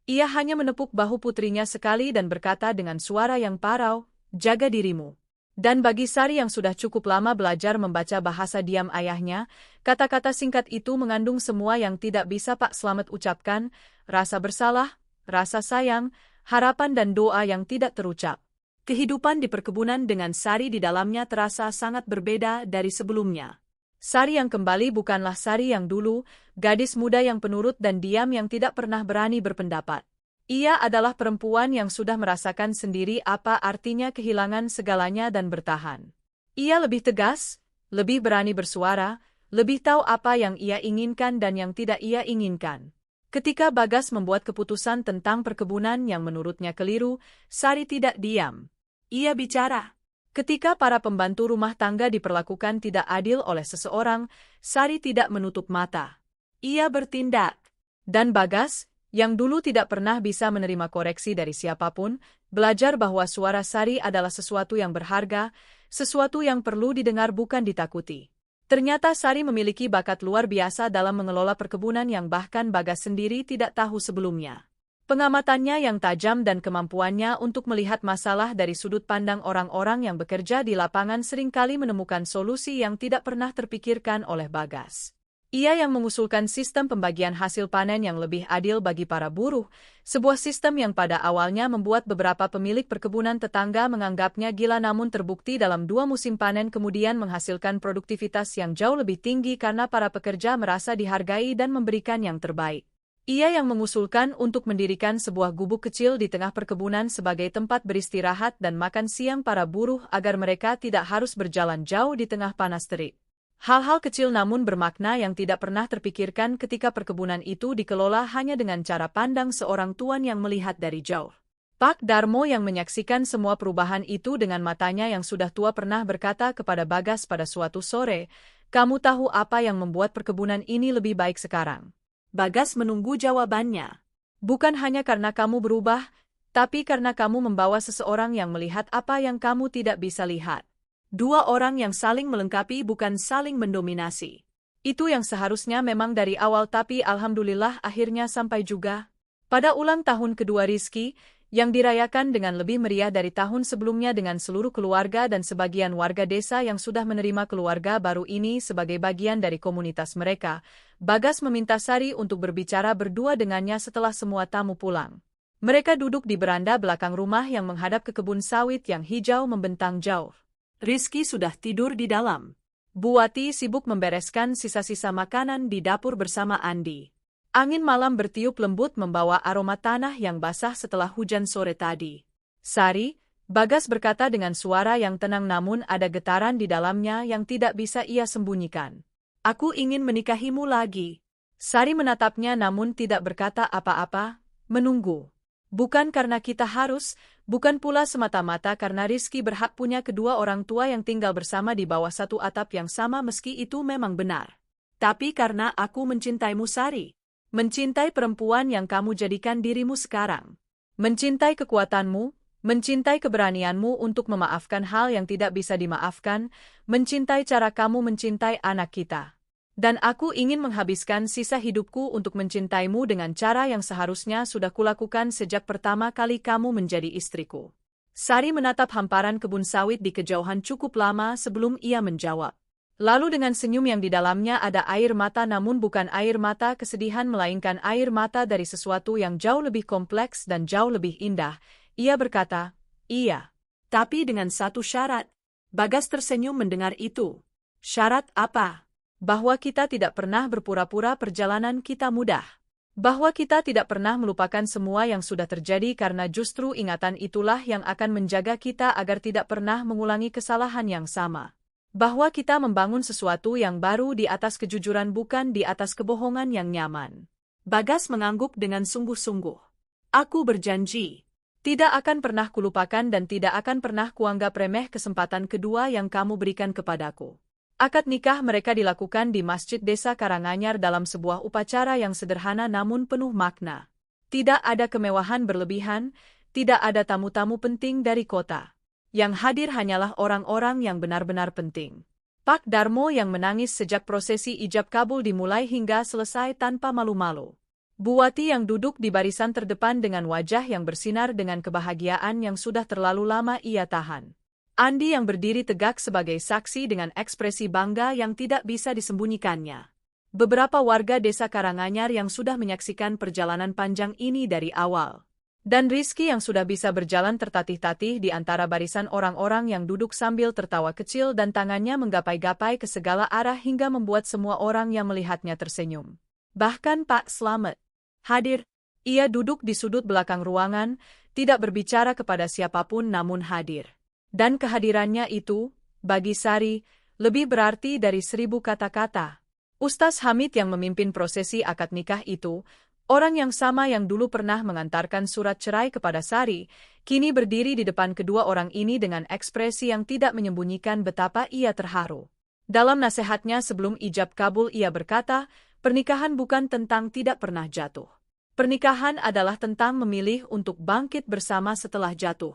Speaker 1: Ia hanya menepuk bahu putrinya sekali dan berkata dengan suara yang parau, jaga dirimu. Dan bagi Sari yang sudah cukup lama belajar membaca bahasa diam ayahnya, kata-kata singkat itu mengandung semua yang tidak bisa Pak Slamet ucapkan, rasa bersalah, rasa sayang, harapan dan doa yang tidak terucap. Kehidupan di perkebunan dengan Sari di dalamnya terasa sangat berbeda dari sebelumnya. Sari yang kembali bukanlah Sari yang dulu, gadis muda yang penurut dan diam yang tidak pernah berani berpendapat. Ia adalah perempuan yang sudah merasakan sendiri apa artinya kehilangan segalanya dan bertahan. Ia lebih tegas, lebih berani bersuara, lebih tahu apa yang ia inginkan dan yang tidak ia inginkan. Ketika Bagas membuat keputusan tentang perkebunan yang menurutnya keliru, Sari tidak diam. Ia bicara. Ketika para pembantu rumah tangga diperlakukan tidak adil oleh seseorang, Sari tidak menutup mata. Ia bertindak. Dan Bagas, yang dulu tidak pernah bisa menerima koreksi dari siapapun, belajar bahwa suara Sari adalah sesuatu yang berharga, sesuatu yang perlu didengar bukan ditakuti. Ternyata Sari memiliki bakat luar biasa dalam mengelola perkebunan yang bahkan Bagas sendiri tidak tahu sebelumnya. Pengamatannya yang tajam dan kemampuannya untuk melihat masalah dari sudut pandang orang-orang yang bekerja di lapangan seringkali menemukan solusi yang tidak pernah terpikirkan oleh Bagas. Ia yang mengusulkan sistem pembagian hasil panen yang lebih adil bagi para buruh, sebuah sistem yang pada awalnya membuat beberapa pemilik perkebunan tetangga menganggapnya gila namun terbukti dalam 2 musim panen kemudian menghasilkan produktivitas yang jauh lebih tinggi karena para pekerja merasa dihargai dan memberikan yang terbaik. Ia yang mengusulkan untuk mendirikan sebuah gubuk kecil di tengah perkebunan sebagai tempat beristirahat dan makan siang para buruh agar mereka tidak harus berjalan jauh di tengah panas terik. Hal-hal kecil namun bermakna yang tidak pernah terpikirkan ketika perkebunan itu dikelola hanya dengan cara pandang seorang tuan yang melihat dari jauh. Pak Darmo yang menyaksikan semua perubahan itu dengan matanya yang sudah tua pernah berkata kepada Bagas pada suatu sore, "Kamu tahu apa yang membuat perkebunan ini lebih baik sekarang?" Bagas menunggu jawabannya. "Bukan hanya karena kamu berubah, tapi karena kamu membawa seseorang yang melihat apa yang kamu tidak bisa lihat. 2 orang yang saling melengkapi bukan saling mendominasi. Itu yang seharusnya memang dari awal tapi alhamdulillah akhirnya sampai juga." Pada ulang tahun kedua Rizky, yang dirayakan dengan lebih meriah dari tahun sebelumnya dengan seluruh keluarga dan sebagian warga desa yang sudah menerima keluarga baru ini sebagai bagian dari komunitas mereka, Bagas meminta Sari untuk berbicara berdua dengannya setelah semua tamu pulang. Mereka duduk di beranda belakang rumah yang menghadap ke kebun sawit yang hijau membentang jauh. Rizky sudah tidur di dalam. Bu Wati sibuk membereskan sisa-sisa makanan di dapur bersama Andi. Angin malam bertiup lembut membawa aroma tanah yang basah setelah hujan sore tadi. "Sari," Bagas berkata dengan suara yang tenang namun ada getaran di dalamnya yang tidak bisa ia sembunyikan. "Aku ingin menikahimu lagi." Sari menatapnya namun tidak berkata apa-apa, menunggu. Bukan karena kita harus, bukan pula semata-mata karena Rizky berhak punya kedua orang tua yang tinggal bersama di bawah satu atap yang sama meski itu memang benar. Tapi karena aku mencintaimu Sari. Mencintai perempuan yang kamu jadikan dirimu sekarang. Mencintai kekuatanmu, mencintai keberanianmu untuk memaafkan hal yang tidak bisa dimaafkan, mencintai cara kamu mencintai anak kita. Dan aku ingin menghabiskan sisa hidupku untuk mencintaimu dengan cara yang seharusnya sudah kulakukan sejak pertama kali kamu menjadi istriku. Sari menatap hamparan kebun sawit di kejauhan cukup lama sebelum ia menjawab. Lalu dengan senyum yang di dalamnya ada air mata namun bukan air mata kesedihan melainkan air mata dari sesuatu yang jauh lebih kompleks dan jauh lebih indah, ia berkata, "Iya. Tapi dengan satu syarat." Bagas tersenyum mendengar itu. "Syarat apa?" "Bahwa kita tidak pernah berpura-pura perjalanan kita mudah. Bahwa kita tidak pernah melupakan semua yang sudah terjadi karena justru ingatan itulah yang akan menjaga kita agar tidak pernah mengulangi kesalahan yang sama. Bahwa kita membangun sesuatu yang baru di atas kejujuran bukan di atas kebohongan yang nyaman." Bagas mengangguk dengan sungguh-sungguh. "Aku berjanji. Tidak akan pernah kulupakan dan tidak akan pernah kuanggap remeh kesempatan kedua yang kamu berikan kepadaku." Akad nikah mereka dilakukan di Masjid Desa Karanganyar dalam sebuah upacara yang sederhana namun penuh makna. Tidak ada kemewahan berlebihan, tidak ada tamu-tamu penting dari kota. Yang hadir hanyalah orang-orang yang benar-benar penting. Pak Darmo yang menangis sejak prosesi ijab kabul dimulai hingga selesai tanpa malu-malu. Bu Wati yang duduk di barisan terdepan dengan wajah yang bersinar dengan kebahagiaan yang sudah terlalu lama ia tahan. Andi yang berdiri tegak sebagai saksi dengan ekspresi bangga yang tidak bisa disembunyikannya. Beberapa warga desa Karanganyar yang sudah menyaksikan perjalanan panjang ini dari awal. Dan Rizky yang sudah bisa berjalan tertatih-tatih di antara barisan orang-orang yang duduk sambil tertawa kecil dan tangannya menggapai-gapai ke segala arah hingga membuat semua orang yang melihatnya tersenyum. Bahkan Pak Slamet hadir. Ia duduk di sudut belakang ruangan, tidak berbicara kepada siapapun namun hadir. Dan kehadirannya itu, bagi Sari, lebih berarti dari 1000 kata-kata. Ustaz Hamid yang memimpin prosesi akad nikah itu, orang yang sama yang dulu pernah mengantarkan surat cerai kepada Sari, kini berdiri di depan kedua orang ini dengan ekspresi yang tidak menyembunyikan betapa ia terharu. Dalam nasihatnya sebelum ijab kabul ia berkata, pernikahan bukan tentang tidak pernah jatuh. Pernikahan adalah tentang memilih untuk bangkit bersama setelah jatuh.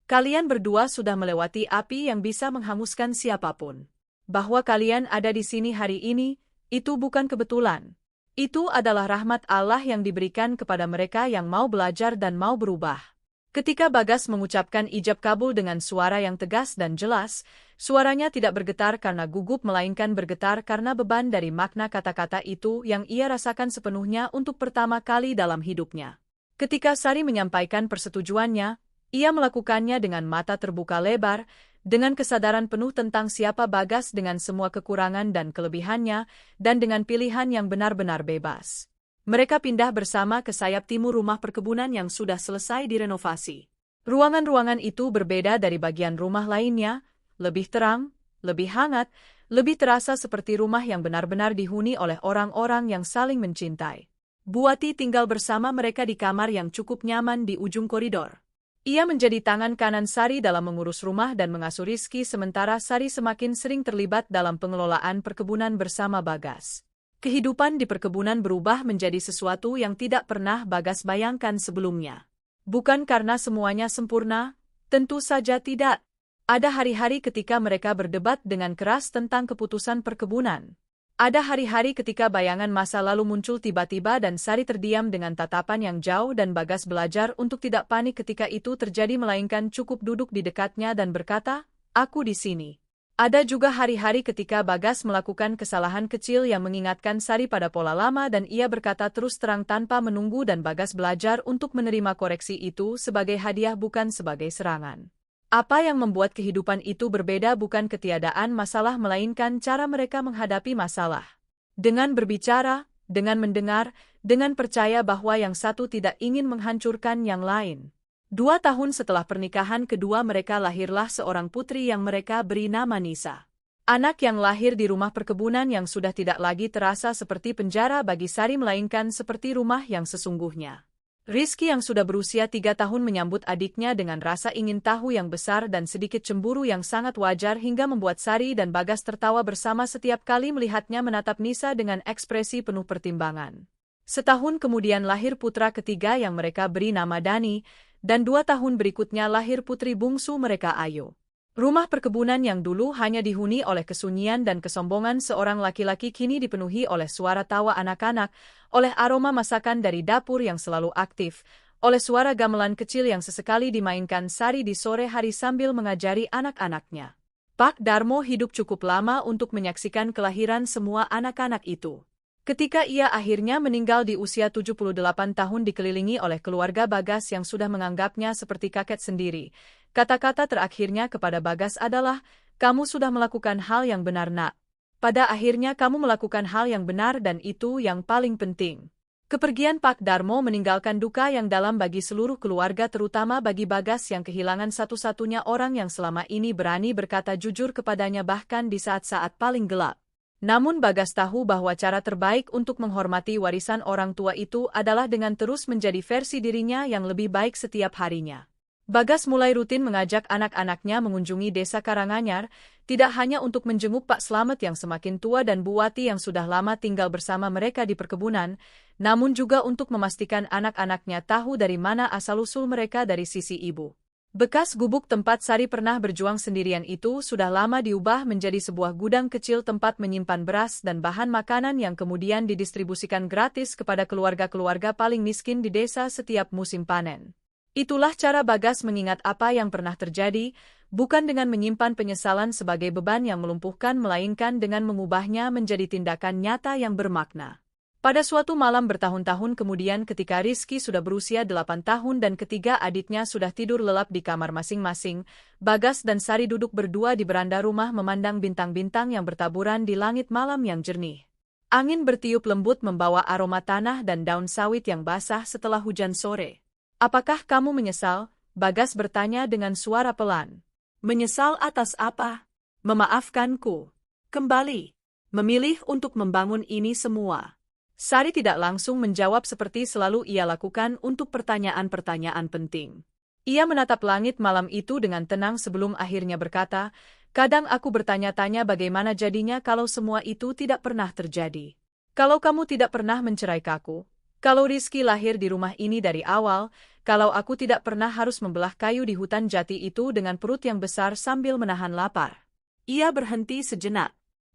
Speaker 1: Kalian berdua sudah melewati api yang bisa menghanguskan siapapun. Bahwa kalian ada di sini hari ini, itu bukan kebetulan. Itu adalah rahmat Allah yang diberikan kepada mereka yang mau belajar dan mau berubah. Ketika Bagas mengucapkan ijab kabul dengan suara yang tegas dan jelas, suaranya tidak bergetar karena gugup melainkan bergetar karena beban dari makna kata-kata itu yang ia rasakan sepenuhnya untuk pertama kali dalam hidupnya. Ketika Sari menyampaikan persetujuannya, ia melakukannya dengan mata terbuka lebar, dengan kesadaran penuh tentang siapa Bagas dengan semua kekurangan dan kelebihannya, dan dengan pilihan yang benar-benar bebas. Mereka pindah bersama ke sayap timur rumah perkebunan yang sudah selesai direnovasi. Ruangan-ruangan itu berbeda dari bagian rumah lainnya, lebih terang, lebih hangat, lebih terasa seperti rumah yang benar-benar dihuni oleh orang-orang yang saling mencintai. Buati tinggal bersama mereka di kamar yang cukup nyaman di ujung koridor. Ia menjadi tangan kanan Sari dalam mengurus rumah dan mengasuh Rizky sementara Sari semakin sering terlibat dalam pengelolaan perkebunan bersama Bagas. Kehidupan di perkebunan berubah menjadi sesuatu yang tidak pernah Bagas bayangkan sebelumnya. Bukan karena semuanya sempurna, tentu saja tidak. Ada hari-hari ketika mereka berdebat dengan keras tentang keputusan perkebunan. Ada hari-hari ketika bayangan masa lalu muncul tiba-tiba dan Sari terdiam dengan tatapan yang jauh dan Bagas belajar untuk tidak panik ketika itu terjadi melainkan cukup duduk di dekatnya dan berkata, aku di sini. Ada juga hari-hari ketika Bagas melakukan kesalahan kecil yang mengingatkan Sari pada pola lama dan ia berkata terus terang tanpa menunggu dan Bagas belajar untuk menerima koreksi itu sebagai hadiah bukan sebagai serangan. Apa yang membuat kehidupan itu berbeda bukan ketiadaan masalah melainkan cara mereka menghadapi masalah. Dengan berbicara, dengan mendengar, dengan percaya bahwa yang satu tidak ingin menghancurkan yang lain. 2 tahun setelah pernikahan kedua mereka lahirlah seorang putri yang mereka beri nama Nisa. Anak yang lahir di rumah perkebunan yang sudah tidak lagi terasa seperti penjara bagi Sari melainkan seperti rumah yang sesungguhnya. Rizky yang sudah berusia 3 tahun menyambut adiknya dengan rasa ingin tahu yang besar dan sedikit cemburu yang sangat wajar hingga membuat Sari dan Bagas tertawa bersama setiap kali melihatnya menatap Nisa dengan ekspresi penuh pertimbangan. Setahun kemudian lahir putra ketiga yang mereka beri nama Dani, dan 2 tahun berikutnya lahir putri bungsu mereka Ayu. Rumah perkebunan yang dulu hanya dihuni oleh kesunyian dan kesombongan seorang laki-laki kini dipenuhi oleh suara tawa anak-anak, oleh aroma masakan dari dapur yang selalu aktif, oleh suara gamelan kecil yang sesekali dimainkan Sari di sore hari sambil mengajari anak-anaknya. Pak Darmo hidup cukup lama untuk menyaksikan kelahiran semua anak-anak itu. Ketika ia akhirnya meninggal di usia 78 tahun dikelilingi oleh keluarga Bagas yang sudah menganggapnya seperti kakek sendiri, kata-kata terakhirnya kepada Bagas adalah, kamu sudah melakukan hal yang benar nak. Pada akhirnya kamu melakukan hal yang benar dan itu yang paling penting. Kepergian Pak Darmo meninggalkan duka yang dalam bagi seluruh keluarga terutama bagi Bagas yang kehilangan satu-satunya orang yang selama ini berani berkata jujur kepadanya bahkan di saat-saat paling gelap. Namun Bagas tahu bahwa cara terbaik untuk menghormati warisan orang tua itu adalah dengan terus menjadi versi dirinya yang lebih baik setiap harinya. Bagas mulai rutin mengajak anak-anaknya mengunjungi desa Karanganyar, tidak hanya untuk menjenguk Pak Slamet yang semakin tua dan Bu Wati yang sudah lama tinggal bersama mereka di perkebunan, namun juga untuk memastikan anak-anaknya tahu dari mana asal-usul mereka dari sisi ibu. Bekas gubuk tempat Sari pernah berjuang sendirian itu sudah lama diubah menjadi sebuah gudang kecil tempat menyimpan beras dan bahan makanan yang kemudian didistribusikan gratis kepada keluarga-keluarga paling miskin di desa setiap musim panen. Itulah cara Bagas mengingat apa yang pernah terjadi, bukan dengan menyimpan penyesalan sebagai beban yang melumpuhkan melainkan dengan mengubahnya menjadi tindakan nyata yang bermakna. Pada suatu malam bertahun-tahun kemudian ketika Rizky sudah berusia 8 tahun dan ketiga adiknya sudah tidur lelap di kamar masing-masing, Bagas dan Sari duduk berdua di beranda rumah memandang bintang-bintang yang bertaburan di langit malam yang jernih. Angin bertiup lembut membawa aroma tanah dan daun sawit yang basah setelah hujan sore. "Apakah kamu menyesal?" Bagas bertanya dengan suara pelan. "Menyesal atas apa?" "Memaafkanku. Kembali. Memilih untuk membangun ini semua." Sari tidak langsung menjawab seperti selalu ia lakukan untuk pertanyaan-pertanyaan penting. Ia menatap langit malam itu dengan tenang sebelum akhirnya berkata, "Kadang aku bertanya-tanya bagaimana jadinya kalau semua itu tidak pernah terjadi. Kalau kamu tidak pernah menceraikanku, kalau Rizky lahir di rumah ini dari awal, kalau aku tidak pernah harus membelah kayu di hutan jati itu dengan perut yang besar sambil menahan lapar." Ia berhenti sejenak.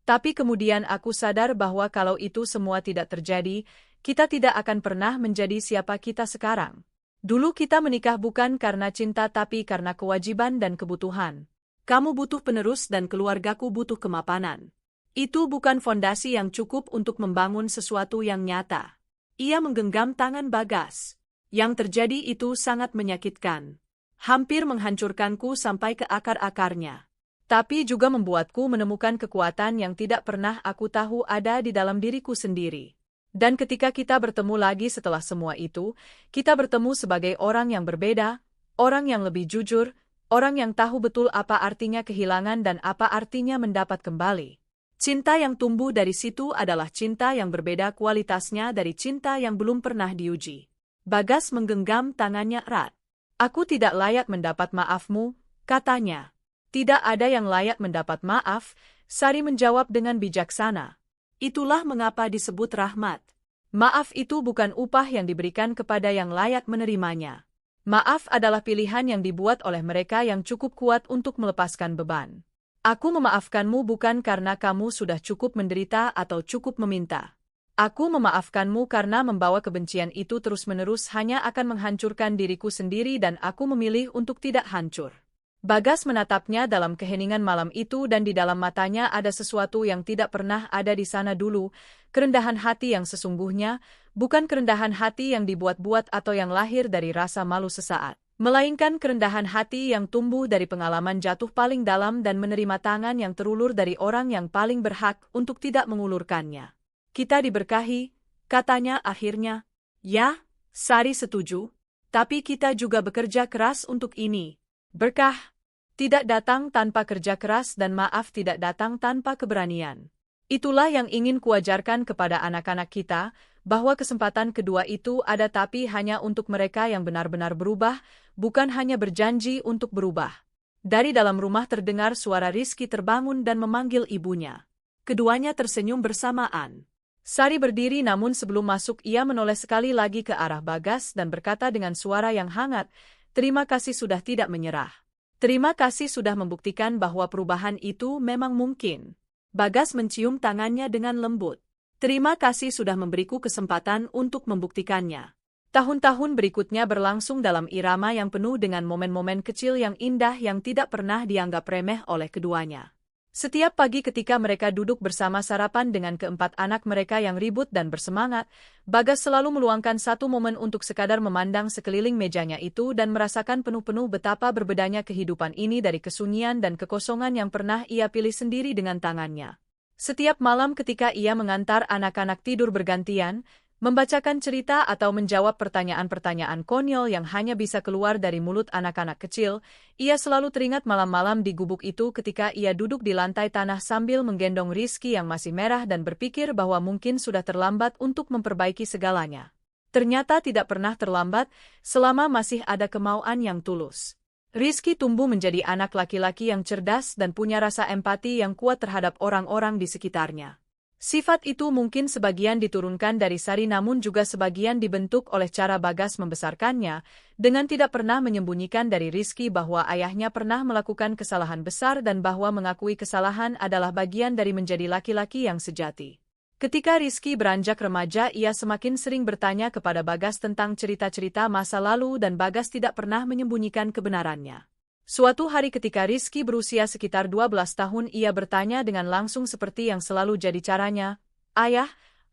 Speaker 1: "Tapi kemudian aku sadar bahwa kalau itu semua tidak terjadi, kita tidak akan pernah menjadi siapa kita sekarang. Dulu kita menikah bukan karena cinta tapi karena kewajiban dan kebutuhan. Kamu butuh penerus dan keluargaku butuh kemapanan. Itu bukan fondasi yang cukup untuk membangun sesuatu yang nyata." Ia menggenggam tangan Bagas. "Yang terjadi itu sangat menyakitkan. Hampir menghancurkanku sampai ke akar-akarnya. Tapi juga membuatku menemukan kekuatan yang tidak pernah aku tahu ada di dalam diriku sendiri. Dan ketika kita bertemu lagi setelah semua itu, kita bertemu sebagai orang yang berbeda, orang yang lebih jujur, orang yang tahu betul apa artinya kehilangan dan apa artinya mendapat kembali. Cinta yang tumbuh dari situ adalah cinta yang berbeda kualitasnya dari cinta yang belum pernah diuji." Bagas menggenggam tangannya erat. "Aku tidak layak mendapat maafmu," katanya. "Tidak ada yang layak mendapat maaf," Sari menjawab dengan bijaksana. "Itulah mengapa disebut rahmat. Maaf itu bukan upah yang diberikan kepada yang layak menerimanya. Maaf adalah pilihan yang dibuat oleh mereka yang cukup kuat untuk melepaskan beban. Aku memaafkanmu bukan karena kamu sudah cukup menderita atau cukup meminta. Aku memaafkanmu karena membawa kebencian itu terus-menerus hanya akan menghancurkan diriku sendiri dan aku memilih untuk tidak hancur." Bagas menatapnya dalam keheningan malam itu dan di dalam matanya ada sesuatu yang tidak pernah ada di sana dulu, kerendahan hati yang sesungguhnya, bukan kerendahan hati yang dibuat-buat atau yang lahir dari rasa malu sesaat, melainkan kerendahan hati yang tumbuh dari pengalaman jatuh paling dalam dan menerima tangan yang terulur dari orang yang paling berhak untuk tidak mengulurkannya. "Kita diberkahi," katanya akhirnya. "Ya," Sari setuju, "tapi kita juga bekerja keras untuk ini. Berkah tidak datang tanpa kerja keras dan maaf tidak datang tanpa keberanian. Itulah yang ingin kuajarkan kepada anak-anak kita, bahwa kesempatan kedua itu ada tapi hanya untuk mereka yang benar-benar berubah, bukan hanya berjanji untuk berubah." Dari dalam rumah terdengar suara Rizky terbangun dan memanggil ibunya. Keduanya tersenyum bersamaan. Sari berdiri namun sebelum masuk ia menoleh sekali lagi ke arah Bagas dan berkata dengan suara yang hangat, "Terima kasih sudah tidak menyerah. Terima kasih sudah membuktikan bahwa perubahan itu memang mungkin." Bagas mencium tangannya dengan lembut. "Terima kasih sudah memberiku kesempatan untuk membuktikannya." Tahun-tahun berikutnya berlangsung dalam irama yang penuh dengan momen-momen kecil yang indah yang tidak pernah dianggap remeh oleh keduanya. Setiap pagi ketika mereka duduk bersama sarapan dengan keempat anak mereka yang ribut dan bersemangat, Bagas selalu meluangkan satu momen untuk sekadar memandang sekeliling mejanya itu dan merasakan penuh-penuh betapa berbedanya kehidupan ini dari kesunyian dan kekosongan yang pernah ia pilih sendiri dengan tangannya. Setiap malam ketika ia mengantar anak-anak tidur bergantian, membacakan cerita atau menjawab pertanyaan-pertanyaan konyol yang hanya bisa keluar dari mulut anak-anak kecil, ia selalu teringat malam-malam di gubuk itu ketika ia duduk di lantai tanah sambil menggendong Rizky yang masih merah dan berpikir bahwa mungkin sudah terlambat untuk memperbaiki segalanya. Ternyata tidak pernah terlambat, selama masih ada kemauan yang tulus. Rizky tumbuh menjadi anak laki-laki yang cerdas dan punya rasa empati yang kuat terhadap orang-orang di sekitarnya. Sifat itu mungkin sebagian diturunkan dari Sari namun juga sebagian dibentuk oleh cara Bagas membesarkannya, dengan tidak pernah menyembunyikan dari Rizky bahwa ayahnya pernah melakukan kesalahan besar dan bahwa mengakui kesalahan adalah bagian dari menjadi laki-laki yang sejati. Ketika Rizky beranjak remaja ia semakin sering bertanya kepada Bagas tentang cerita-cerita masa lalu dan Bagas tidak pernah menyembunyikan kebenarannya. Suatu hari ketika Rizky berusia sekitar 12 tahun ia bertanya dengan langsung seperti yang selalu jadi caranya, "Ayah,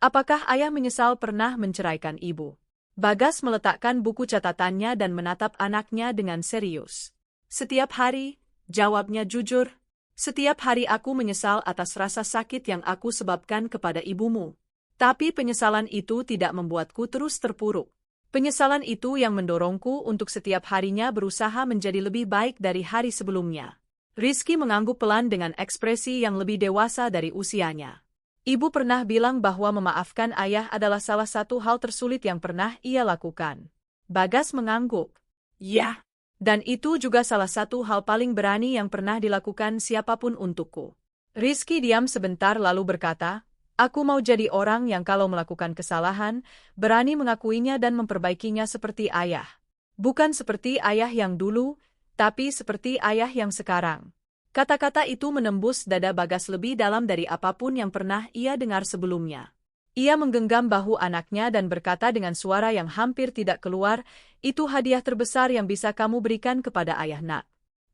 Speaker 1: Apakah ayah menyesal pernah menceraikan ibu? Bagas meletakkan buku catatannya dan menatap anaknya dengan serius. Setiap hari, jawabnya jujur. Setiap hari aku menyesal atas rasa sakit yang aku sebabkan kepada ibumu. Tapi penyesalan itu tidak membuatku terus terpuruk. Penyesalan itu yang mendorongku untuk setiap harinya berusaha menjadi lebih baik dari hari sebelumnya. Rizky mengangguk pelan dengan ekspresi yang lebih dewasa dari usianya. Ibu pernah bilang bahwa memaafkan ayah adalah salah satu hal tersulit yang pernah ia lakukan. Bagas mengangguk. Ya, dan itu juga salah satu hal paling berani yang pernah dilakukan siapapun untukku. Rizky diam sebentar lalu berkata, aku mau jadi orang yang kalau melakukan kesalahan, berani mengakuinya dan memperbaikinya seperti ayah. Bukan seperti ayah yang dulu, tapi seperti ayah yang sekarang. Kata-kata itu menembus dada Bagas lebih dalam dari apapun yang pernah ia dengar sebelumnya. Ia menggenggam bahu anaknya dan berkata dengan suara yang hampir tidak keluar, itu hadiah terbesar yang bisa kamu berikan kepada ayah nak.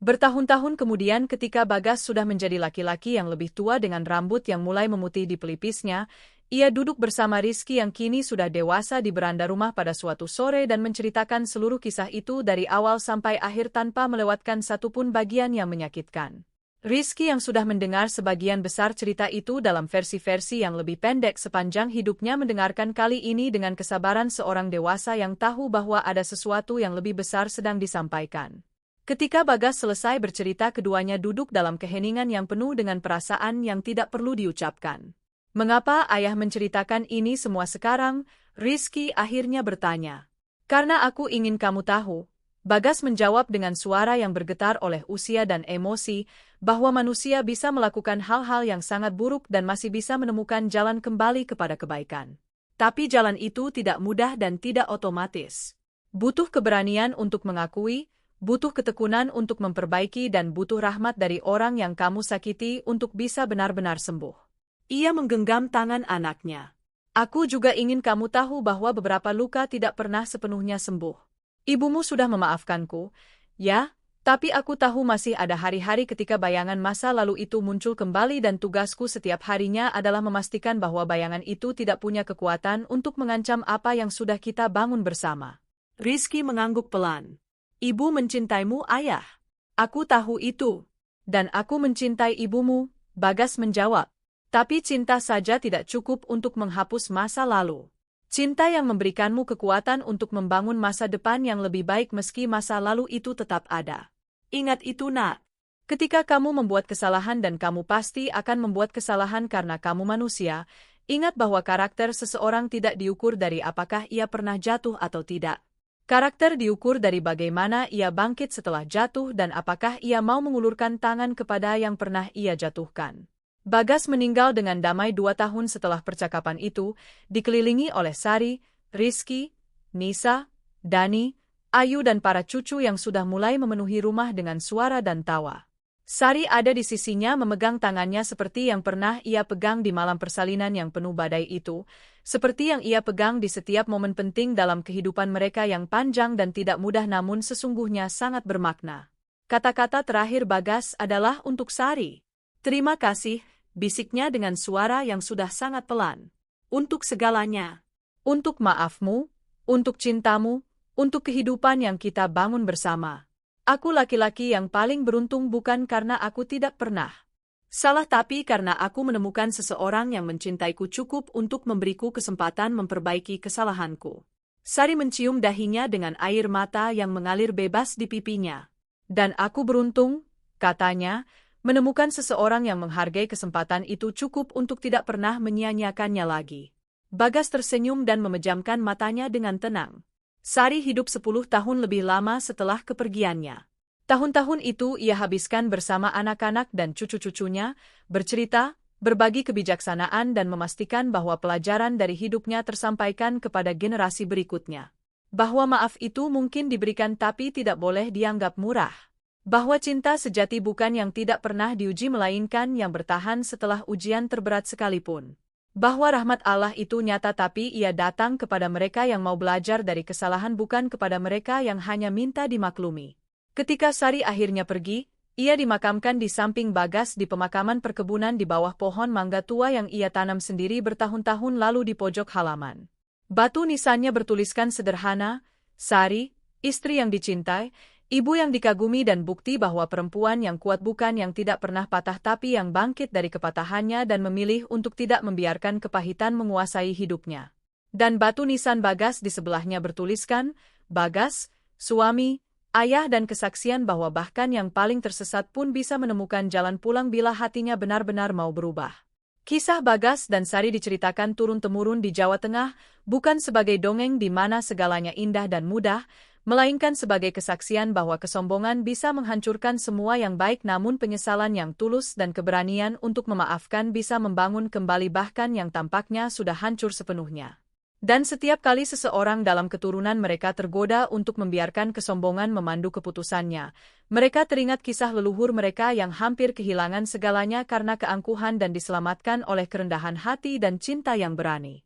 Speaker 1: Bertahun-tahun kemudian ketika Bagas sudah menjadi laki-laki yang lebih tua dengan rambut yang mulai memutih di pelipisnya, ia duduk bersama Rizky yang kini sudah dewasa di beranda rumah pada suatu sore dan menceritakan seluruh kisah itu dari awal sampai akhir tanpa melewatkan satupun bagian yang menyakitkan. Rizky yang sudah mendengar sebagian besar cerita itu dalam versi-versi yang lebih pendek sepanjang hidupnya mendengarkan kali ini dengan kesabaran seorang dewasa yang tahu bahwa ada sesuatu yang lebih besar sedang disampaikan. Ketika Bagas selesai bercerita keduanya duduk dalam keheningan yang penuh dengan perasaan yang tidak perlu diucapkan. Mengapa ayah menceritakan ini semua sekarang? Rizky akhirnya bertanya. Karena aku ingin kamu tahu. Bagas menjawab dengan suara yang bergetar oleh usia dan emosi, bahwa manusia bisa melakukan hal-hal yang sangat buruk dan masih bisa menemukan jalan kembali kepada kebaikan. Tapi jalan itu tidak mudah dan tidak otomatis. Butuh keberanian untuk mengakui, butuh ketekunan untuk memperbaiki dan butuh rahmat dari orang yang kamu sakiti untuk bisa benar-benar sembuh. Ia menggenggam tangan anaknya. Aku juga ingin kamu tahu bahwa beberapa luka tidak pernah sepenuhnya sembuh. Ibumu sudah memaafkanku, ya, tapi aku tahu masih ada hari-hari ketika bayangan masa lalu itu muncul kembali dan tugasku setiap harinya adalah memastikan bahwa bayangan itu tidak punya kekuatan untuk mengancam apa yang sudah kita bangun bersama. Rizky mengangguk pelan. Ibu mencintaimu, ayah. Aku tahu itu. Dan aku mencintai ibumu, Bagas menjawab. Tapi cinta saja tidak cukup untuk menghapus masa lalu. Cinta yang memberikanmu kekuatan untuk membangun masa depan yang lebih baik meski masa lalu itu tetap ada. Ingat itu nak. Ketika kamu membuat kesalahan dan kamu pasti akan membuat kesalahan karena kamu manusia, ingat bahwa karakter seseorang tidak diukur dari apakah ia pernah jatuh atau tidak. Karakter diukur dari bagaimana ia bangkit setelah jatuh dan apakah ia mau mengulurkan tangan kepada yang pernah ia jatuhkan. Bagas meninggal dengan damai 2 tahun setelah percakapan itu, dikelilingi oleh Sari, Rizky, Nisa, Dani, Ayu dan para cucu yang sudah mulai memenuhi rumah dengan suara dan tawa. Sari ada di sisinya memegang tangannya seperti yang pernah ia pegang di malam persalinan yang penuh badai itu, seperti yang ia pegang di setiap momen penting dalam kehidupan mereka yang panjang dan tidak mudah namun sesungguhnya sangat bermakna. Kata-kata terakhir Bagas adalah untuk Sari. Terima kasih, bisiknya dengan suara yang sudah sangat pelan. Untuk segalanya. Untuk maafmu, untuk cintamu, untuk kehidupan yang kita bangun bersama. Aku laki-laki yang paling beruntung bukan karena aku tidak pernah salah tapi karena aku menemukan seseorang yang mencintaiku cukup untuk memberiku kesempatan memperbaiki kesalahanku. Sari mencium dahinya dengan air mata yang mengalir bebas di pipinya. Dan aku beruntung, katanya, menemukan seseorang yang menghargai kesempatan itu cukup untuk tidak pernah menyia-nyiakannya lagi. Bagas tersenyum dan memejamkan matanya dengan tenang. Sari hidup 10 tahun lebih lama setelah kepergiannya. Tahun-tahun itu ia habiskan bersama anak-anak dan cucu-cucunya, bercerita, berbagi kebijaksanaan dan memastikan bahwa pelajaran dari hidupnya tersampaikan kepada generasi berikutnya. Bahwa maaf itu mungkin diberikan tapi tidak boleh dianggap murah. Bahwa cinta sejati bukan yang tidak pernah diuji melainkan yang bertahan setelah ujian terberat sekalipun. Bahwa rahmat Allah itu nyata tapi ia datang kepada mereka yang mau belajar dari kesalahan bukan kepada mereka yang hanya minta dimaklumi. Ketika Sari akhirnya pergi, Ia dimakamkan di samping Bagas di pemakaman perkebunan di bawah pohon mangga tua yang ia tanam sendiri bertahun-tahun lalu di pojok halaman. Batu nisannya bertuliskan sederhana, Sari, istri yang dicintai, ibu yang dikagumi dan bukti bahwa perempuan yang kuat bukan yang tidak pernah patah tapi yang bangkit dari kepatahannya dan memilih untuk tidak membiarkan kepahitan menguasai hidupnya. Dan batu nisan Bagas di sebelahnya bertuliskan, Bagas, suami, ayah dan kesaksian bahwa bahkan yang paling tersesat pun bisa menemukan jalan pulang bila hatinya benar-benar mau berubah. Kisah Bagas dan Sari diceritakan turun-temurun di Jawa Tengah, bukan sebagai dongeng di mana segalanya indah dan mudah, melainkan sebagai kesaksian bahwa kesombongan bisa menghancurkan semua yang baik namun penyesalan yang tulus dan keberanian untuk memaafkan bisa membangun kembali bahkan yang tampaknya sudah hancur sepenuhnya. Dan setiap kali seseorang dalam keturunan mereka tergoda untuk membiarkan kesombongan memandu keputusannya, mereka teringat kisah leluhur mereka yang hampir kehilangan segalanya karena keangkuhan dan diselamatkan oleh kerendahan hati dan cinta yang berani.